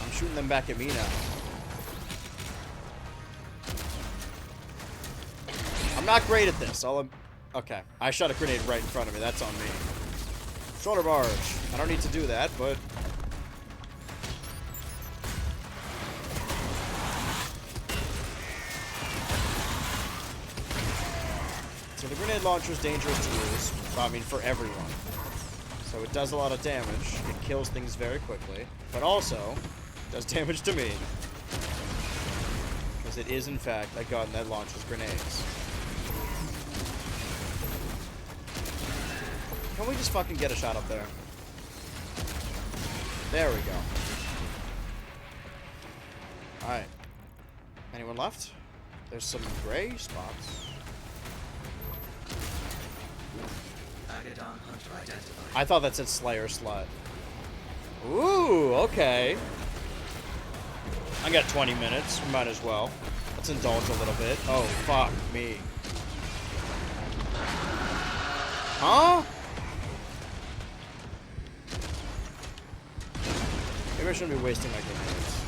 I'm shooting them back at me now. I'm not great at this. Okay. I shot a grenade right in front of me. That's on me. Shoulder barge. I don't need to do that, but... So the grenade launcher is dangerous to use. Well, I mean, for everyone. So it does a lot of damage. It kills things very quickly. But also, does damage to me. Because it is, in fact, a gun that launches grenades. Can we just fucking get a shot up there? There we go. Alright. Anyone left? There's some gray spots. I thought that said Slayer Slut. Ooh, okay. I got 20 minutes. We might as well. Let's indulge a little bit. Oh, fuck me. Huh? Maybe I shouldn't be wasting my grenades.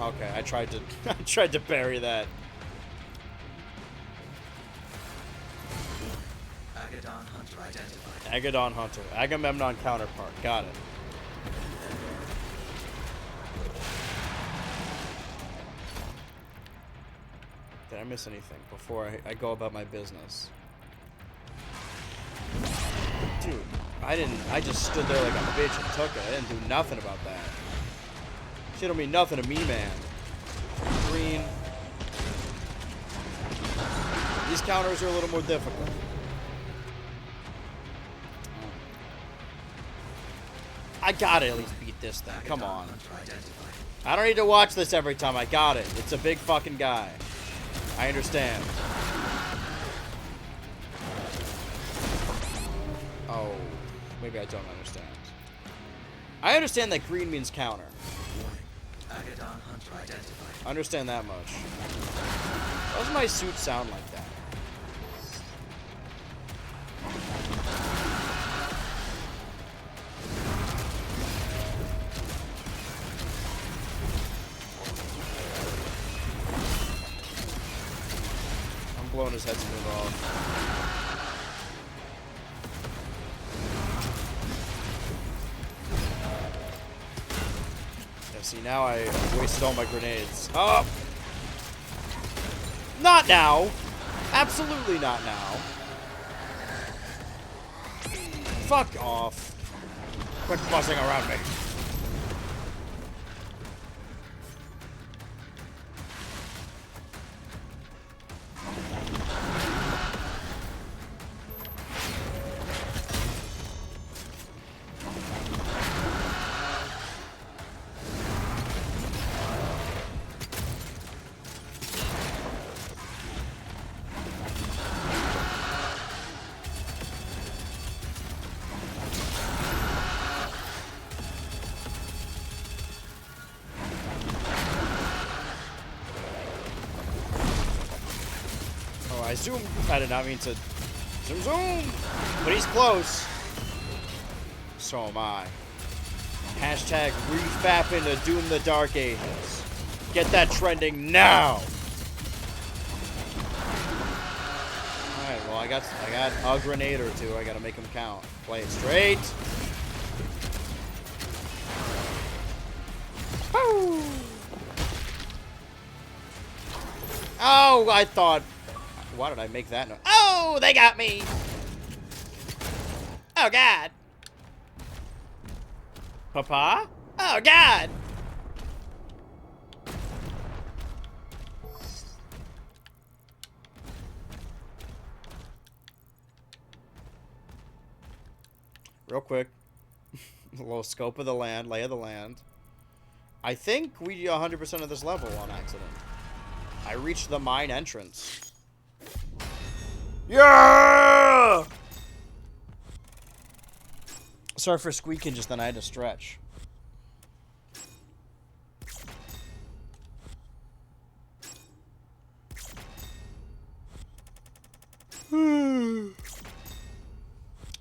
Okay, I tried to bury that. Agadon Hunter identified. Agadon Hunter. Agamemnon counterpart. Got it. Did I miss anything before I go about my business? Dude, I just stood there like a bitch and took it. I didn't do nothing about that. Shit don't mean nothing to me, man. Green. These counters are a little more difficult. I gotta at least beat this thing. Come on. I don't need to watch this every time. I got it. It's a big fucking guy. I understand. Oh, maybe I don't understand. I understand that green means counter. Agadon Hunter identified. I understand that much. Why does my suit sound like that? I'm blowing his head smooth off. See, now I wasted all my grenades. Oh! Not now! Absolutely not now. Fuck off. Quit fussing around me. I zoomed. I did not mean to zoom zoom, but he's close. So am I. Hashtag refapping to Doom the Dark Ages. Get that trending now. Alright, well, I got a grenade or two. I gotta make them count. Play it straight. Woo! Oh, I thought... Why did I make that noise? Oh, they got me! Oh, God! Papa? Oh, God! Real quick. A little scope of the land, lay of the land. I think we 100% of this level on accident. I reached the mine entrance. Yeah! Sorry for squeaking just then, I had to stretch.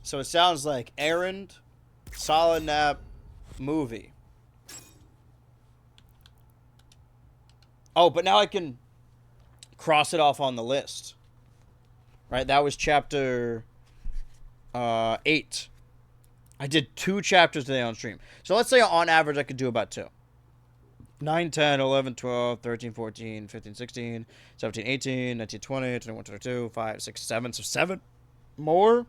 So it sounds like errand, solid nap, movie. Oh, but now I can cross it off on the list. Right, that was chapter 8. I did 2 chapters today on stream. So let's say on average I could do about 2. 9, 10, 11, 12, 13, 14, 15, 16, 17, 18, 19, 20, 21, 22, 5, 6, 7. So 7 more?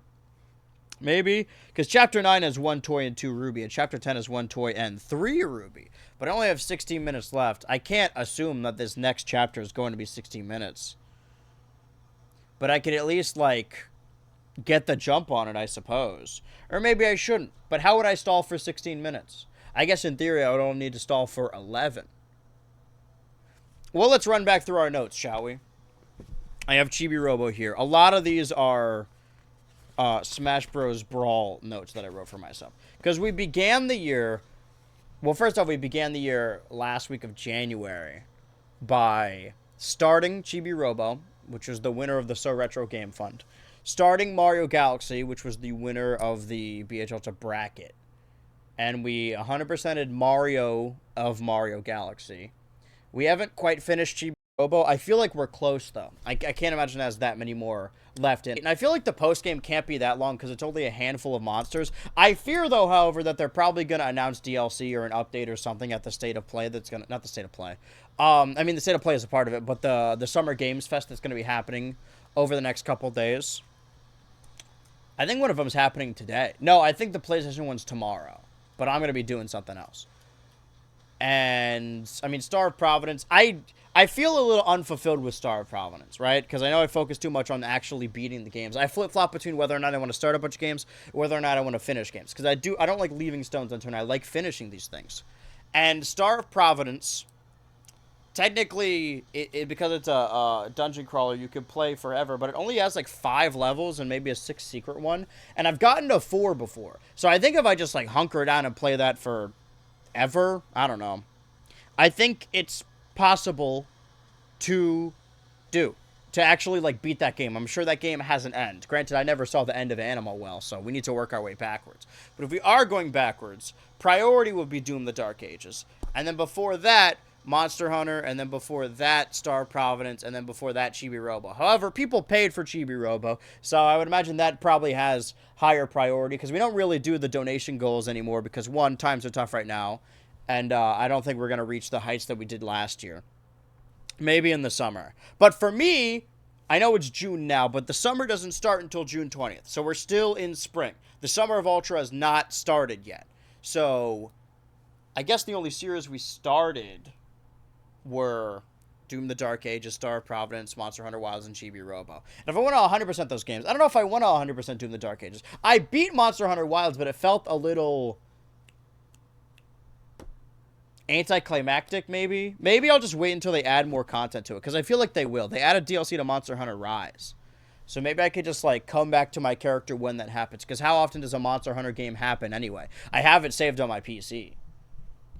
Maybe. Because chapter 9 has 1 toy and 2 ruby. And chapter 10 has 1 toy and 3 ruby. But I only have 16 minutes left. I can't assume that this next chapter is going to be 16 minutes. But I could at least, like, get the jump on it, I suppose. Or maybe I shouldn't. But how would I stall for 16 minutes? I guess in theory I would only need to stall for 11. Well, let's run back through our notes, shall we? I have Chibi Robo here. A lot of these are Smash Bros. Brawl notes that I wrote for myself. Because we began the year... Well, first off, we began the year last week of January by starting Chibi Robo, which was the winner of the So Retro Game Fund. Starting Mario Galaxy, which was the winner of the BH Ultra bracket. And we 100%ed Mario of Mario Galaxy. We haven't quite finished Chibi Robo. I feel like we're close, though. I can't imagine there's that many more left in. And I feel like the post-game can't be that long because it's only a handful of monsters. I fear, though, however, that they're probably going to announce DLC or an update or something at the State of Play that's going to... Not the State of Play. I mean, the State of Play is a part of it, but the Summer Games Fest that's going to be happening over the next couple days. I think one of them is happening today. No, I think the PlayStation one's tomorrow. But I'm going to be doing something else. And, I mean, Star of Providence. I feel a little unfulfilled with Star of Providence, right? Because I know I focus too much on actually beating the games. I flip-flop between whether or not I want to start a bunch of games, or whether or not I want to finish games. Because I don't like leaving stones unturned. I like finishing these things. And Star of Providence, technically, because it's a dungeon crawler, you could play forever, but it only has like 5 levels and maybe a 6th secret one. And I've gotten to 4 before. So I think if I just like hunker down and play that for ever, I don't know. I think it's possible to actually like beat that game. I'm sure that game has an end. Granted, I never saw the end of Animal Well, so we need to work our way backwards. But if we are going backwards, priority would be Doom the Dark Ages. And then before that, Monster Hunter, and then before that, Star of Providence, and then before that, Chibi Robo. However, people paid for Chibi Robo, so I would imagine that probably has higher priority, because we don't really do the donation goals anymore, because one, times are tough right now, and I don't think we're going to reach the heights that we did last year. Maybe in the summer. But for me, I know it's June now, but the summer doesn't start until June 20th, so we're still in spring. The Summer of Ultra has not started yet. So, I guess the only series we started were Doom the Dark Ages, Star of Providence, Monster Hunter Wilds, and Chibi Robo. And if I want to 100% those games, I don't know if I want to 100% Doom the Dark Ages. I beat Monster Hunter Wilds, but it felt a little anticlimactic, maybe. Maybe I'll just wait until they add more content to it, because I feel like they will. They added DLC to Monster Hunter Rise. So maybe I could just, like, come back to my character when that happens, because how often does a Monster Hunter game happen anyway? I have it saved on my PC.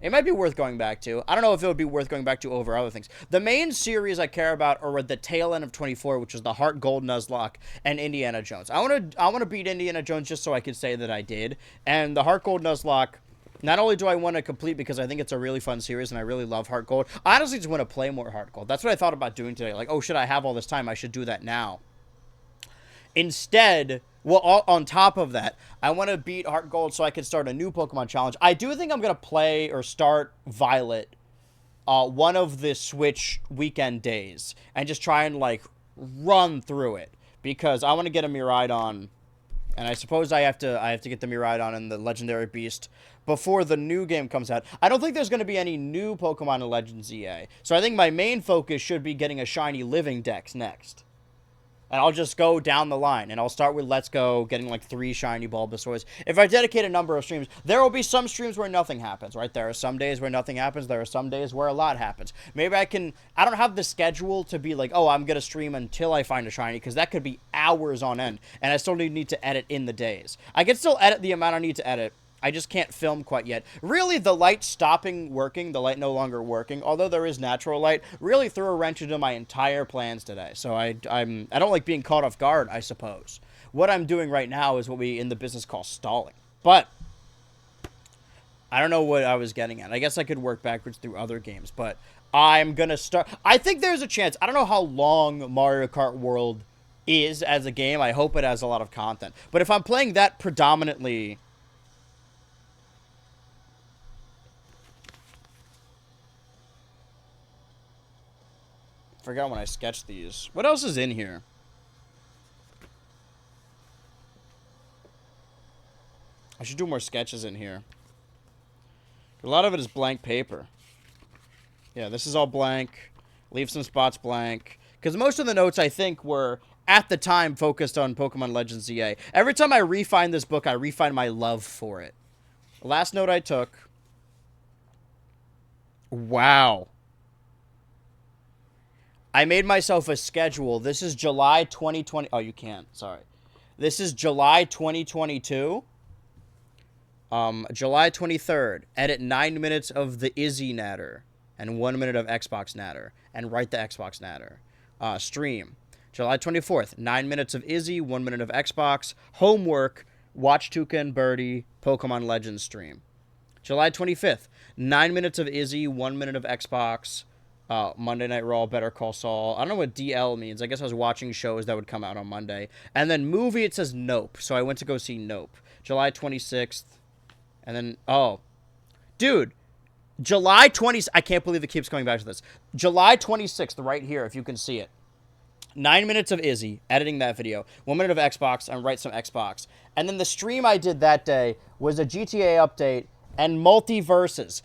It might be worth going back to. I don't know if it would be worth going back to over other things. The main series I care about are the tail end of 24, which is the Heart Gold Nuzlocke and Indiana Jones. I want to beat Indiana Jones just so I could say that I did. And the Heart Gold Nuzlocke, Not only do I want to complete because I think it's a really fun series and I really love Heart Gold, I honestly just want to play more Heart Gold. That's what I thought about doing today. Like, oh, shit, I have all this time. I should do that now. Instead, well, on top of that, I want to beat Heart Gold so I can start a new Pokemon challenge. I do think I'm going to play or start Violet one of the Switch weekend days and just try and, like, run through it. Because I want to get a Miraidon, and I suppose I have to get the Miraidon and the Legendary Beast before the new game comes out. I don't think there's going to be any new Pokemon in Legends EA. So I think my main focus should be getting a shiny Living Dex next. And I'll just go down the line. And I'll start with Let's Go, getting like 3 shiny Bulbasaurs. If I dedicate a number of streams, there will be some streams where nothing happens, right? There are some days where nothing happens. There are some days where a lot happens. Maybe I don't have the schedule to be like, oh, I'm going to stream until I find a shiny, because that could be hours on end. And I still need to edit in the days. I can still edit the amount I need to edit. I just can't film quite yet. Really, the light stopping working, the light no longer working, although there is natural light, really threw a wrench into my entire plans today. So I don't like being caught off guard, I suppose. What I'm doing right now is what we in the business call stalling. But I don't know what I was getting at. I guess I could work backwards through other games, but I'm going to start. I think there's a chance. I don't know how long Mario Kart World is as a game. I hope it has a lot of content. But if I'm playing that predominantly... Forgot when I sketched these. What else is in here? I should do more sketches in here. A lot of it is blank paper. Yeah, this is all blank. Leave some spots blank. Because most of the notes, I think, were, at the time, focused on Pokemon Legends EA. Every time I refine this book, I refine my love for it. The last note I took... Wow. I made myself a schedule. This is July 2020. Oh, you can't. Sorry. This is July 2022. July 23rd. Edit 9 minutes of the Izzy Natter and 1 minute of Xbox Natter. And write the Xbox Natter. Stream. July 24th. 9 minutes of Izzy, 1 minute of Xbox. Homework. Watch Tuca and Birdie. Pokemon Legends stream. July 25th. 9 minutes of Izzy, 1 minute of Xbox. Monday Night Raw, Better Call Saul. I don't know what DL means. I guess I was watching shows that would come out on Monday. And then movie, it says Nope. So I went to go see Nope. July 26th. And then, oh. Dude. July 20th. I can't believe it keeps coming back to this. July 26th, right here, if you can see it. 9 minutes of Izzy, editing that video. 1 minute of Xbox, and write some Xbox. And then the stream I did that day was a GTA update and Multiverses.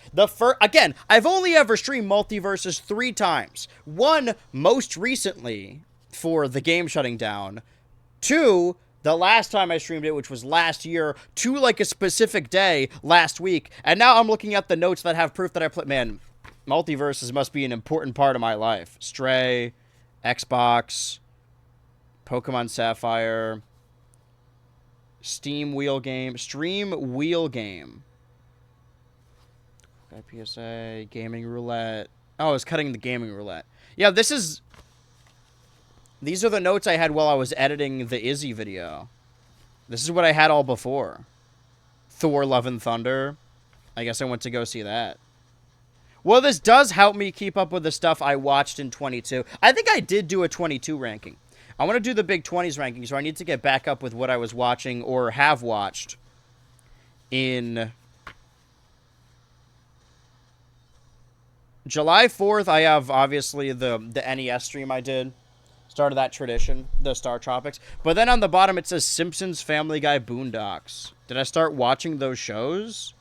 Again, I've only ever streamed Multiverses 3 times. 1, most recently, for the game shutting down. 2, the last time I streamed it, which was last year. 2, like a specific day, last week. And now I'm looking at the notes that have proof that I played. Man, Multiverses must be an important part of my life. Stray, Xbox, Pokemon Sapphire, Stream Wheel Game. PSA, Gaming Roulette. Oh, it's cutting the Gaming Roulette. Yeah, these are the notes I had while I was editing the Izzy video. This is what I had all before. Thor, Love and Thunder. I guess I went to go see that. Well, this does help me keep up with the stuff I watched in 22. I think I did do a 22 ranking. I want to do the big 20s ranking, so I need to get back up with what I was watching or have watched in... July 4th, I have, obviously, the NES stream I did. Started that tradition, the Star Tropics. But then on the bottom, it says Simpsons, Family Guy, Boondocks. Did I start watching those shows?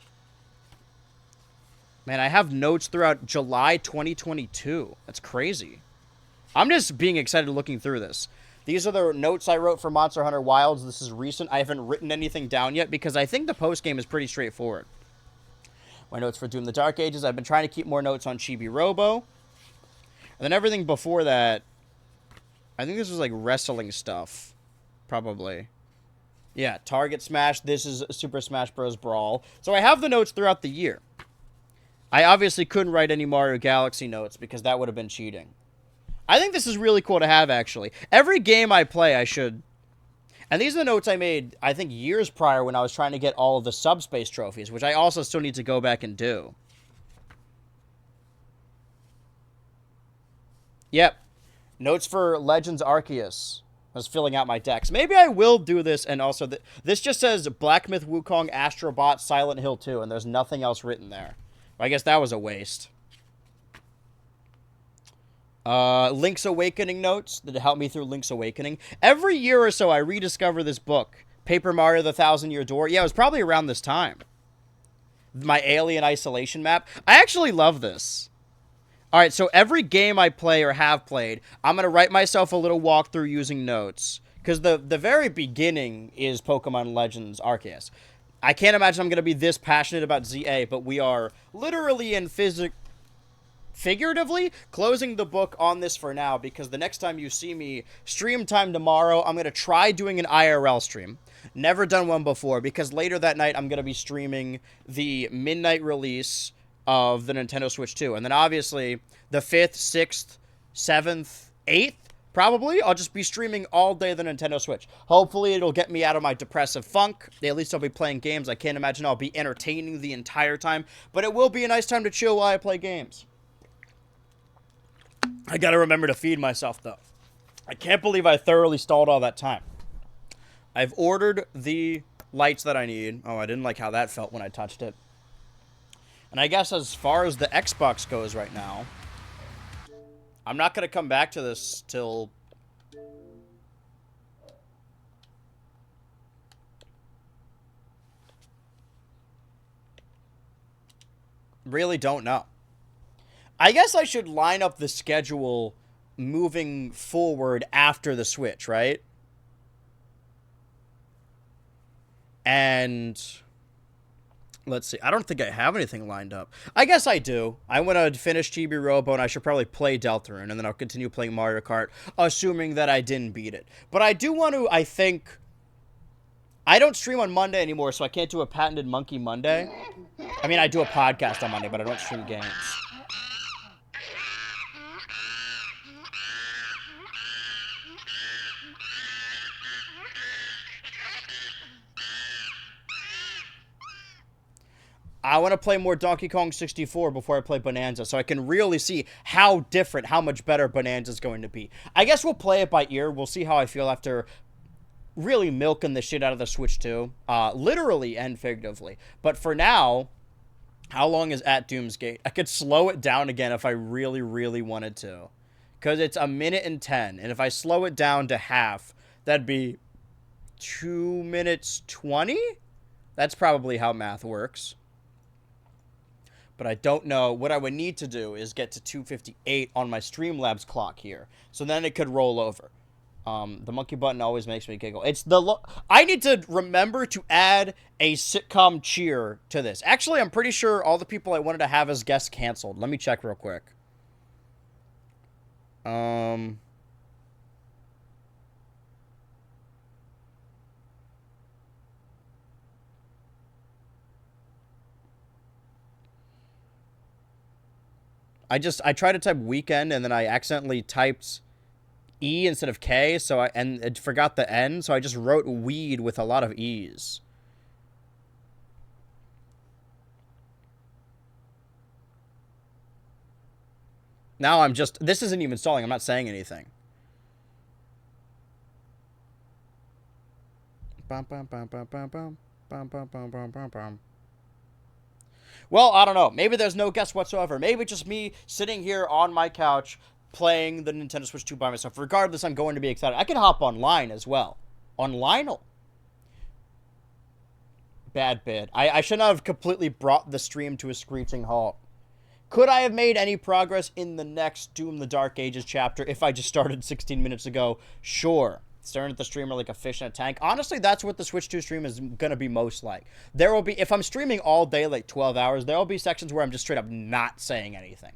Man, I have notes throughout July 2022. That's crazy. I'm just being excited looking through this. These are the notes I wrote for Monster Hunter Wilds. This is recent. I haven't written anything down yet because I think the post-game is pretty straightforward. My notes for Doom the Dark Ages. I've been trying to keep more notes on Chibi Robo. And then everything before that, I think this was like wrestling stuff. Probably. Yeah, Target Smash. This is Super Smash Bros. Brawl. So I have the notes throughout the year. I obviously couldn't write any Mario Galaxy notes because that would have been cheating. I think this is really cool to have, actually. Every game I play, I should... And these are the notes I made, I think, years prior when I was trying to get all of the subspace trophies, which I also still need to go back and do. Yep. Notes for Legends Arceus. I was filling out my decks. Maybe I will do this, and also... this just says Black Myth Wukong, Astrobot, Silent Hill 2, and there's nothing else written there. I guess that was a waste. Link's Awakening notes that help me through Link's Awakening. Every year or so, I rediscover this book. Paper Mario: The Thousand-Year Door. Yeah, it was probably around this time. My Alien Isolation map. I actually love this. Alright, so every game I play or have played, I'm going to write myself a little walkthrough using notes. Because the very beginning is Pokemon Legends Arceus. I can't imagine I'm going to be this passionate about ZA, but we are literally and figuratively closing the book on this for now, because the next time you see me stream time tomorrow, I'm going to try doing an IRL stream. Never done one before, because later that night I'm going to be streaming the midnight release of the Nintendo Switch 2. And then obviously the 5th, 6th, 7th, 8th, probably, I'll just be streaming all day the Nintendo Switch. Hopefully it'll get me out of my depressive funk. At least I'll be playing games. I can't imagine I'll be entertaining the entire time, but it will be a nice time to chill while I play games. I gotta remember to feed myself, though. I can't believe I thoroughly stalled all that time. I've ordered the lights that I need. Oh, I didn't like how that felt when I touched it. And I guess as far as the Xbox goes right now, I'm not going to come back to this till... Really don't know. I guess I should line up the schedule moving forward after the Switch, right? And... let's see. I don't think I have anything lined up. I guess I do. I want to finish Chibi Robo, and I should probably play Deltarune, and then I'll continue playing Mario Kart, assuming that I didn't beat it. But I do want to, I think... I don't stream on Monday anymore, so I can't do a patented Monkey Monday. I mean, I do a podcast on Monday, but I don't stream games. I want to play more Donkey Kong 64 before I play Bonanza, so I can really see how different, how much better Bonanza is going to be. I guess we'll play it by ear. We'll see how I feel after really milking the shit out of the Switch 2, literally and figuratively. But for now, how long is At Doom's Gate? I could slow it down again if I really, really wanted to, because it's 1:10, and if I slow it down to half, that'd be 2 minutes 20? That's probably how math works. But I don't know. What I would need to do is get to 2:58 on my Streamlabs clock here. So then it could roll over. The monkey button always makes me giggle. It's I need to remember to add a sitcom cheer to this. Actually, I'm pretty sure all the people I wanted to have as guests canceled. Let me check real quick. I tried to type weekend and then I accidentally typed E instead of K, so I forgot the N, so I just wrote weed with a lot of E's. Now I'm just, this isn't even stalling, I'm not saying anything. Bum, bum, bum, bum, bum, bum, bum, bum, bum, bum, bum, bum. Well, I don't know. Maybe there's no guest whatsoever. Maybe just me sitting here on my couch playing the Nintendo Switch 2 by myself. Regardless, I'm going to be excited. I can hop online as well. Online? Bad bit. I should not have completely brought the stream to a screeching halt. Could I have made any progress in the next Doom the Dark Ages chapter if I just started 16 minutes ago? Sure. Staring at the streamer like a fish in a tank. Honestly, that's what the Switch 2 stream is going to be most like. There will be, if I'm streaming all day, like 12 hours, there will be sections where I'm just straight up not saying anything.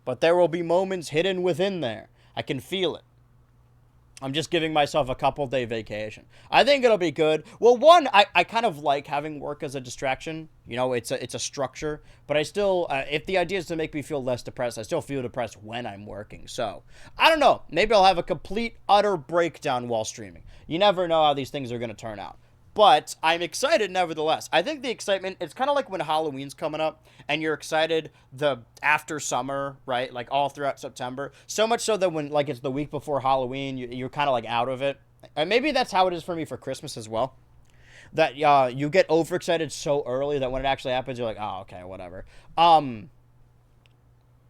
But there will be moments hidden within there. I can feel it. I'm just giving myself a couple-day vacation. I think it'll be good. Well, one, I kind of like having work as a distraction. You know, it's a structure. But I still, if the idea is to make me feel less depressed, I still feel depressed when I'm working. So, I don't know. Maybe I'll have a complete, utter breakdown while streaming. You never know how these things are going to turn out. But I'm excited nevertheless. I think the excitement, it's kind of like when Halloween's coming up and you're excited the after summer, right? Like all throughout September. So much so that when like it's the week before Halloween, you're kind of like out of it. And maybe that's how it is for me for Christmas as well. That you get overexcited so early that when it actually happens, you're like, oh, okay, whatever.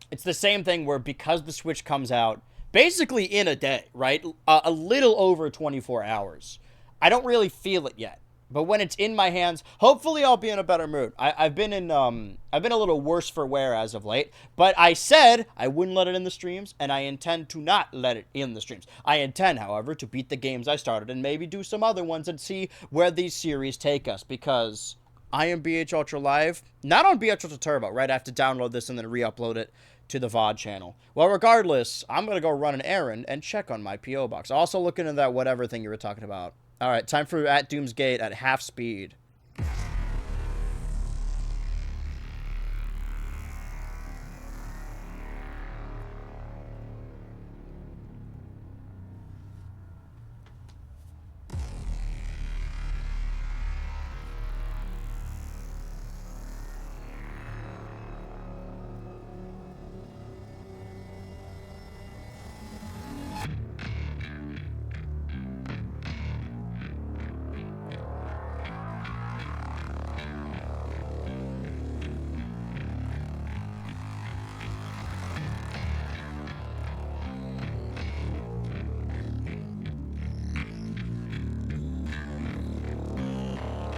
It's the same thing where because the Switch comes out basically in a day, right? A little over 24 hours. I don't really feel it yet, but when it's in my hands, hopefully I'll be in a better mood. I've been a little worse for wear as of late, but I said I wouldn't let it in the streams, and I intend to not let it in the streams. I intend, however, to beat the games I started and maybe do some other ones and see where these series take us, because I am BH Ultra Live, not on BH Ultra Turbo, right? I have to download this and then re-upload it to the VOD channel. Well, regardless, I'm going to go run an errand and check on my P.O. box. Also look into that whatever thing you were talking about. All right, time for At Doom's Gate at half speed.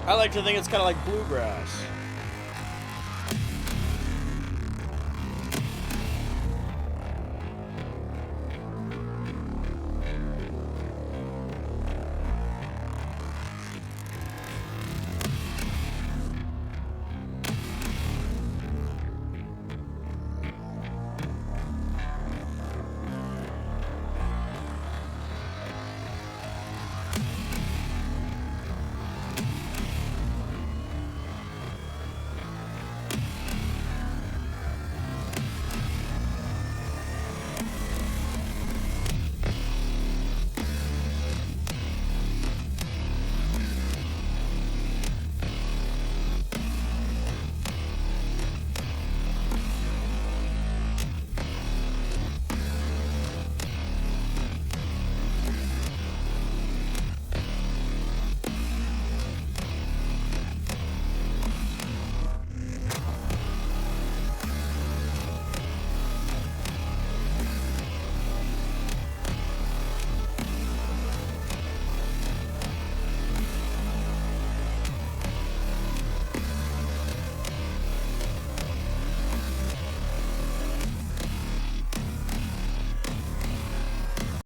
I like to think it's kind of like bluegrass.